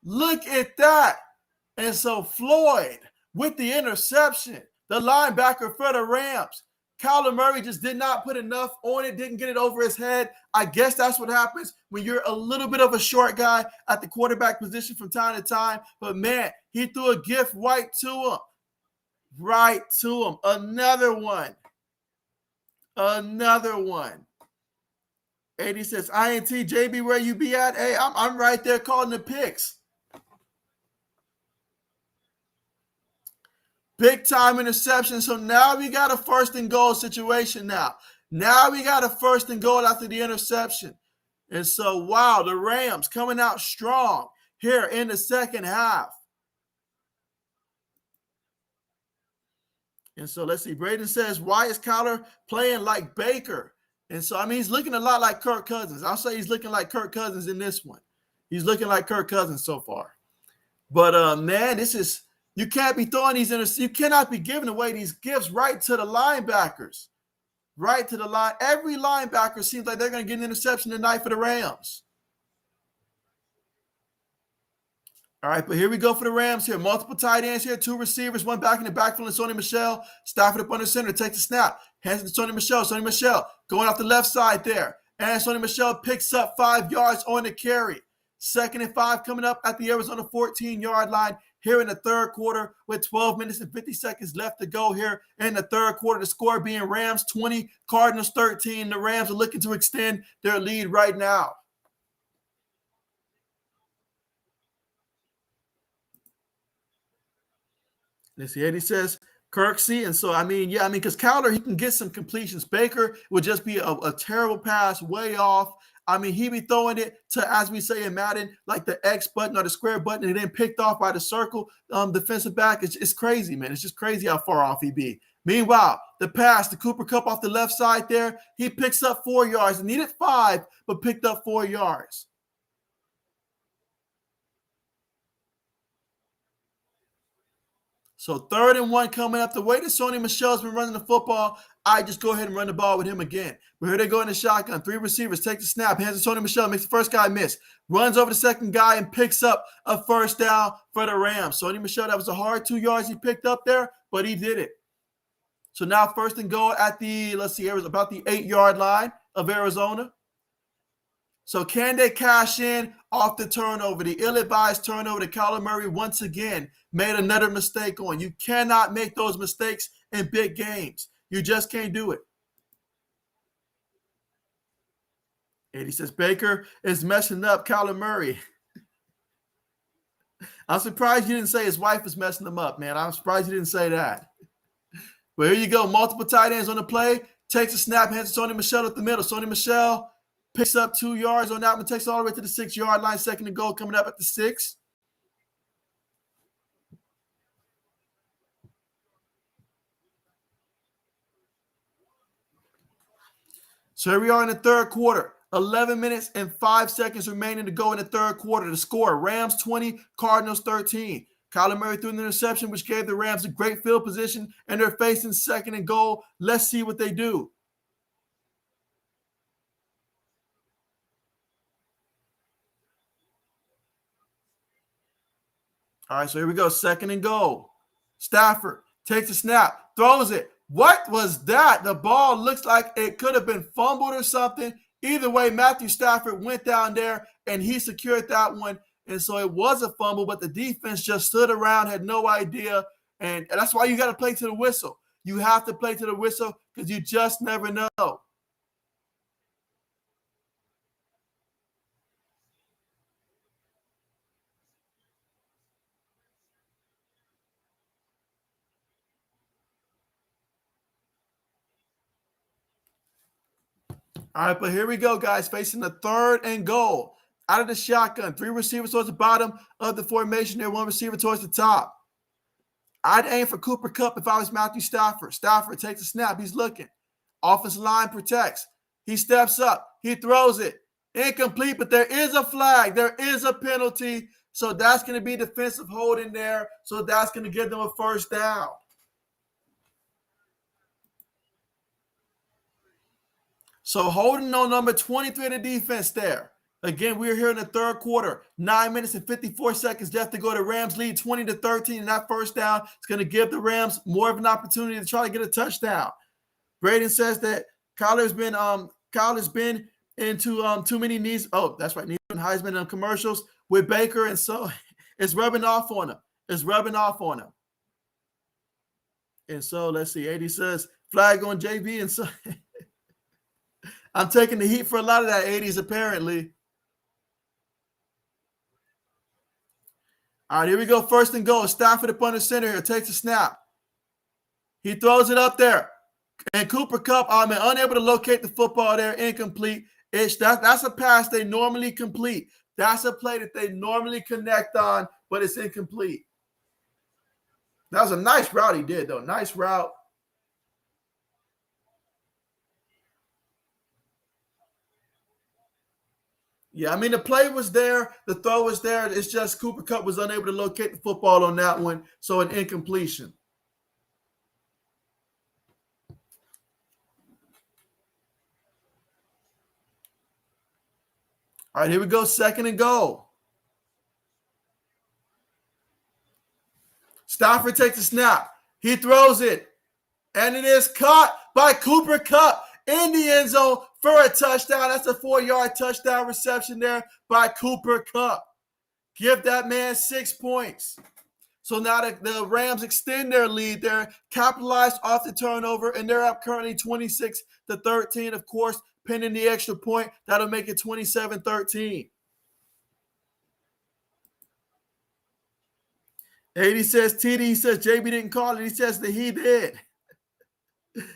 Look at that. And so Floyd with the interception, the linebacker for the Rams. Kyler Murray just did not put enough on it, didn't get it over his head. I guess that's what happens when you're a little bit of a short guy at the quarterback position from time to time. But, man, he threw a gift right to him. Right to him. Another one. Another one. AD says, INT, JB, where you be at? Hey, I'm right there calling the picks. Big time interception. So now we got a first and goal situation now. Now we got a first and goal after the interception. And so, wow, the Rams coming out strong here in the second half. And so let's see. Braden says, why is Kyler playing like Baker? And so, I mean, he's looking a lot like Kirk Cousins. I'll say he's looking like Kirk Cousins in this one. He's looking like Kirk Cousins so far. But, man, this is – you can't be throwing these – you cannot be giving away these gifts right to the linebackers. Right to the line. Every linebacker seems like they're going to get an interception tonight for the Rams. All right, but here we go for the Rams here. Multiple tight ends here, 2 receivers, 1 back in the backfield, and Sony Michel. Stafford up under center, takes the snap. Hands it to Sony Michel. Sony Michel going off the left side there. And Sony Michel picks up 5 yards on the carry. 2nd and 5 coming up at the Arizona 14-yard line here in the third quarter with 12 minutes and 50 seconds left to go here in the third quarter. The score being Rams 20, Cardinals 13. The Rams are looking to extend their lead right now. Let's see, Eddie says Kirksey. And so, because Kyler, he can get some completions. Baker would just be a terrible pass way off. I mean, he be throwing it to, as we say in Madden, like the X button or the square button, and then picked off by the circle defensive back. It's crazy, man. It's just crazy how far off he be. Meanwhile, the pass to Cooper Kupp off the left side there, he picks up 4 yards. Needed 5, but picked up 4 yards. So 3rd and 1 coming up. The way that Sony Michel's been running the football, I just go ahead and run the ball with him again. But here they go in the shotgun. 3 receivers, take the snap, hands to Sony Michel, makes the first guy miss. Runs over the second guy and picks up a first down for the Rams. Sony Michel, that was a hard 2 yards he picked up there, but he did it. So now 1st and goal at the, let's see, it was about the 8-yard line of Arizona. So can they cash in off the turnover? The ill-advised turnover that Kyler Murray once again made another mistake on. You cannot make those mistakes in big games. You just can't do it. And he says Baker is messing up Kyler Murray. I'm surprised you didn't say his wife is messing him up, man. I'm surprised you didn't say that. Well, here you go. Multiple tight ends on the play. Takes a snap, hands to Sony Michel at the middle. Sony Michel picks up 2 yards on that one, takes it all the way to the 6-yard line. 2nd and goal coming up at the 6. So here we are in the third quarter. 11 minutes and 5 seconds remaining to go in the third quarter. The score, Rams 20, Cardinals 13. Kyler Murray threw an interception, which gave the Rams a great field position, and they're facing 2nd and goal. Let's see what they do. All right, so here we go. 2nd and goal. Stafford takes a snap, throws it. What was that? The ball looks like it could have been fumbled or something. Either way, Matthew Stafford went down there and he secured that one. And so it was a fumble, but the defense just stood around, had no idea. And that's why you got to play to the whistle. You have to play to the whistle because you just never know. All right, but here we go, guys, facing the 3rd and goal. Out of the shotgun, 3 receivers towards the bottom of the formation there, 1 receiver towards the top. I'd aim for Cooper Kupp if I was Matthew Stafford. Stafford takes a snap. He's looking. Offensive line protects. He steps up. He throws it. Incomplete, but there is a flag. There is a penalty. So that's going to be defensive holding there. So that's going to give them a first down. So holding on number 23 of the defense there. Again, we're here in the third quarter. 9 minutes and 54 seconds left to go. The Rams lead 20-13, and that first down is going to give the Rams more of an opportunity to try to get a touchdown. Braden says that Kyler's been into too many knees. Oh, that's right. Heisman commercials with Baker, and so it's rubbing off on him. It's rubbing off on him. And so let's see. AD says flag on JB, and so I'm taking the heat for a lot of that 80s, apparently. All right, here we go. First and goal. Stafford up under center here. Takes a snap. He throws it up there. And Cooper Kupp, unable to locate the football there. Incomplete. That's a pass they normally complete. That's a play that they normally connect on, but it's incomplete. That was a nice route he did, though. Nice route. Yeah, I mean, the play was there. The throw was there. It's just Cooper Kupp was unable to locate the football on that one, so an incompletion. All right, here we go. Second and goal. Stafford takes a snap. He throws it. And it is caught by Cooper Kupp in the end zone for a touchdown. That's a 4-yard touchdown reception there by Cooper Kupp. Give that man 6 points. So now the Rams extend their lead there, capitalized off the turnover, and they're up currently 26-13. Of course, pending the extra point, that'll make it 27-13. 80 says TD, he says JB didn't call it. He says that he did.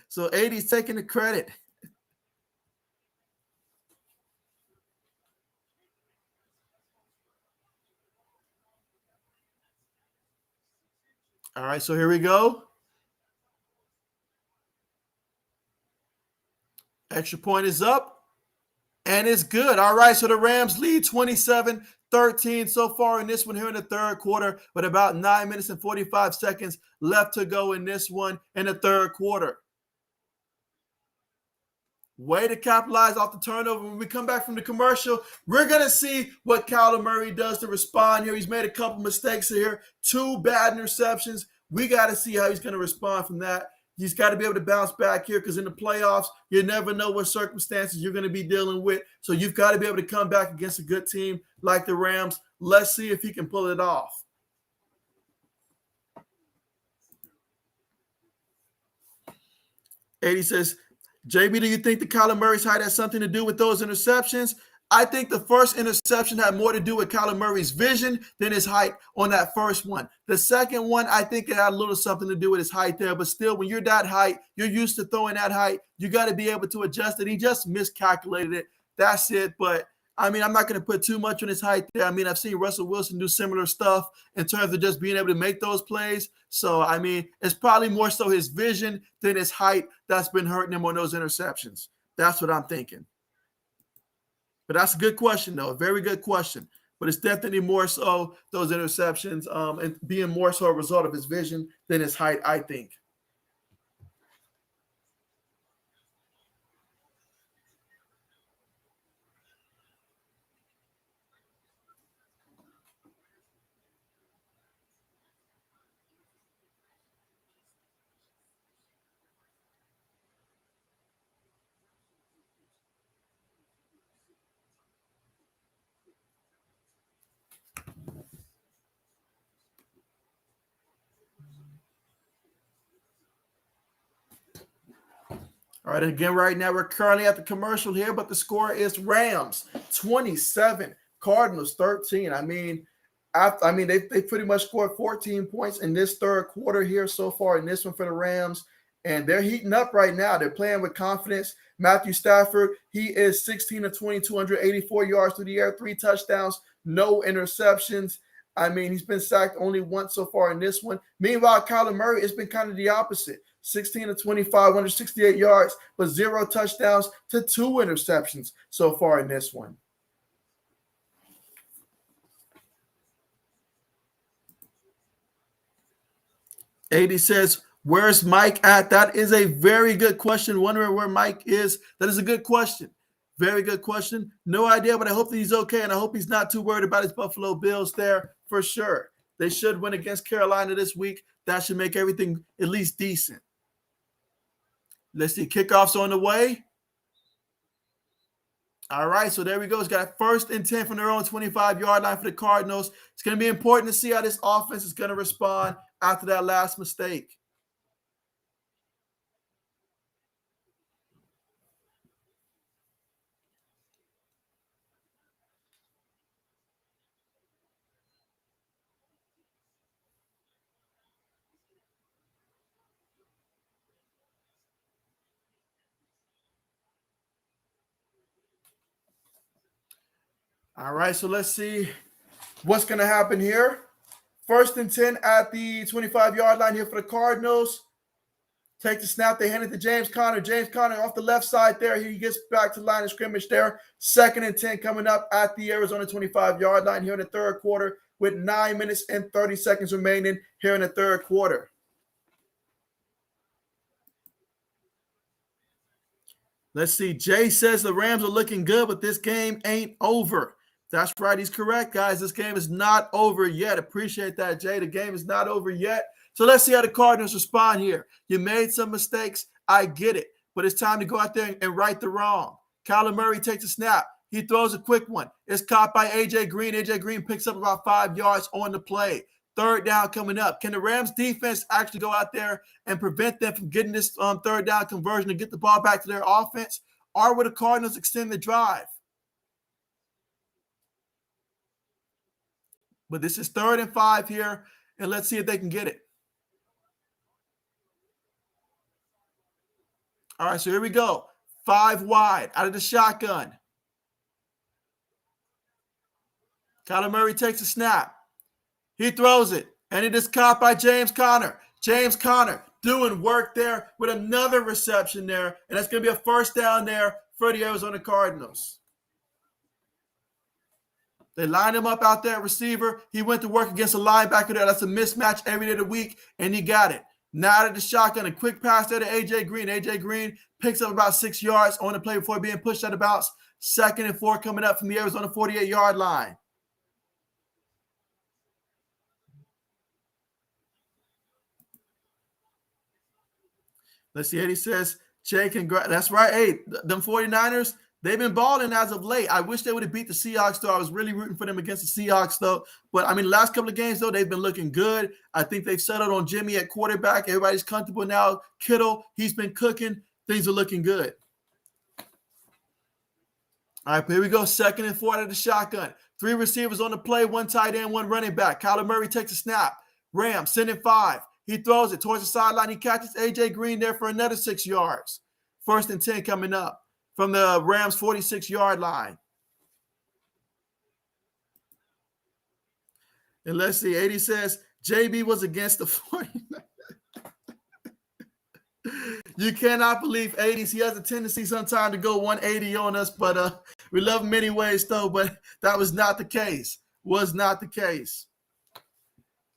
So 80's taking the credit. All right, so here we go. Extra point is up, and it's good. All right, so the Rams lead 27-13 so far in this one here in the third quarter, with about 9 minutes and 45 seconds left to go in this one in the third quarter. Way to capitalize off the turnover. When we come back from the commercial, we're going to see what Kyler Murray does to respond here. He's made a couple mistakes here, 2 bad interceptions. We got to see how he's going to respond from that. He's got to be able to bounce back here, because in the playoffs, you never know what circumstances you're going to be dealing with. So you've got to be able to come back against a good team like the Rams. Let's see if he can pull it off. Eddie says, JB, do you think the Kyler Murray's height has something to do with those interceptions? I think the first interception had more to do with Kyler Murray's vision than his height on that first one. The second one, I think it had a little something to do with his height there. But still, when you're that height, you're used to throwing that height. You got to be able to adjust it. He just miscalculated it. That's it. But, I mean, I'm not going to put too much on his height there. I mean, I've seen Russell Wilson do similar stuff in terms of just being able to make those plays. So, I mean, it's probably more so his vision than his height that's been hurting him on those interceptions. That's what I'm thinking. But that's a good question, though. A very good question. But it's definitely more so those interceptions and being more so a result of his vision than his height, I think. All right, again, right now we're currently at the commercial here, but the score is Rams 27, Cardinals 13. I mean, they pretty much scored 14 points in this third quarter here so far in this one for the Rams, and they're heating up right now. They're playing with confidence. Matthew Stafford, he is 16 of 20, 284 yards through the air, 3 touchdowns, no interceptions. I mean, he's been sacked only once so far in this one. Meanwhile, Kyler Murray, it's been kind of the opposite. 16 of 25, 168 yards, but 0 touchdowns to 2 interceptions so far in this one. AD says, where's Mike at? That is a very good question. Wondering where Mike is. That is a good question. Very good question. No idea, but I hope that he's okay, and I hope he's not too worried about his Buffalo Bills there for sure. They should win against Carolina this week. That should make everything at least decent. Let's see. Kickoff's on the way. All right, so there we go. It's got 1st and 10 from their own 25-yard line for the Cardinals. It's going to be important to see how this offense is going to respond after that last mistake. – All right, so let's see what's going to happen here. 1st and 10 at the 25-yard line here for the Cardinals. Take the snap. They hand it to James Conner. James Conner off the left side there. He gets back to the line of scrimmage there. 2nd and 10 coming up at the Arizona 25-yard line here in the third quarter with 9 minutes and 30 seconds remaining here in the third quarter. Let's see. Jay says the Rams are looking good, but this game ain't over. That's right. He's correct, guys. This game is not over yet. Appreciate that, Jay. The game is not over yet. So let's see how the Cardinals respond here. You made some mistakes. I get it. But it's time to go out there and right the wrong. Kyler Murray takes a snap. He throws a quick one. It's caught by A.J. Green. A.J. Green picks up about 5 yards on the play. 3rd down coming up. Can the Rams defense actually go out there and prevent them from getting this 3rd down conversion to get the ball back to their offense? Or will the Cardinals extend the drive? But this is 3rd and 5 here, and let's see if they can get it. All right, so here we go. 5 wide out of the shotgun. Kyler Murray takes a snap. He throws it, and it is caught by James Conner. James Conner doing work there with another reception there, and that's going to be a 1st down there for the Arizona Cardinals. They lined him up out there at receiver. He went to work against a linebacker there. That's a mismatch every day of the week, and he got it. Now out of the shotgun, a quick pass there to A.J. Green. A.J. Green picks up about 6 yards on the play before being pushed out of bounds. 2nd and 4 coming up from the Arizona 48-yard line. Let's see. Eddie says, Jay, congrats. That's right. Hey, them 49ers, they've been balling as of late. I wish they would have beat the Seahawks, though. I was really rooting for them against the Seahawks, though. But, I mean, the last couple of games, though, they've been looking good. I think they've settled on Jimmy at quarterback. Everybody's comfortable now. Kittle, he's been cooking. Things are looking good. All right, here we go. 2nd and 4 out of the shotgun. 3 receivers on the play, 1 tight end, 1 running back. Kyler Murray takes a snap. Rams sending 5. He throws it towards the sideline. He catches A.J. Green there for another 6 yards. 1st and 10 coming up from the Rams' 46-yard line. And let's see. 80 says, JB was against the 49ers. You cannot believe 80s. He has a tendency sometimes to go 180 on us, but we love him many ways, though. But that was not the case. Was not the case.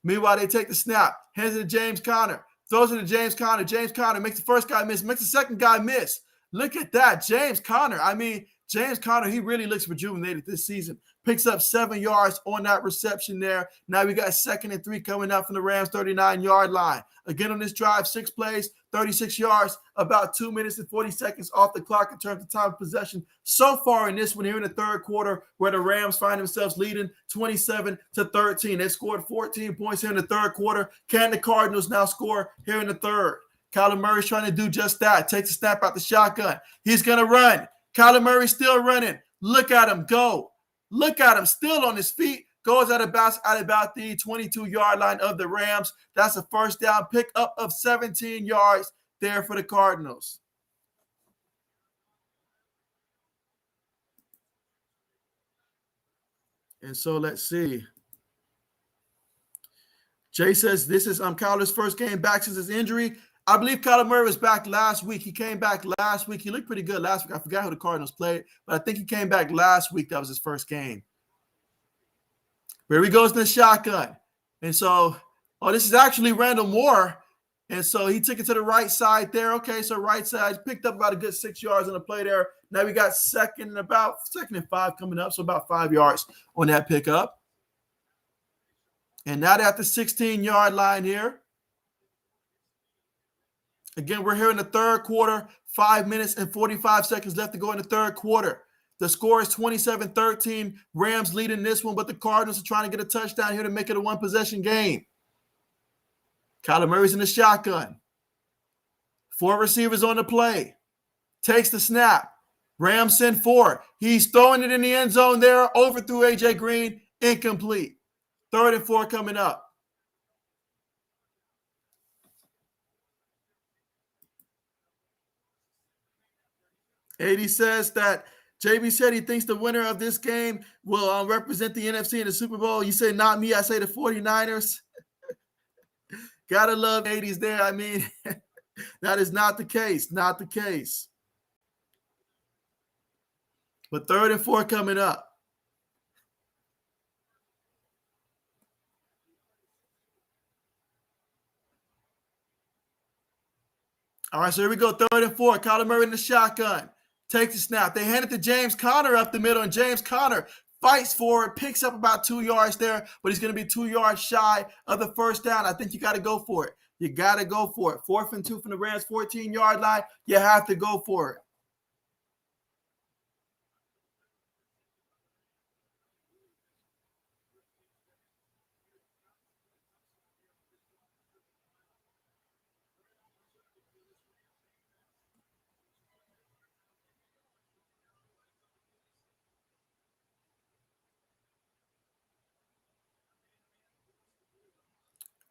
Meanwhile, they take the snap. Hands it to James Conner. Throws it to James Conner. James Conner makes the first guy miss. Makes the second guy miss. Look at that. James Conner. I mean, James Conner, he really looks rejuvenated this season. Picks up 7 yards on that reception there. Now we got 2nd and 3 coming out from the Rams' 39-yard line. Again on this drive, 6 plays, 36 yards, about 2 minutes and 40 seconds off the clock in terms of time of possession. So far in this one here in the third quarter, where the Rams find themselves leading 27-13. They scored 14 points here in the third quarter. Can the Cardinals now score here in the third? Kyler Murray's trying to do just that. Takes a snap out the shotgun. He's going to run. Kyler Murray still running. Look at him go. Look at him still on his feet. Goes at about the 22-yard line of the Rams. That's a 1st down pickup of 17 yards there for the Cardinals. And so let's see. Jay says this is Kyler's first game back since his injury. I believe Kyler Murray was back last week. He came back last week. He looked pretty good last week. I forgot who the Cardinals played, but I think he came back last week. That was his first game. Here he goes in the shotgun. And so, this is actually Randall Moore. And so he took it to the right side there. Okay, so right side. Picked up about a good 6 yards on the play there. Now we got 2nd and 5 coming up, so about 5 yards on that pickup. And now they're at the 16-yard line here. Again, we're here in the third quarter, 5 minutes and 45 seconds left to go in the third quarter. The score is 27-13. Rams leading this one, but the Cardinals are trying to get a touchdown here to make it a one-possession game. Kyler Murray's in the shotgun. 4 receivers on the play. Takes the snap. Rams send 4. He's throwing it in the end zone there. Overthrew A.J. Green. Incomplete. 3rd and 4 coming up. AD says that JB said he thinks the winner of this game will represent the NFC in the Super Bowl. You say not me. I say the 49ers. Gotta love 80s there. I mean, that is not the case. Not the case. But 3rd and 4 coming up. All right, so here we go. 3rd and 4. Kyler Murray in the shotgun. Takes the snap. They hand it to James Conner up the middle, and James Conner fights for it, picks up about 2 yards there, but he's going to be 2 yards shy of the first down. I think you got to go for it. You got to go for it. 4th and 2 from the Rams' 14-yard line. You have to go for it.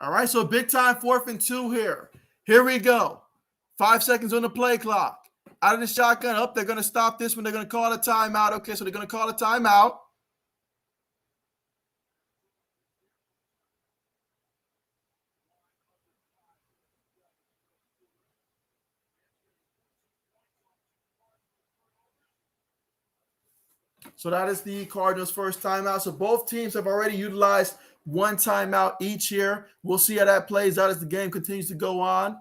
All right, so big time 4th and 2 here. Here we go. 5 seconds on the play clock. Out of the shotgun. Up, they're going to stop this one. They're going to call a timeout. Okay, so they're going to call a timeout. So that is the Cardinals' first timeout. So both teams have already utilized 1 timeout each here. We'll see how that plays out as the game continues to go on.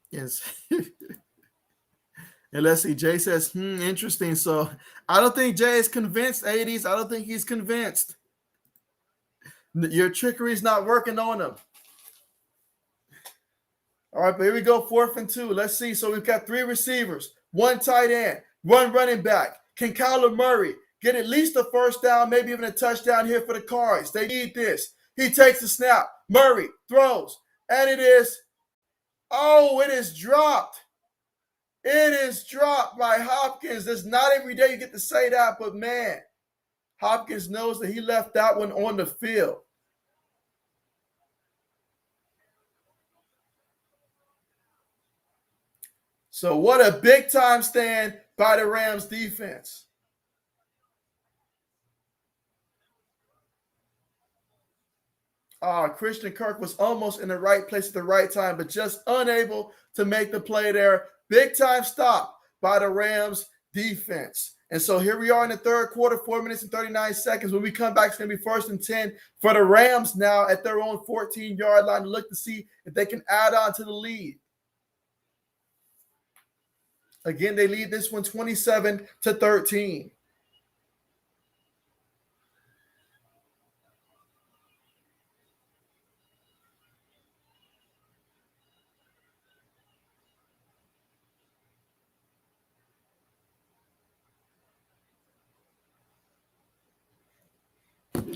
Yes. And let's see. Jay says, interesting. So I don't think Jay is convinced, 80s. I don't think he's convinced. Your trickery is not working on him. All right, but here we go, 4th and 2. Let's see. So we've got 3 receivers, 1 tight end, 1 running back. Can Kyler Murray get at least a first down, maybe even a touchdown here for the Cards? They need this. He takes the snap. Murray throws, and it is dropped. It is dropped by Hopkins. It's not every day you get to say that, but man, Hopkins knows that he left that one on the field. So what a big-time stand by the Rams defense. Christian Kirk was almost in the right place at the right time, but just unable to make the play there. Big-time stop by the Rams defense. And so here we are in the 3rd quarter, 4 minutes and 39 seconds. When we come back, it's going to be 1st and 10 for the Rams now at their own 14-yard line to look to see if they can add on to the lead. Again, they lead this one 27-13.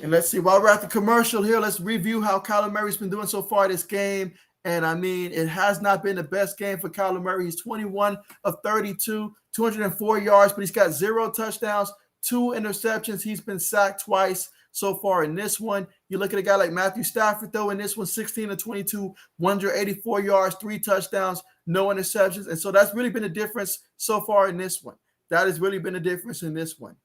And let's see, while we're at the commercial here, let's review how Kyler Murray's been doing so far this game. And I mean, it has not been the best game for Kyler Murray. He's 21 of 32, 204 yards, but he's got 0 touchdowns, 2 interceptions. He's been sacked twice so far in this one. You look at a guy like Matthew Stafford, though, in this one, 16 of 22, 184 yards, 3 touchdowns, no interceptions. And so that's really been the difference so far in this one. That has really been the difference in this one.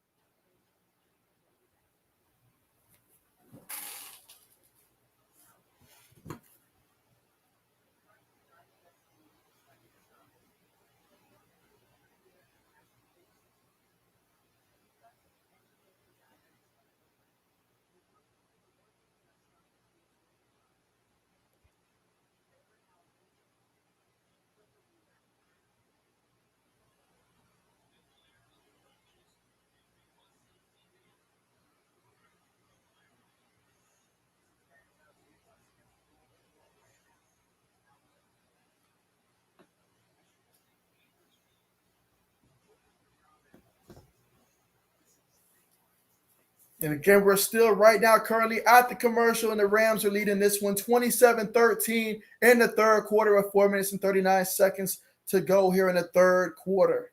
And again, we're still right now currently at the commercial, and the Rams are leading this one 27-13 in the 3rd quarter with 4 minutes and 39 seconds to go here in the 3rd quarter.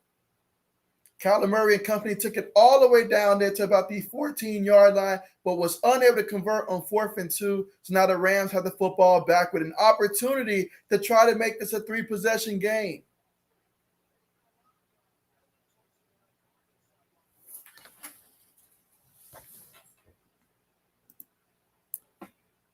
Kyler Murray and company took it all the way down there to about the 14-yard line, but was unable to convert on 4th and 2. So now the Rams have the football back with an opportunity to try to make this a 3-possession game.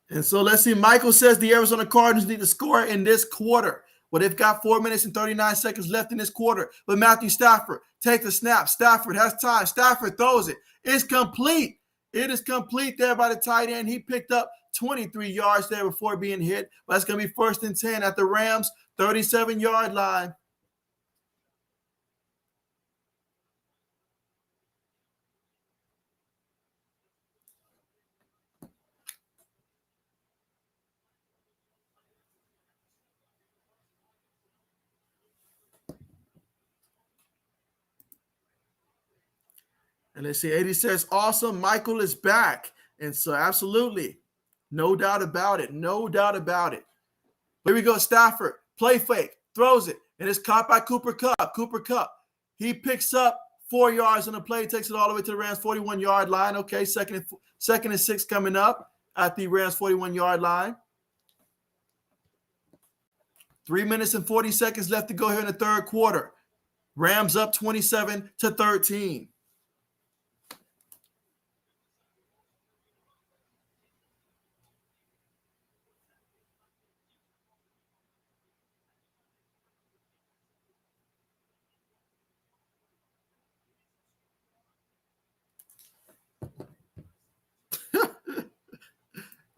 And so let's see. Michael says the Arizona Cardinals need to score in this quarter. Well, they've got 4 minutes and 39 seconds left in this quarter. But Matthew Stafford takes the snap. Stafford has time. Stafford throws it. It's complete. It is complete there by the tight end. He picked up 23 yards there before being hit. But that's going to be 1st and 10 at the Rams' 37-yard line. And let's see, 80 says, awesome, Michael is back. And so absolutely, no doubt about it. No doubt about it. Here we go, Stafford, play fake, throws it, and it's caught by Cooper Kupp. Cooper Kupp, he picks up 4 yards on the play, takes it all the way to the Rams' 41-yard line. Okay, second and 6 coming up at the Rams' 41-yard line. 3 minutes and 40 seconds left to go here in the third quarter. Rams up 27-13.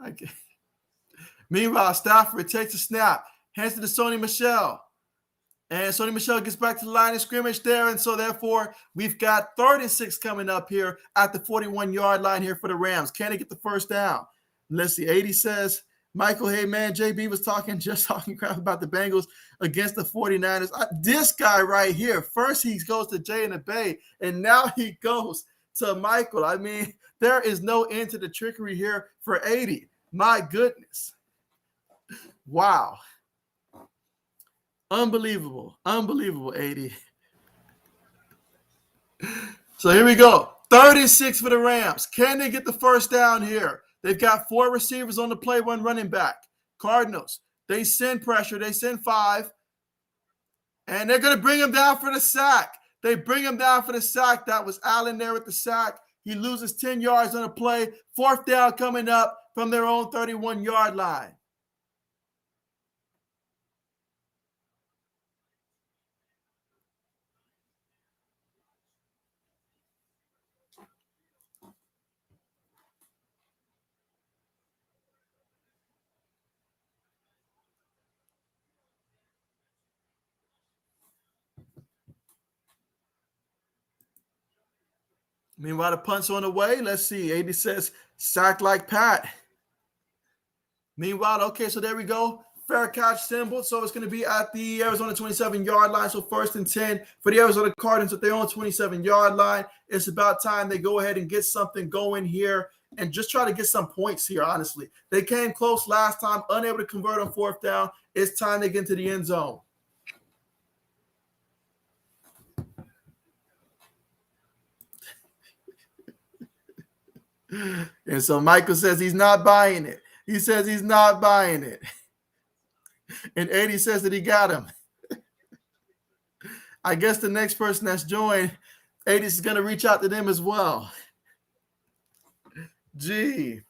Okay. Meanwhile, Stafford takes a snap, hands it to Sony Michel. And Sony Michel gets back to the line of scrimmage there. And so, therefore, we've got 3rd and 6 coming up here at the 41-yard line here for the Rams. Can they get the first down? Let's see. 80 says, Michael, hey, man, JB was talking crap about the Bengals against the 49ers. This guy right here, first he goes to Jay and the Bay, and now he goes to Michael. I mean, there is no end to the trickery here for 80. My goodness. Wow. Unbelievable. Unbelievable, 80. So here we go. 3rd and 6 for the Rams. Can they get the first down here? They've got 4 receivers on the play, 1 running back. Cardinals, they send pressure. They send 5. And they're going to bring him down for the sack. They bring him down for the sack. That was Allen there with the sack. He loses 10 yards on the play. 4th down coming up from their own 31-yard line. Meanwhile, the punt's on the way. Let's see. 80 says, sack like Pat. Meanwhile, okay, so there we go. Fair catch symbol. So it's going to be at the Arizona 27-yard line. So 1st and 10 for the Arizona Cardinals at their own 27-yard line. It's about time they go ahead and get something going here and just try to get some points here, honestly. They came close last time, unable to convert on 4th down. It's time to get into the end zone. And so Michael says he's not buying it. He says he's not buying it. And 80 says that he got him. I guess the next person that's joined, 80 is going to reach out to them as well. Gee.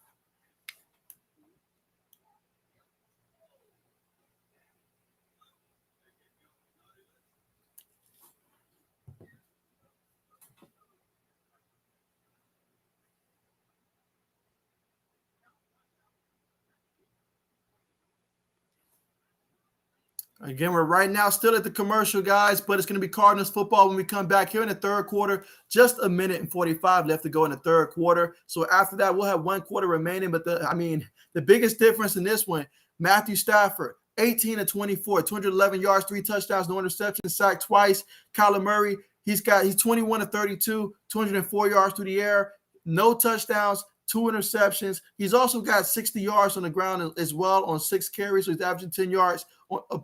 Again, we're right now still at the commercial, guys, but it's going to be Cardinals football when we come back here in the third quarter. Just 1 minute and 45 left to go in the third quarter. So after that, we'll have 1 quarter remaining. But the biggest difference in this one, Matthew Stafford, 18 of 24, 211 yards, 3 touchdowns, no interceptions, sacked twice. Kyler Murray, he's 21 of 32, 204 yards through the air, no touchdowns, 2 interceptions. He's also got 60 yards on the ground as well on 6 carries. So he's averaging 10 yards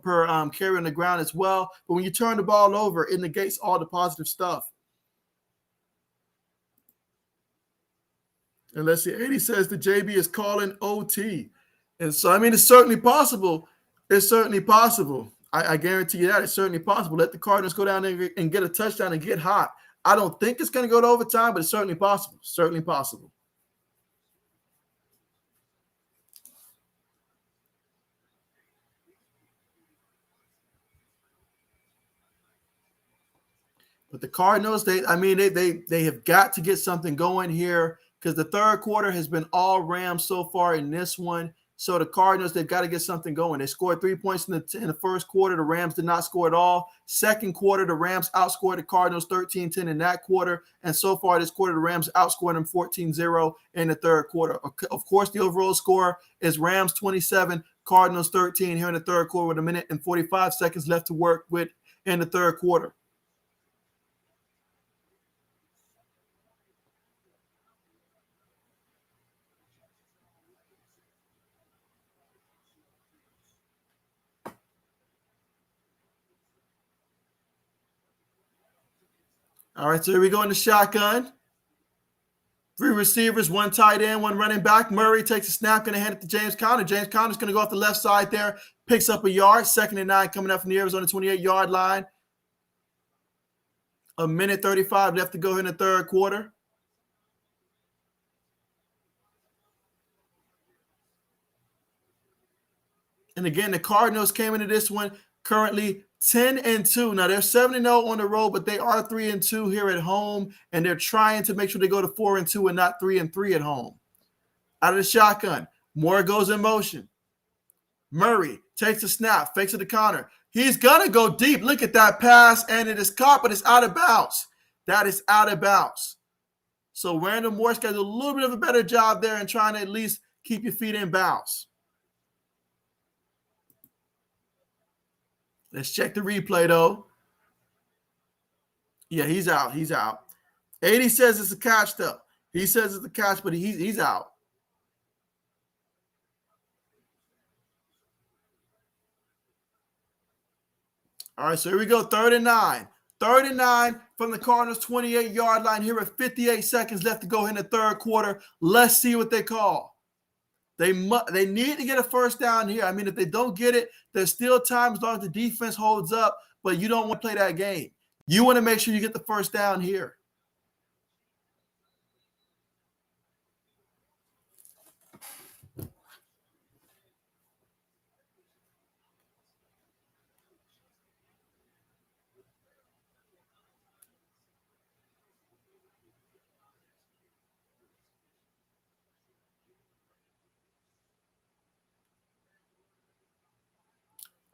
per carry on the ground as well. But when you turn the ball over, it negates all the positive stuff. And let's see, 80 says the JB is calling OT. And so, I mean, it's certainly possible. It's certainly possible. I guarantee you that it's certainly possible. Let the Cardinals go down there and get a touchdown and get hot. I don't think it's going to go to overtime, but it's certainly possible. Certainly possible. But the Cardinals, they have got to get something going here because the third quarter has been all Rams so far in this one. So the Cardinals, they've got to get something going. They scored 3 points in the first quarter. The Rams did not score at all. Second quarter, the Rams outscored the Cardinals 13-10 in that quarter. And so far this quarter, the Rams outscored them 14-0 in the third quarter. Of course, the overall score is Rams 27, Cardinals 13 here in the third quarter with 1 minute and 45 seconds left to work with in the third quarter. All right, so here we go in the shotgun. 3 receivers, 1 tight end, 1 running back. Murray takes a snap, going to hand it to James Conner. James Conner's going to go off the left side there, picks up a yard. 2nd and 9 coming up from the Arizona 28-yard line. 1 minute 35 left to go in the third quarter. And again, the Cardinals came into this one currently 10-2. Now they're 7-0 on the road, but they are 3-2 here at home, and they're trying to make sure they go to 4-2 and not 3-3 at home. Out of the shotgun, Moore goes in motion. Murray takes a snap, fakes it to Connor. He's gonna go deep. Look at that pass, and it is caught, but it's out of bounds. That is out of bounds. So Randall Moore's got to do a little bit of a better job there in trying to at least keep your feet in bounds. Let's check the replay, though. Yeah, he's out. He's out. 80 says it's a catch, though. He says it's a catch, but he's out. All right, so here we go. 3rd and 9. 3rd and 9 from the Cardinals' 28-yard line here with 58 seconds left to go in the third quarter. Let's see what they call. They need to get a first down here. I mean, if they don't get it, there's still time as long as the defense holds up, but you don't want to play that game. You want to make sure you get the first down here.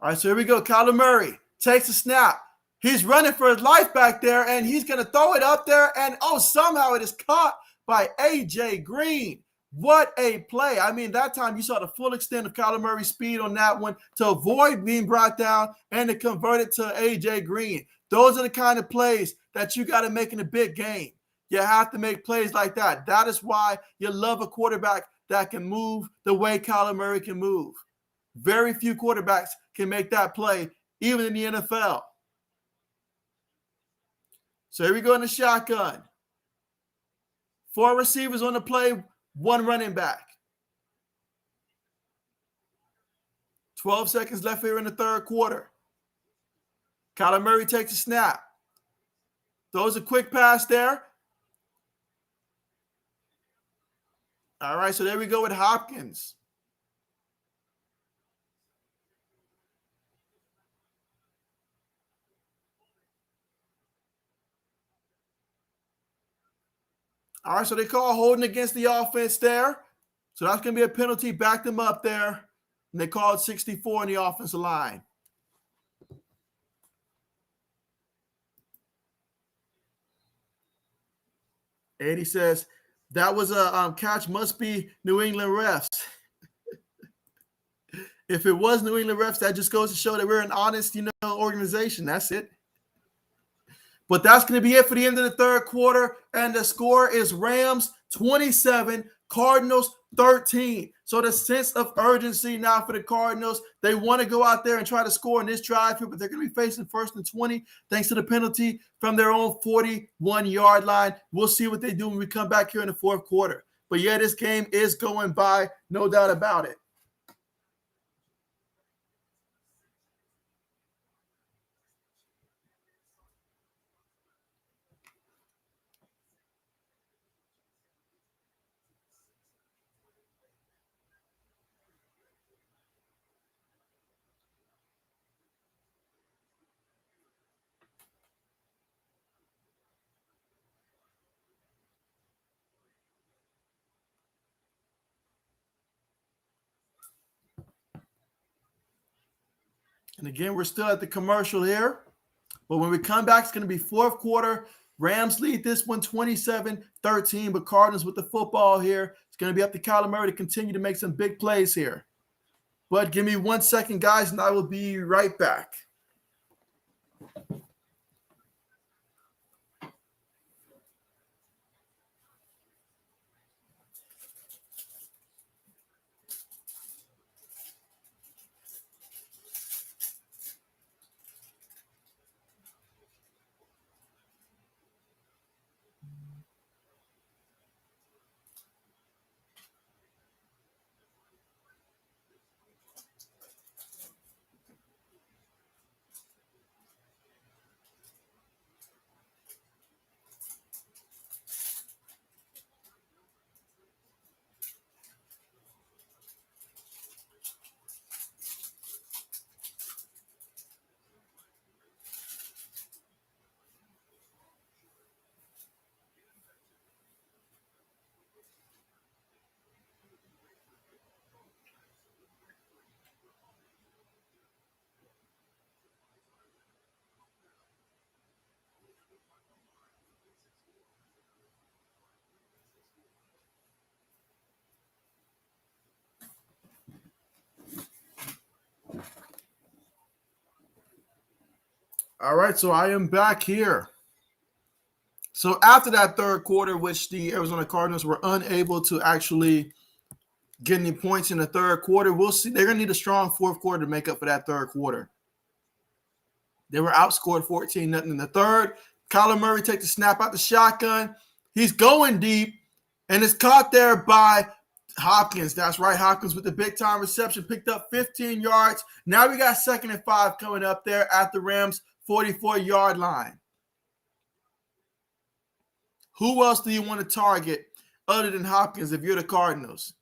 All right, so here we go. Kyler Murray takes a snap. He's running for his life back there, and he's going to throw it up there, and somehow it is caught by A.J. Green. What a play. I mean, that time you saw the full extent of Kyler Murray's speed on that one to avoid being brought down and to convert it to A.J. Green. Those are the kind of plays that you got to make in a big game. You have to make plays like that. That is why you love a quarterback that can move the way Kyler Murray can move. Very few quarterbacks can make that play, even in the NFL. So here we go in the shotgun. 4 receivers on the play, 1 running back. 12 seconds left here in the third quarter. Kyler Murray takes a snap. Throws a quick pass there. All right, so there we go with Hopkins. All right, so they call holding against the offense there. So that's going to be a penalty. Back them up there. And they called 64 in the offensive line. Eddie says, that was a catch, must be New England refs. If it was New England refs, that just goes to show that we're an honest, organization. That's it. But that's going to be it for the end of the third quarter. And the score is Rams 27, Cardinals 13. So the sense of urgency now for the Cardinals, they want to go out there and try to score in this drive here, but they're going to be facing 1st and 20 thanks to the penalty from their own 41-yard line. We'll see what they do when we come back here in the fourth quarter. But yeah, this game is going by, no doubt about it. And again, we're still at the commercial here. But when we come back, it's going to be fourth quarter. Rams lead this one 27-13, but Cardinals with the football here. It's going to be up to Kyler Murray to continue to make some big plays here. But give me 1 second, guys, and I will be right back. All right, so I am back here. So after that third quarter, which the Arizona Cardinals were unable to actually get any points in the third quarter, we'll see. They're going to need a strong fourth quarter to make up for that third quarter. They were outscored 14-0 in the third. Kyler Murray takes the snap out the shotgun. He's going deep, and it's caught there by Hopkins. That's right, Hopkins with the big-time reception, picked up 15 yards. Now we got 2nd and 5 coming up there at the Rams' 44-yard line. Who else do you want to target other than Hopkins if you're the Cardinals?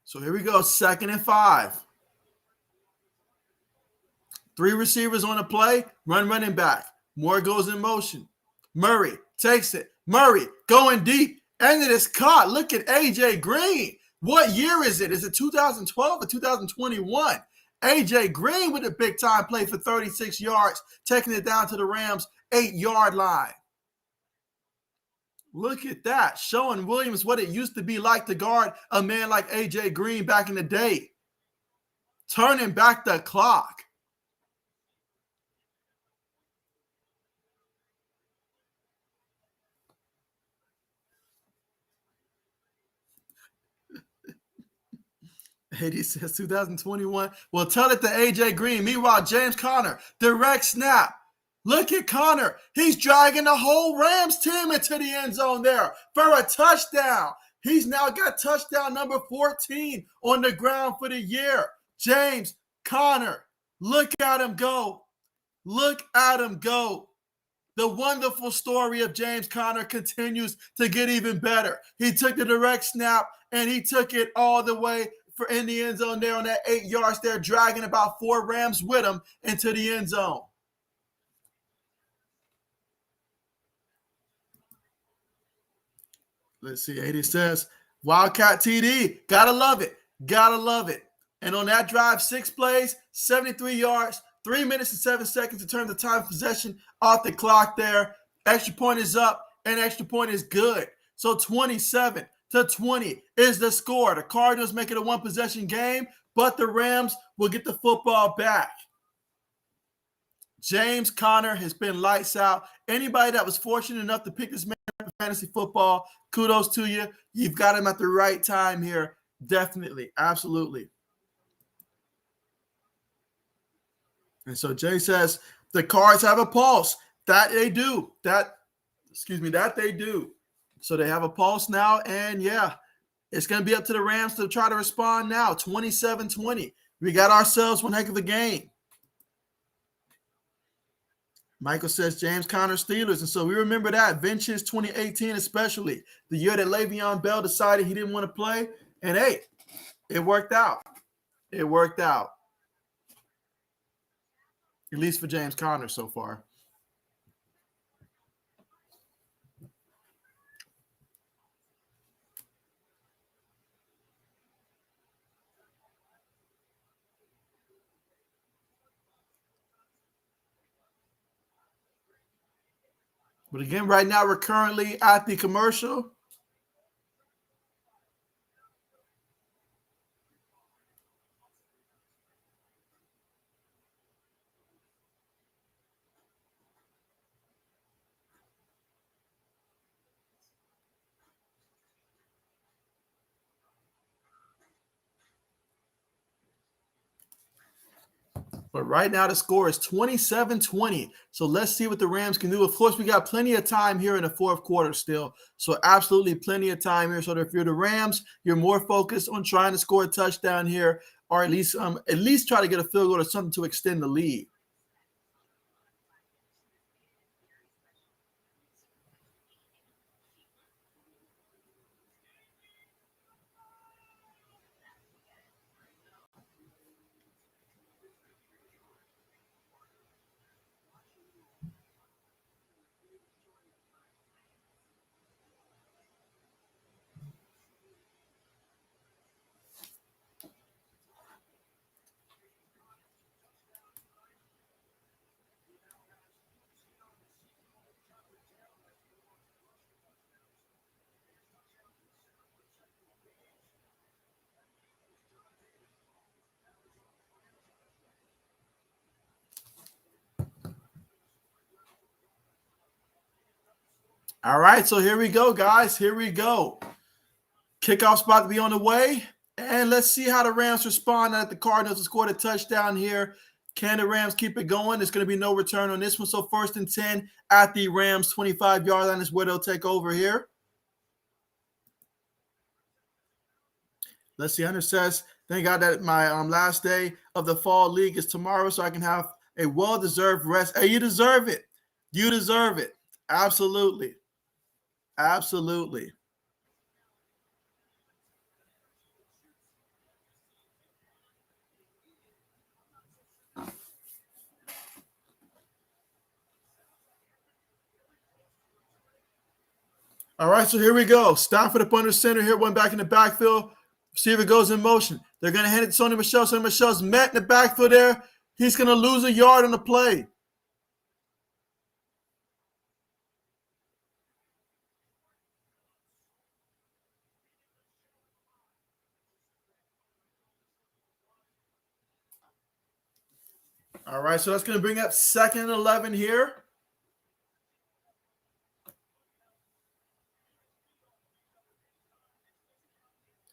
So here we go, 2nd and 5. 3 receivers on the play, running back. Moore goes in motion. Murray takes it. Murray going deep, and it is caught. Look at A.J. Green. What year is it? Is it 2012 or 2021? A.J. Green with a big-time play for 36 yards, taking it down to the Rams' 8-yard line. Look at that, showing Williams what it used to be like to guard a man like A.J. Green back in the day. Turning back the clock. He says 2021. Well, tell it to A.J. Green. Meanwhile, James Conner, direct snap. Look at Conner. He's dragging the whole Rams team into the end zone there for a touchdown. He's now got touchdown number 14 on the ground for the year. James Conner. Look at him go. Look at him go. The wonderful story of James Conner continues to get even better. He took the direct snap, and he took it all the way in the end zone there on that 8 yards there, dragging about 4 Rams with him into the end zone. Let's see. 80 says, Wildcat TD. Gotta love it. Gotta love it. And on that drive, 6 plays, 73 yards, 3 minutes and 7 seconds to turn the time of possession off the clock there. Extra point is up, and extra point is good. So 27-20 is the score. The Cardinals make it a one-possession game, but the Rams will get the football back. James Conner has been lights out. Anybody that was fortunate enough to pick this man up in fantasy football, kudos to you. You've got him at the right time here. Definitely. Absolutely. And so Jay says, the Cards have a pulse. That they do. That That they do. So they have a pulse now, and yeah, it's going to be up to the Rams to try to respond now. 27-20. We got ourselves one heck of a game. Michael says James Conner Steelers. And so we remember that. Vince's 2018 especially. The year that Le'Veon Bell decided he didn't want to play. And hey, it worked out. It worked out. At least for James Conner so far. But again, right now we're currently at the commercial. But right now the score is 27-20. So let's see what the Rams can do. Of course, we got plenty of time here in the fourth quarter still. So absolutely plenty of time here. So if you're the Rams, you're more focused on trying to score a touchdown here, or at least try to get a field goal or something to extend the lead. All right, so here we go, guys. Here we go. Kickoff's about to be on the way. And let's see how the Rams respond now that the Cardinals have scored a touchdown here. Can the Rams keep it going? There's going to be no return on this one. So 1st and 10 at the Rams 25-yard line is where they'll take over here. Let's see. Hunter says, thank God that my last day of the fall league is tomorrow so I can have a well-deserved rest. Hey, you deserve it. You deserve it. Absolutely. Absolutely. All right, so here we go. Stafford up under center here, one back in the backfield. Receiver goes in motion. They're going to hand it to Sony Michel. Sony Michel's met in the backfield there. He's going to lose a yard on the play. All right, so that's going to bring up 2nd and 11 here.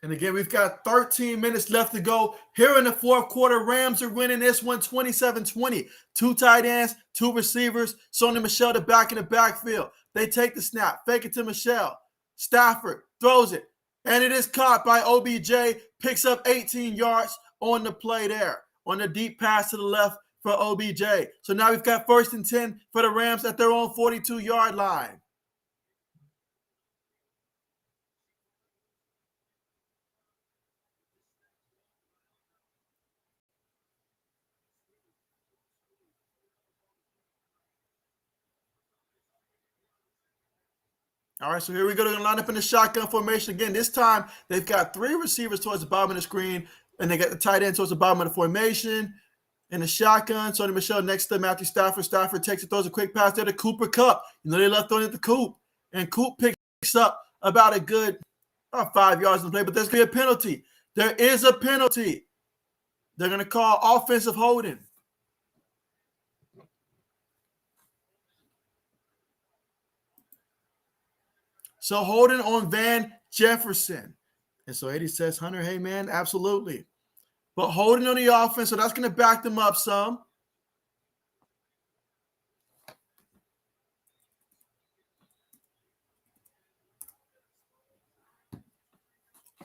And again, we've got 13 minutes left to go. Here in the fourth quarter, Rams are winning this one 27-20. 2 tight ends, 2 receivers. Sony Michel to back in the backfield. They take the snap, fake it to Michel. Stafford throws it, and it is caught by OBJ. Picks up 18 yards on the play there, on the deep pass to the left for OBJ. So now we've got 1st and 10 for the Rams at their own 42-yard line. All right, so here we go. They're going to line up in the shotgun formation again. This time, they've got 3 receivers towards the bottom of the screen, and they got the tight end towards the bottom of the formation. In the shotgun, Sony Michel next to Matthew Stafford. Stafford takes it, throws a quick pass there to Cooper Kupp. They left throwing it to Coop, and Coop picks up about a good 5 yards in the play, but there's going to be a penalty. There is a penalty. They're going to call offensive holding. So holding on Van Jefferson. And so Eddie says, Hunter, hey, man, absolutely. But holding on the offense, so that's going to back them up some.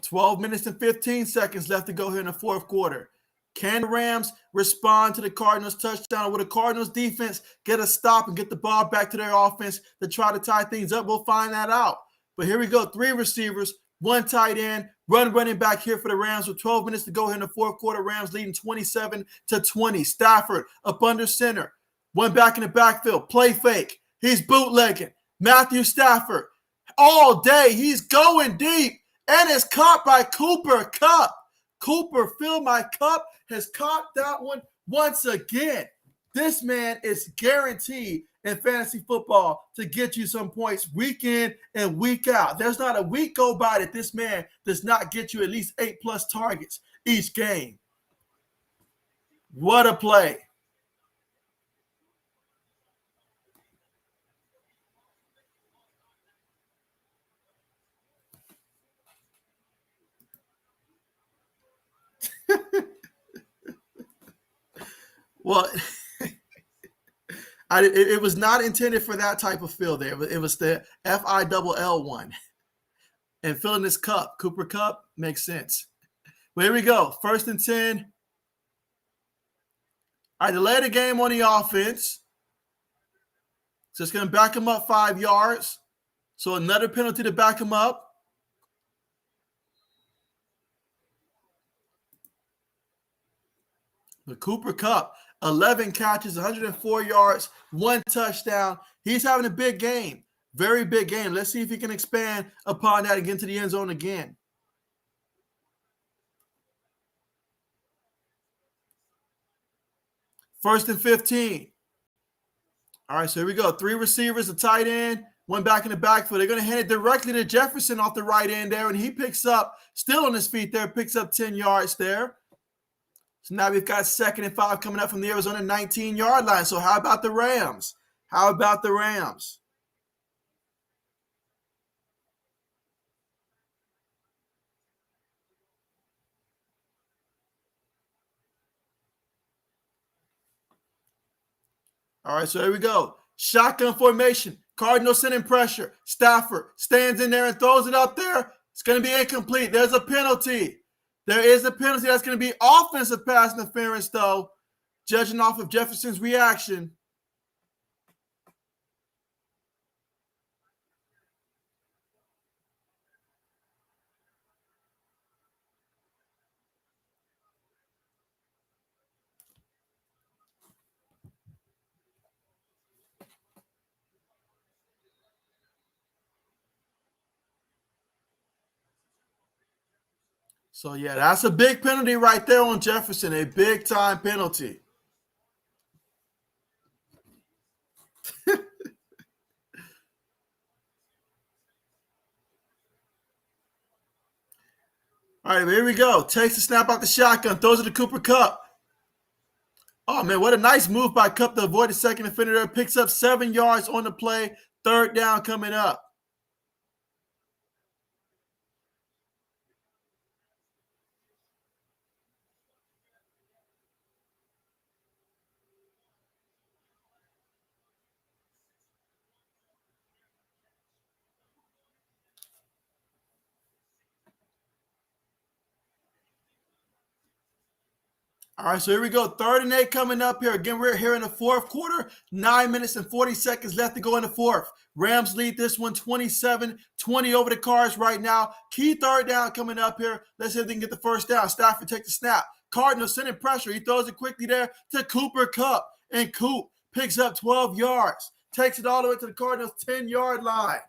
12 minutes and 15 seconds left to go here in the fourth quarter. Can the Rams respond to the Cardinals touchdown? Or will the Cardinals defense get a stop and get the ball back to their offense to try to tie things up? We'll find that out. But here we go. 3 receivers, 1 tight end, running back here for the Rams with 12 minutes to go here in the fourth quarter. Rams leading 27-20. Stafford up under center. 1 back in the backfield. Play fake. He's bootlegging. Matthew Stafford all day. He's going deep. And it's caught by Cooper Kupp. Cooper, fill my cup, has caught that one once again. This man is guaranteed in fantasy football to get you some points week in and week out. There's not a week go by that this man does not get you at least 8+ targets each game. What a play. Well, it was not intended for that type of fill there. It was the FILL one. And filling this cup, Cooper Kupp, makes sense. Well, here we go. 1st and 10. All right, delay the game on the offense. So it's going to back him up 5 yards. So another penalty to back him up. But Cooper Kupp, 11 catches, 104 yards, 1 touchdown. He's having a big game, very big game. Let's see if he can expand upon that and get into the end zone again. First and 15. All right, so here we go. 3 receivers, a tight end, 1 back in the backfield. They're going to hand it directly to Jefferson off the right end there, and he picks up, still on his feet there, picks up 10 yards there. So now we've got 2nd and 5 coming up from the Arizona 19-yard line. So how about the Rams? How about the Rams? All right, so here we go. Shotgun formation. Cardinals sending pressure. Stafford stands in there and throws it up there. It's going to be incomplete. There's a penalty. There is a penalty that's going to be offensive pass interference, though, judging off of Jefferson's reaction. So, yeah, that's a big penalty right there on Jefferson, a big-time penalty. All right, here we go. Takes the snap out the shotgun, throws it to Cooper Kupp. Oh, man, what a nice move by Kupp to avoid the second defender there. Picks up 7 yards on the play. 3rd down coming up. All right, so here we go. 3rd and 8 coming up here. Again, we're here in the fourth quarter. 9 minutes and 40 seconds left to go in the fourth. Rams lead this one 27-20 over the Cards right now. Key 3rd down coming up here. Let's see if they can get the 1st down. Stafford takes the snap. Cardinals sending pressure. He throws it quickly there to Cooper Kupp. And Coop picks up 12 yards. Takes it all the way to the Cardinals' 10-yard line.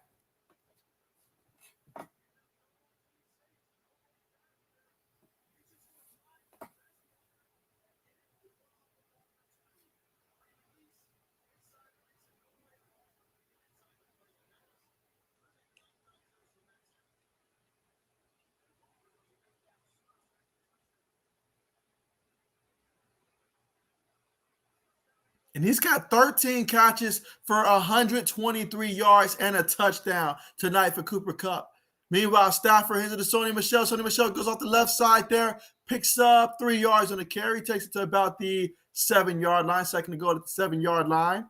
And he's got 13 catches for 123 yards and a touchdown tonight for Cooper Kupp. Meanwhile, Stafford hands it to Sony Michel. Sony Michel goes off the left side there, picks up 3 yards on the carry, takes it to about the 7-yard line. 2nd to go to the 7-yard line.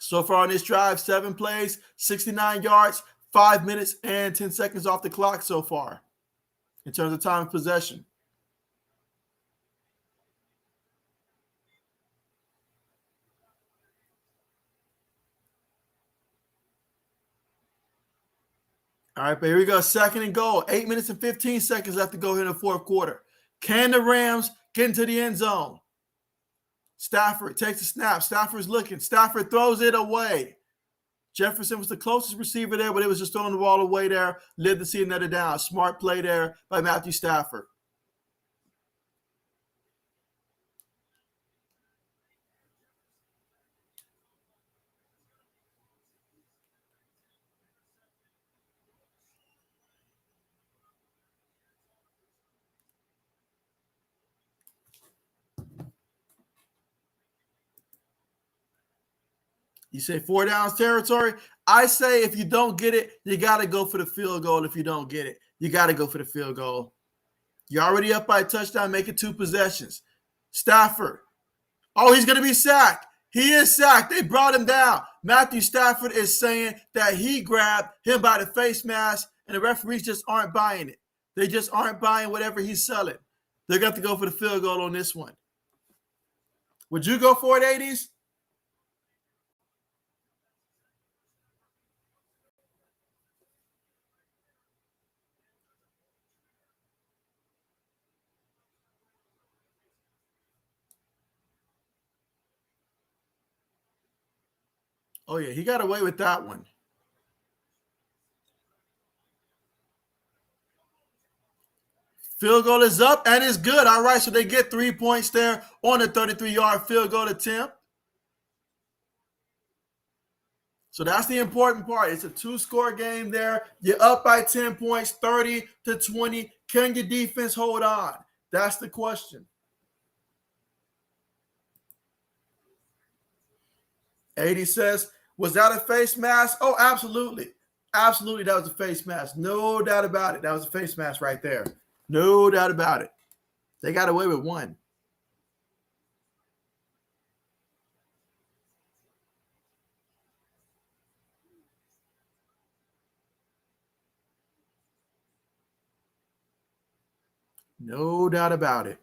So far on this drive, 7 plays, 69 yards, 5 minutes, and 10 seconds off the clock so far in terms of time of possession. All right, but here we go. 2nd and goal. 8 minutes and 15 seconds left to go here in the fourth quarter. Can the Rams get into the end zone? Stafford takes a snap. Stafford's looking. Stafford throws it away. Jefferson was the closest receiver there, but it was just throwing the ball away there. Lived to see another down. Smart play there by Matthew Stafford. You say 4 downs territory? I say if you don't get it, you got to go for the field goal. If you don't get it, you got to go for the field goal. You're already up by a touchdown, make it 2 possessions. Stafford. Oh, he's going to be sacked. He is sacked. They brought him down. Matthew Stafford is saying that he grabbed him by the face mask, and the referees just aren't buying it. They just aren't buying whatever he's selling. They're going to have to go for the field goal on this one. Would you go for it, 80s? Oh, yeah, he got away with that one. Field goal is up and it's good. All right, so they get 3 points there on a 33-yard field goal attempt. So that's the important part. It's a 2-score game there. You're up by 10 points, 30-20. Can your defense hold on? That's the question. 80 says, was that a face mask? Oh, absolutely. Absolutely, that was a face mask. No doubt about it. That was a face mask right there. No doubt about it. They got away with one. No doubt about it.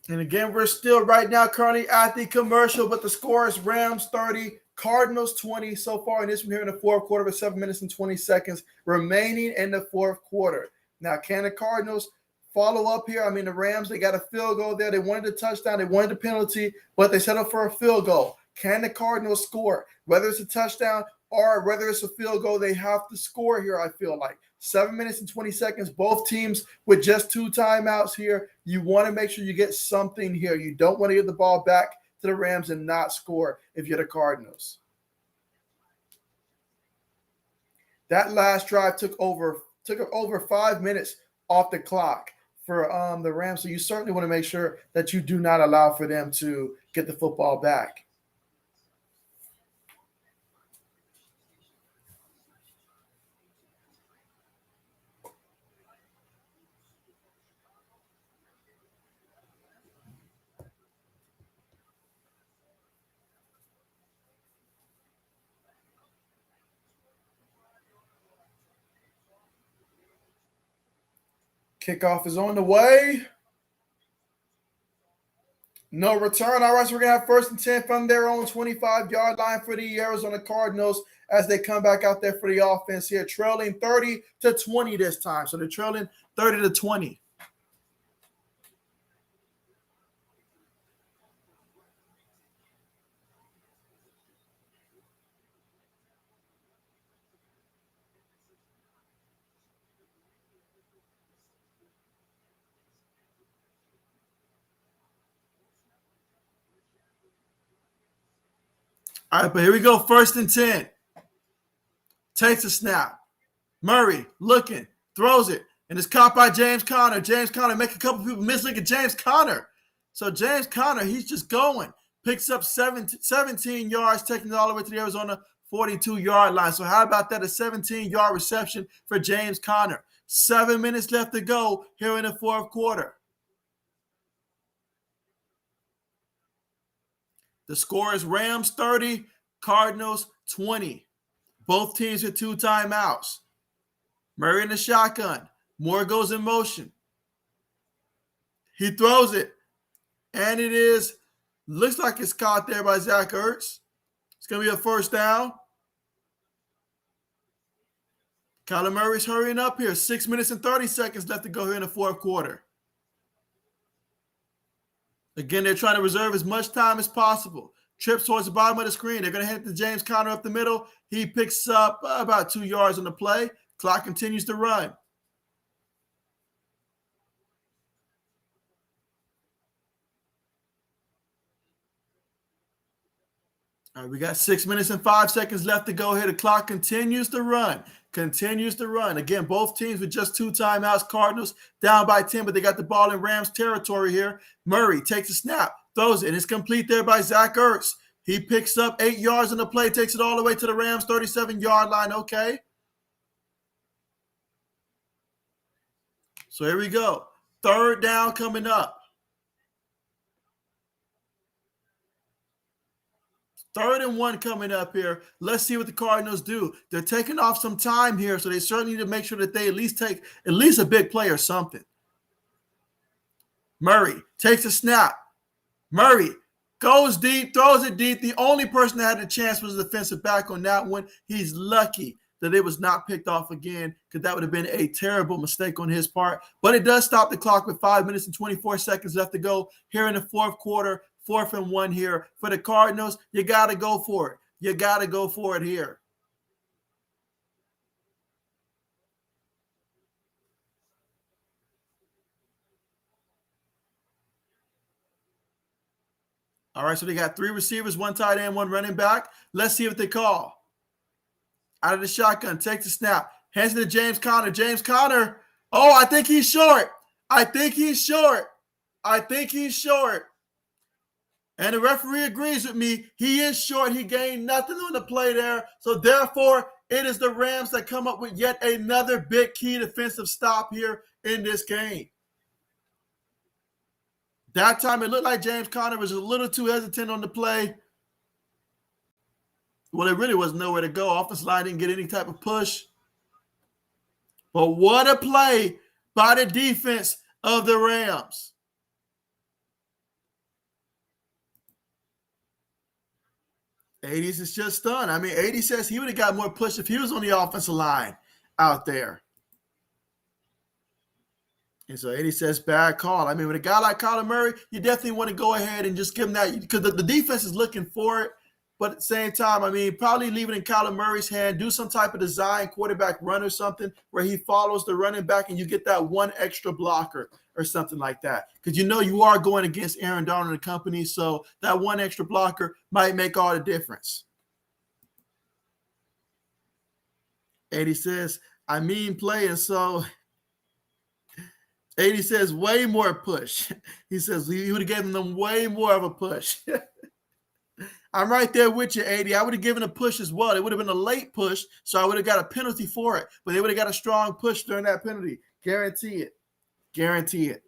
And again, we're still right now currently at the commercial, but the score is Rams 30, Cardinals 20 so far in this one here in the fourth quarter with 7 minutes and 20 seconds remaining in the fourth quarter. Now, can the Cardinals follow up here? I mean, the Rams, they got a field goal there. They wanted a touchdown. They wanted a penalty, but they settled for a field goal. Can the Cardinals score? Whether it's a touchdown or whether it's a field goal, they have to score here, I feel like. 7 minutes and 20 seconds, both teams with just 2 timeouts here. You want to make sure you get something here. You don't want to get the ball back to the Rams and not score if you're the Cardinals. That last drive took over 5 minutes off the clock for the Rams. So you certainly want to make sure that you do not allow for them to get the football back. Kickoff is on the way. No return. All right, so we're going to have 1st and 10 from their own 25-yard line for the Arizona Cardinals as they come back out there for the offense here, trailing 30-20 this time. So they're trailing 30-20. All right, but here we go. 1st and 10. Takes a snap. Murray looking, throws it, and it's caught by James Conner. James Conner make a couple people miss. Look at James Conner. So James Conner, he's just going. Picks up 17 yards, taking it all the way to the Arizona 42-yard line. So how about that? A 17-yard reception for James Conner. 7 minutes left to go here in the 4th quarter. The score is Rams 30, Cardinals 20. Both teams with 2 timeouts. Murray in the shotgun. Moore goes in motion. He throws it. And it is, looks like it's caught there by Zach Ertz. It's going to be a 1st down. Kyler Murray's hurrying up here. 6 minutes and 30 seconds left to go here in the 4th quarter. Again, they're trying to reserve as much time as possible. Trips towards the bottom of the screen. They're going to hand it to James Conner up the middle. He picks up about 2 yards on the play. Clock continues to run. All right, we got 6 minutes and 5 seconds left to go here. The clock continues to run. Again, both teams with just 2 timeouts. Cardinals down by 10, but they got the ball in Rams territory here. Murray takes a snap, throws it, and it's complete there by Zach Ertz. He picks up 8 yards on the play, takes it all the way to the Rams 37-yard line. Okay. So here we go. 3rd down coming up. 3rd and 1 coming up here. Let's see what the Cardinals do. They're taking off some time here, so they certainly need to make sure that they at least take at least a big play or something. Murray takes a snap. Murray goes deep, throws it deep. The only person that had a chance was the defensive back on that one. He's lucky that it was not picked off again, because that would have been a terrible mistake on his part. But it does stop the clock with 5 minutes and 24 seconds left to go here in the 4th quarter. 4th and 1 here for the Cardinals. You got to go for it. You got to go for it here. All right, so they got 3 receivers, 1 tight end, 1 running back. Let's see what they call. Out of the shotgun, takes the snap, hands it to James Conner. James Conner, I think he's short. And the referee agrees with me. He is short. He gained nothing on the play there. So therefore, it is the Rams that come up with yet another big key defensive stop here in this game. That time, it looked like James Conner was a little too hesitant on the play. Well, there really was nowhere to go. Offensive line didn't get any type of push. But what a play by the defense of the Rams. '80s is just stunned. I mean, 80 says he would have got more push if he was on the offensive line out there. And so 80 says bad call. I mean, with a guy like Kyler Murray, you definitely want to go ahead and just give him that, because the defense is looking for it. But at the same time, I mean, probably leave it in Kyler Murray's hand. Do some type of design quarterback run or something where he follows the running back and you get that 1 extra blocker or something like that. Because you know you are going against Aaron Donald and company, so that 1 extra blocker might make all the difference. 80 says, I mean play, and so 80 says way more push. He says he would have given them way more of a push. I'm right there with you, 80. I would have given a push as well. It would have been a late push, so I would have got a penalty for it. But they would have got a strong push during that penalty. Guarantee it. Guarantee it.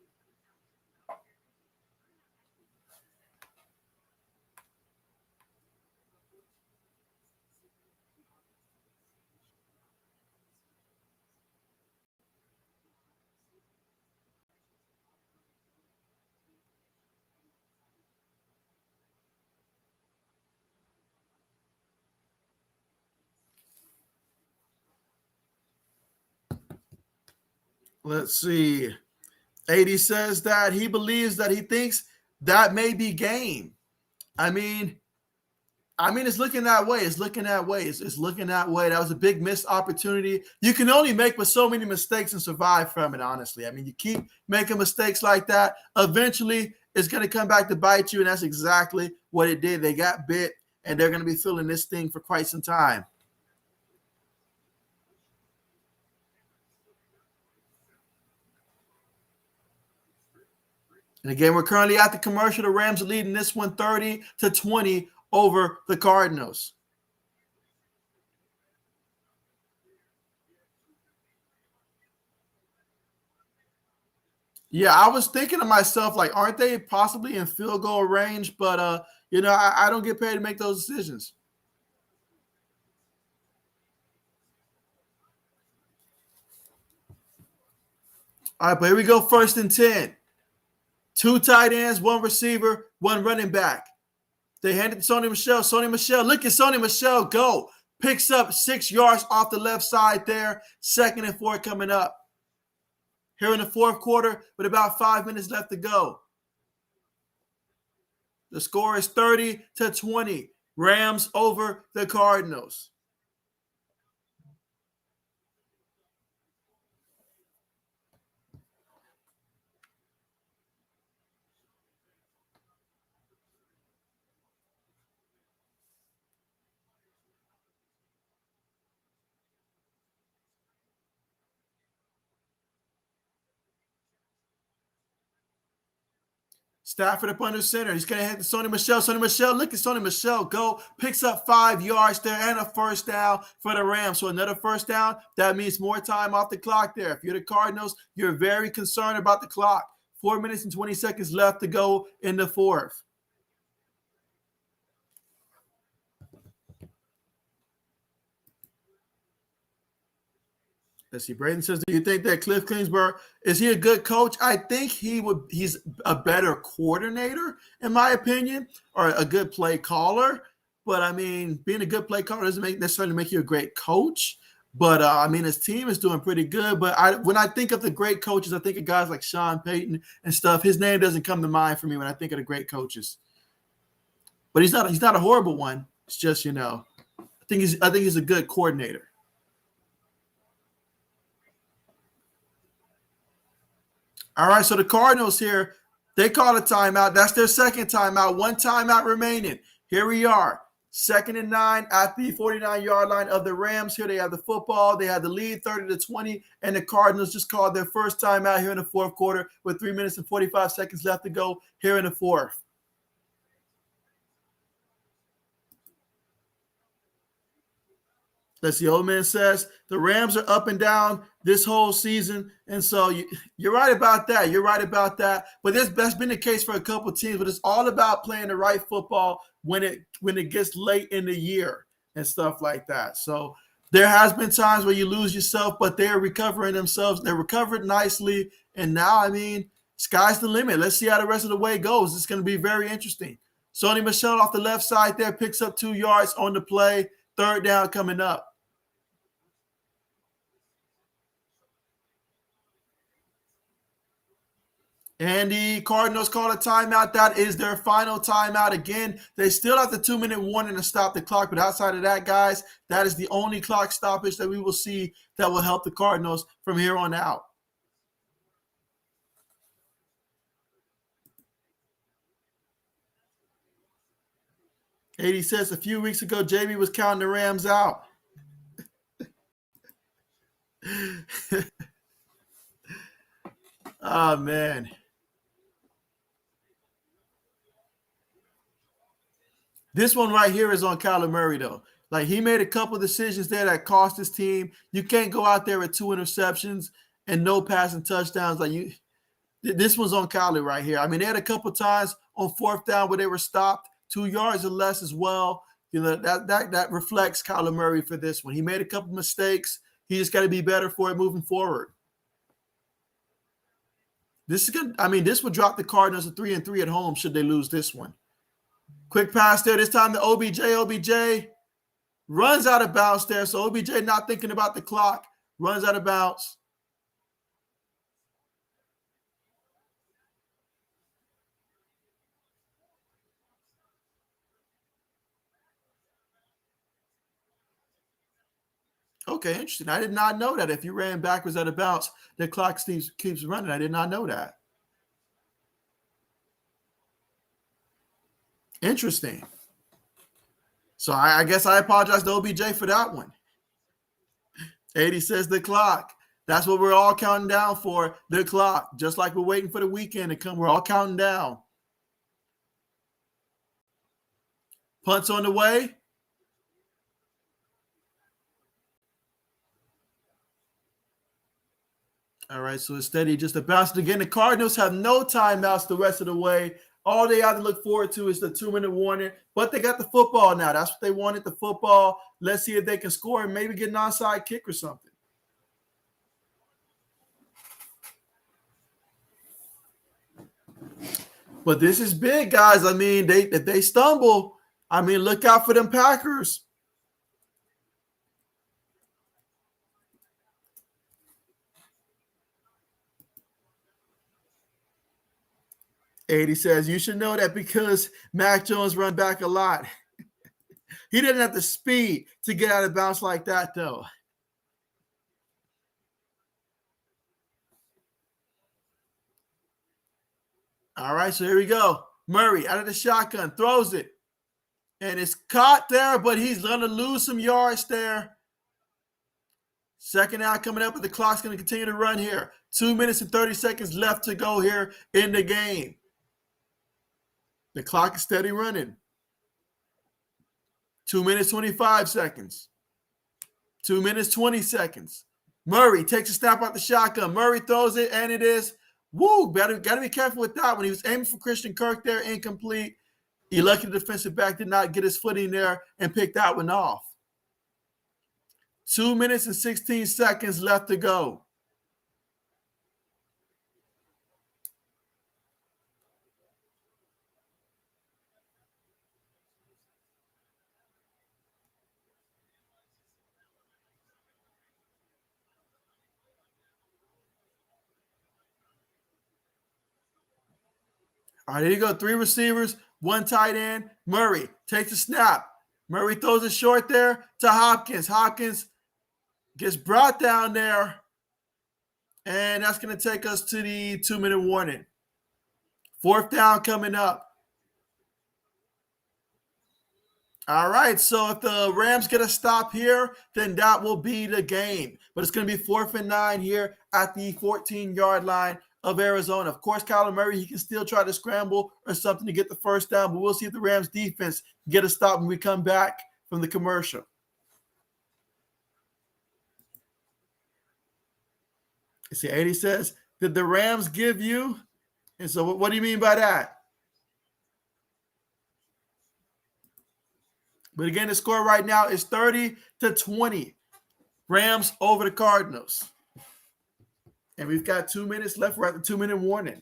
Let's see. 80 says that he believes that he thinks that may be game. I mean, it's looking that way. It's looking that way. It's looking that way. That was a big missed opportunity. You can only make with so many mistakes and survive from it, honestly. I mean, you keep making mistakes like that. Eventually, it's going to come back to bite you, and that's exactly what it did. They got bit, and they're going to be feeling this thing for quite some time. And again, we're currently at the commercial. The Rams are leading this one 30-20 over the Cardinals. Yeah, I was thinking to myself, like, aren't they possibly in field goal range? But, I don't get paid to make those decisions. All right, but here we go. 1st and 10. 2 tight ends, 1 receiver, 1 running back. They hand it to Sony Michel. Sony Michel, look at Sony Michel go. Picks up 6 yards off the left side there. 2nd and 4 coming up. Here in the 4th quarter with about 5 minutes left to go. The score is 30-20. Rams over the Cardinals. Stafford up under center. He's going to hit Sony Michel. Sony Michel, look at Sony Michel go. Picks up 5 yards there and a 1st down for the Rams. So another 1st down, that means more time off the clock there. If you're the Cardinals, you're very concerned about the clock. 4 minutes and 20 seconds left to go in the 4th. Let's see. Braden says, do you think that Cliff Kingsbury, is he a good coach? I think he's a better coordinator, in my opinion, or a good play caller. But, I mean, being a good play caller doesn't necessarily make you a great coach. But, his team is doing pretty good. But when I think of the great coaches, I think of guys like Sean Payton and stuff. His name doesn't come to mind for me when I think of the great coaches. But he's not a horrible one. It's just, I think he's a good coordinator. All right, so the Cardinals here, they call a timeout. That's their 2nd timeout. 1 timeout remaining. Here we are. 2nd and 9 at the 49-yard line of the Rams. Here they have the football. They have the lead 30-20, and the Cardinals just called their 1st timeout here in the 4th quarter with 3 minutes and 45 seconds left to go here in the 4th. Let's see, old man says the Rams are up and down this whole season. And so you're right about that. You're right about that. But that's been the case for a couple of teams. But it's all about playing the right football when it gets late in the year and stuff like that. So there has been times where you lose yourself, but they're recovering themselves. They're recovered nicely. And now, sky's the limit. Let's see how the rest of the way goes. It's going to be very interesting. Sony Michel off the left side there picks up 2 yards on the play. 3rd down coming up. And the Cardinals call a timeout. That is their final timeout. Again, they still have the 2-minute warning to stop the clock. But outside of that, guys, that is the only clock stoppage that we will see that will help the Cardinals from here on out. AD says a few weeks ago, JB was counting the Rams out. Oh, man. This one right here is on Kyler Murray, though. Like, he made a couple decisions there that cost his team. You can't go out there with 2 interceptions and no passing touchdowns. This one's on Kyler right here. They had a couple times on 4th down where they were stopped 2 yards or less as well. That reflects Kyler Murray for this one. He made a couple mistakes. He just got to be better for it moving forward. This is good. This would drop the Cardinals to 3-3 at home should they lose this one. Quick pass there. This time to OBJ. OBJ runs out of bounds there. So OBJ not thinking about the clock. Runs out of bounds. Okay, interesting. I did not know that if you ran backwards out of bounds, the clock keeps running. I did not know that. Interesting. So I guess I apologize to OBJ for that one. 80 says the clock. That's what we're all counting down for, the clock. Just like we're waiting for the weekend to come, we're all counting down. Punts on the way. All right, so it's steady, just a bounce. Again, the Cardinals have no timeouts the rest of the way. All they have to look forward to is the 2-minute warning, but they got the football now. That's what they wanted, the football. Let's see if they can score and maybe get an onside kick or something. But this is big, guys. I mean, if they stumble, I mean, look out for them Packers. He says, you should know that because Mac Jones run back a lot. He didn't have the speed to get out of bounds like that, though. All right, so here we go. Murray out of the shotgun, throws it. And it's caught there, but he's going to lose some yards there. Second out coming up, but the clock's going to continue to run here. 2 minutes and 30 seconds left to go here in the game. The clock is steady running. 2 minutes, 25 seconds. 2 minutes, 20 seconds. Murray takes a snap out the shotgun. Murray throws it, and it is, got to be careful with that one. He was aiming for Christian Kirk there, incomplete. He lucky the defensive back did not get his foot in there and pick that one off. 2 minutes and 16 seconds left to go. All right, here you go. 3 receivers, 1 tight end. Murray takes a snap. Murray throws it short there to Hopkins. Hopkins gets brought down there, and that's going to take us to the 2-minute warning. 4th down coming up. All right, so if the Rams get a stop here, then that will be the game. But it's going to be 4th and 9 here at the 14-yard line of Arizona. Of course, Kyler Murray, he can still try to scramble or something to get the first down, but we'll see if the Rams defense get a stop when we come back from the commercial. See, 80 says, did the Rams give you? And so what do you mean by that? But again, the score right now is 30-20. Rams over the Cardinals. And we've got 2 minutes left. We're at the 2-minute warning.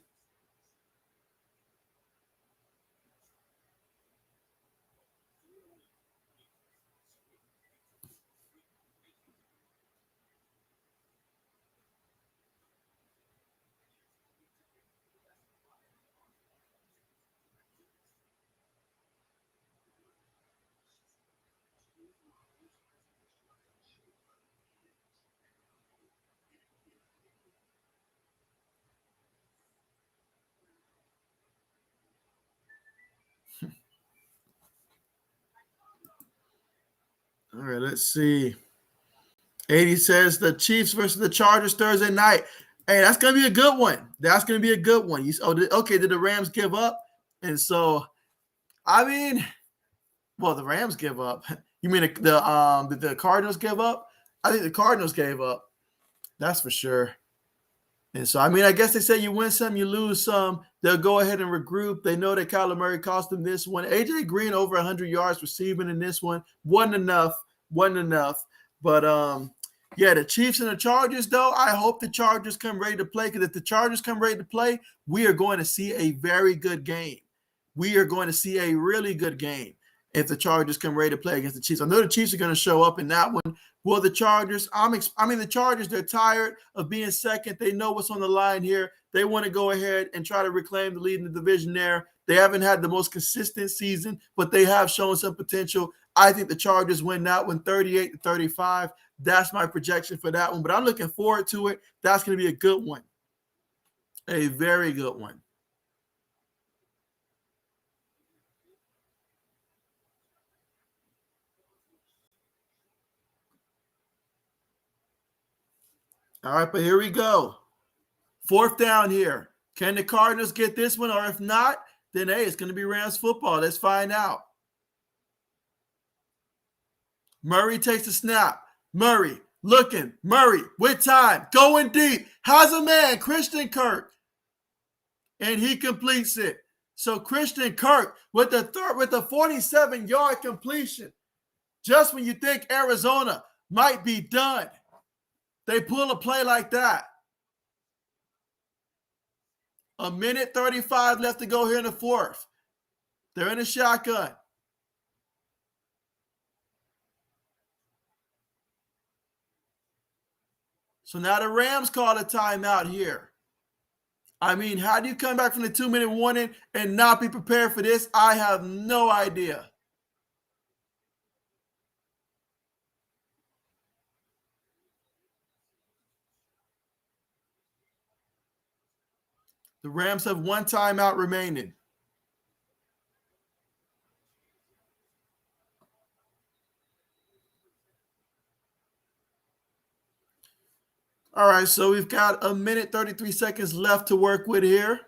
All right, let's see. 80 says the Chiefs versus the Chargers Thursday night. Hey, that's going to be a good one. That's going to be a good one. Okay, did the Rams give up? And so, I mean, well, the Rams give up. You mean the Cardinals give up? I think the Cardinals gave up. That's for sure. And so, I mean, I guess they say you win some, you lose some. They'll go ahead and regroup. They know that Kyler Murray cost them this one. AJ Green over 100 yards receiving in this one. Wasn't enough. But, yeah, the Chiefs and the Chargers, though, I hope the Chargers come ready to play, because if the Chargers come ready to play, we are going to see a very good game. We are going to see a really good game if the Chargers come ready to play against the Chiefs. I know the Chiefs are going to show up in that one. Will the Chargers? The Chargers, they're tired of being second. They know what's on the line here. They want to go ahead and try to reclaim the lead in the division there. They haven't had the most consistent season, but they have shown some potential. I think the Chargers win that one 38-35. That's my projection for that one. But I'm looking forward to it. That's going to be a good one. A very good one. All right, but here we go. 4th down here. Can the Cardinals get this one? Or if not, then, hey, it's going to be Rams football. Let's find out. Murray takes the snap. Murray looking. Murray with time. Going deep. Has a man, Christian Kirk. And he completes it. So Christian Kirk with the 47-yard completion. Just when you think Arizona might be done, they pull a play like that. 1:35 left to go here in the 4th. They're in a shotgun. So now the Rams call a timeout here. I mean, how do you come back from the 2-minute warning and not be prepared for this? I have no idea. The Rams have 1 timeout remaining. All right, so we've got 1:33 left to work with here.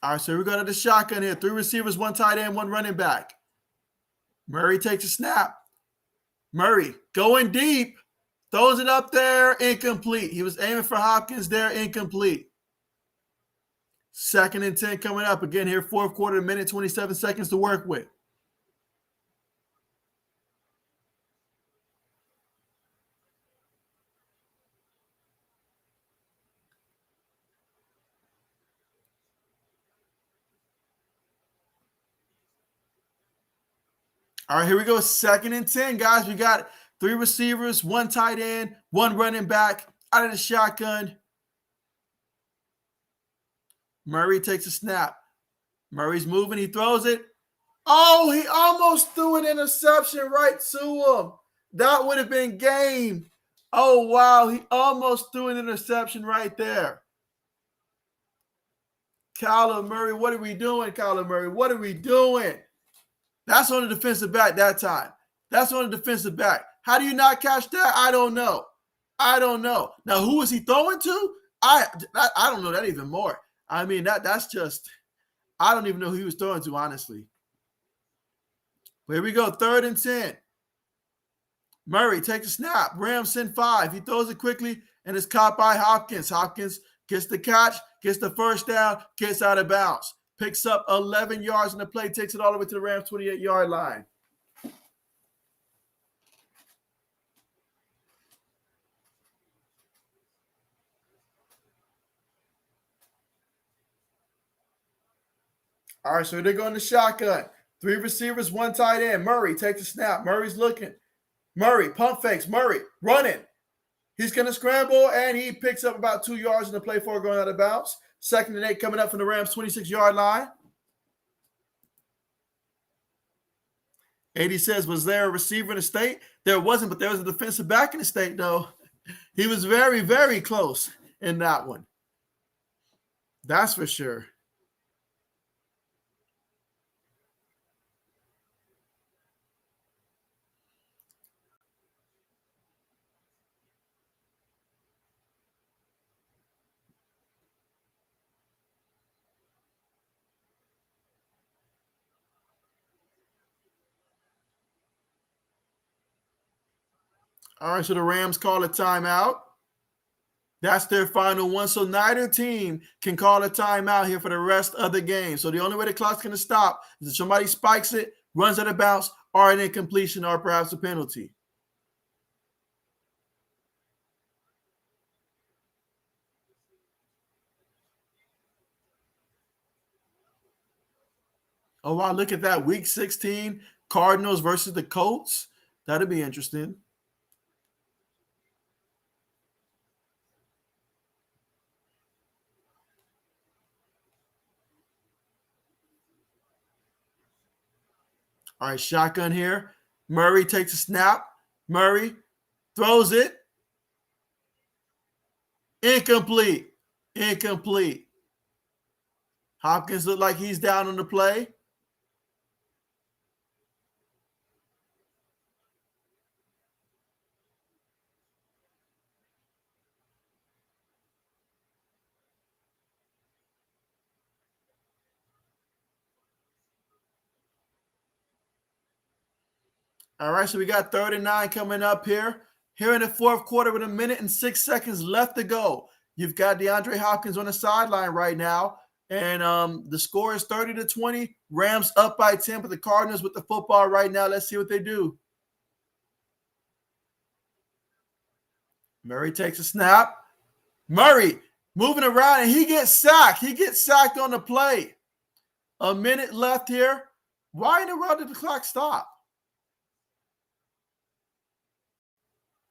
All right, so we're going to the shotgun here. 3 receivers, 1 tight end, 1 running back. Murray takes a snap. Murray going deep. Throws it up there, incomplete. He was aiming for Hopkins there, incomplete. 2nd and 10 coming up. Again here, 4th quarter, 1:27 to work with. All right, here we go. 2nd and 10, guys. We got 3 receivers, 1 tight end, 1 running back out of the shotgun. Murray takes a snap. Murray's moving. He throws it. Oh, he almost threw an interception right to him. That would have been game. Oh, wow. He almost threw an interception right there. Kyler Murray, what are we doing, Kyler Murray? What are we doing? That's on the defensive back that time. That's on the defensive back. How do you not catch that? I don't know. Now, who is he throwing to? I don't know that even more. I mean, that's just, I don't even know who he was throwing to, honestly. But here we go, 3rd and 10. Murray takes a snap. Rams send 5. He throws it quickly, and it's caught by Hopkins. Hopkins gets the catch, gets the 1st down, gets out of bounds. Picks up 11 yards in the play, takes it all the way to the Rams' 28-yard line. All right, so they're going to shotgun. 3 receivers, 1 tight end. Murray takes a snap. Murray's looking. Murray, pump fakes. Murray running. He's going to scramble, and he picks up about 2 yards in the play for going out of bounds. 2nd and 8 coming up from the Rams' 26-yard line. 80 says, was there a receiver in the state? There wasn't, but there was a defensive back in the state, though. He was very, very close in that one. That's for sure. All right, so the Rams call a timeout. That's their final one. So neither team can call a timeout here for the rest of the game. So the only way the clock's going to stop is if somebody spikes it, runs out of bounds, or an incompletion, or perhaps a penalty. Oh, wow, look at that. Week 16, Cardinals versus the Colts. That'll be interesting. All right, shotgun here. Murray takes a snap. Murray throws it. Incomplete. Hopkins looked like he's down on the play. All right, so we got 3rd and 9 coming up here. Here in the fourth quarter with 1:06 left to go. You've got DeAndre Hopkins on the sideline right now. And the score is 30-20. Rams up by 10, but the Cardinals with the football right now. Let's see what they do. Murray takes a snap. Murray moving around, and he gets sacked. He gets sacked on the play. A minute left here. Why in the world did the clock stop?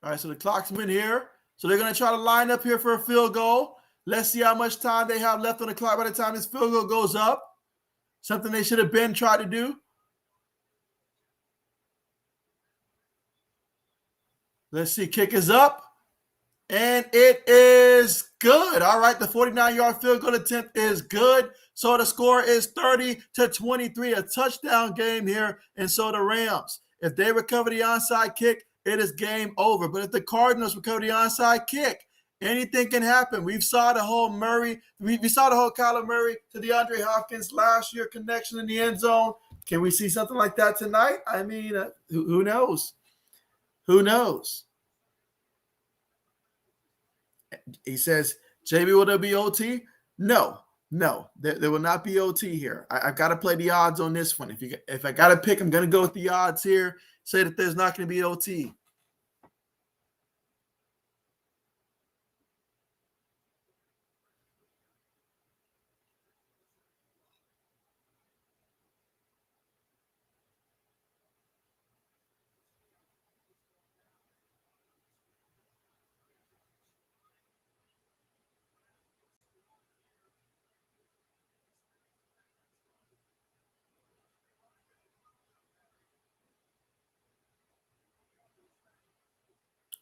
All right, so the clock's been here. So they're going to try to line up here for a field goal. Let's see how much time they have left on the clock by the time this field goal goes up. Something they should have been trying to do. Let's see. Kick is up. And it is good. All right, the 49-yard field goal attempt is good. So the score is 30-23, a touchdown game here. And so the Rams, if they recover the onside kick, it is game over. But if the Cardinals recover the onside kick, anything can happen. We saw the whole Murray, we saw the whole Kyler Murray to DeAndre Hopkins last year connection in the end zone. Can we see something like that tonight? I mean, who knows? Who knows? He says, JB, will there be OT? No, there will not be OT here. I've got to play the odds on this one. If I got to pick, I'm going to go with the odds here. Say that there's not going to be OT.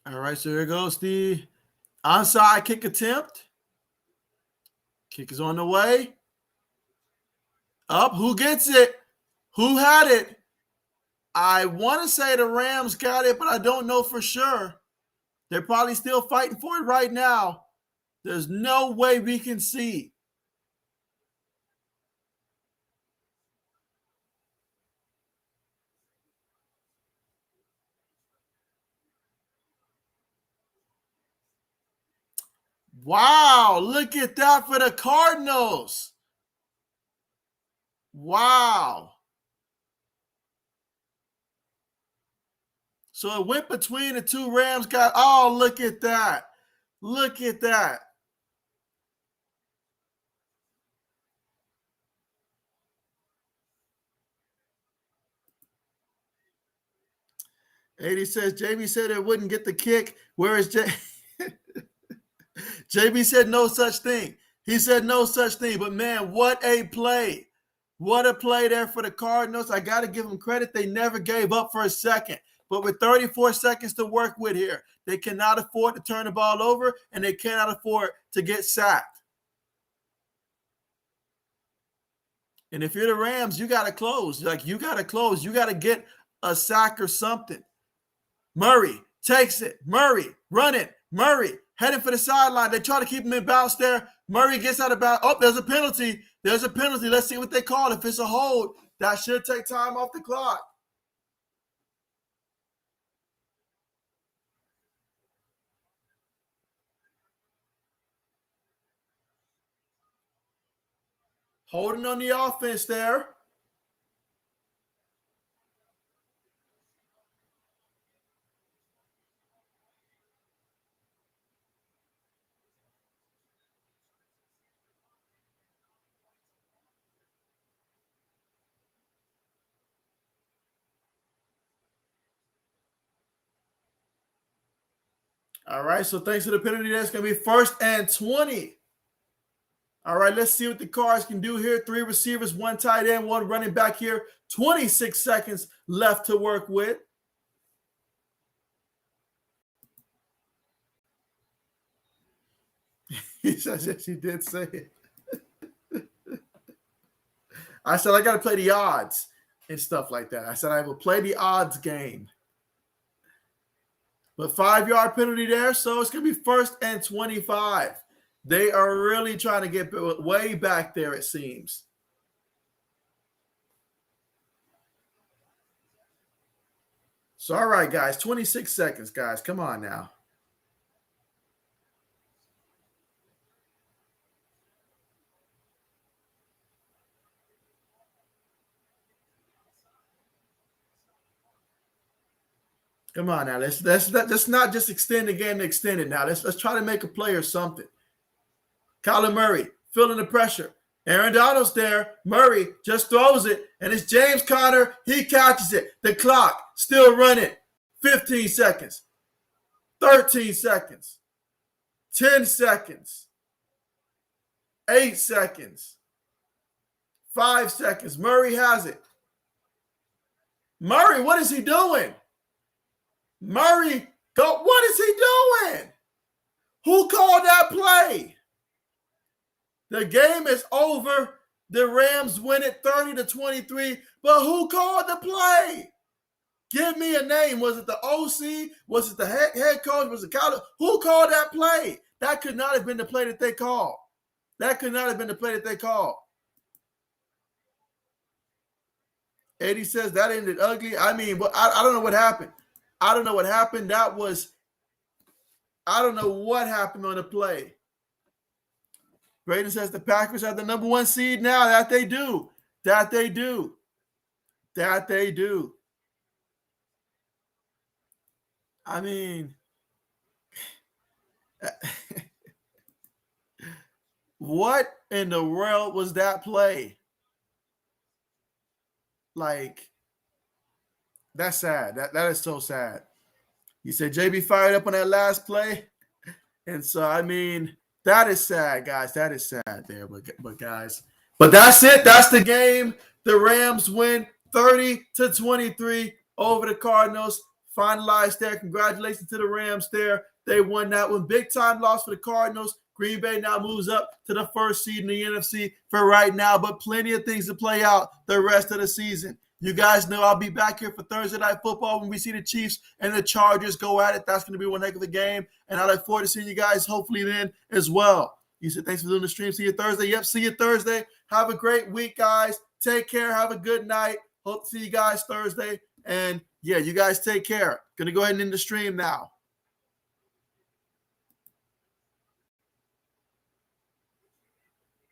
All right, so here goes the onside kick attempt. Kick is on the way. Up, who gets it? Who had it? I want to say the Rams got it, but I don't know for sure. They're probably still fighting for it right now. There's no way we can see. Wow, look at that for the Cardinals. Wow. So it went between the two Rams guys. Oh, look at that. Look at that. AD says, JB said it wouldn't get the kick. Where is JB said no such thing. He said no such thing. But, man, what a play. What a play there for the Cardinals. I got to give them credit. They never gave up for a second. But with 34 seconds to work with here, they cannot afford to turn the ball over, and they cannot afford to get sacked. And if you're the Rams, you got to close. You got to close. You got to get a sack or something. Murray takes it. Murray running. Murray heading for the sideline. They try to keep him in bounce there. Murray gets out of bounds. Oh, there's a penalty. There's a penalty. Let's see what they call. If it's a hold, that should take time off the clock. Holding on the offense there. All right, so thanks to the penalty, that's going to be 1st and 20. All right, let's see what the Cards can do here. 3 receivers, 1 tight end, 1 running back here. 26 seconds left to work with. He says, yes, he did say it. I said I got to play the odds and stuff like that. I said I will play the odds game. But 5-yard penalty there, so it's going to be 1st and 25. They are really trying to get way back there, it seems. So, all right, guys, 26 seconds, guys. Come on now. Come on now. Let's not just extend the game to extend it now. Let's try to make a play or something. Kyler Murray feeling the pressure. Aaron Donald's there. Murray just throws it, and it's James Conner. He catches it. The clock still running. 15 seconds. 13 seconds. 10 seconds. 8 seconds. 5 seconds. Murray has it. Murray, what is he doing? Murray, go. What is he doing? Who called that play? The game is over. The Rams win it 30-23. But who called the play? Give me a name. Was it the OC? Was it the head coach? Was it Kyler? Who called that play? That could not have been the play that they called. That could not have been the play that they called. Eddie says that ended ugly. I mean, but I don't know what happened. I don't know what happened. I don't know what happened on the play. Braden says the Packers are the number 1 seed now. That they do. That they do. That they do. I mean, what in the world was that play? Like, that's sad. That is so sad. You said JB fired up on that last play. And so, I mean, that is sad, guys. That is sad there. But guys, but that's it. That's the game. The Rams win 30-23 over the Cardinals. Finalized there. Congratulations to the Rams there. They won that one. Big time loss for the Cardinals. Green Bay now moves up to the 1st seed in the NFC for right now, but plenty of things to play out the rest of the season. You guys know I'll be back here for Thursday Night Football when we see the Chiefs and the Chargers go at it. That's going to be one heck of a game, and I look forward to seeing you guys hopefully then as well. You said thanks for doing the stream. See you Thursday. Yep, see you Thursday. Have a great week, guys. Take care. Have a good night. Hope to see you guys Thursday. And, yeah, you guys take care. Going to go ahead and end the stream now.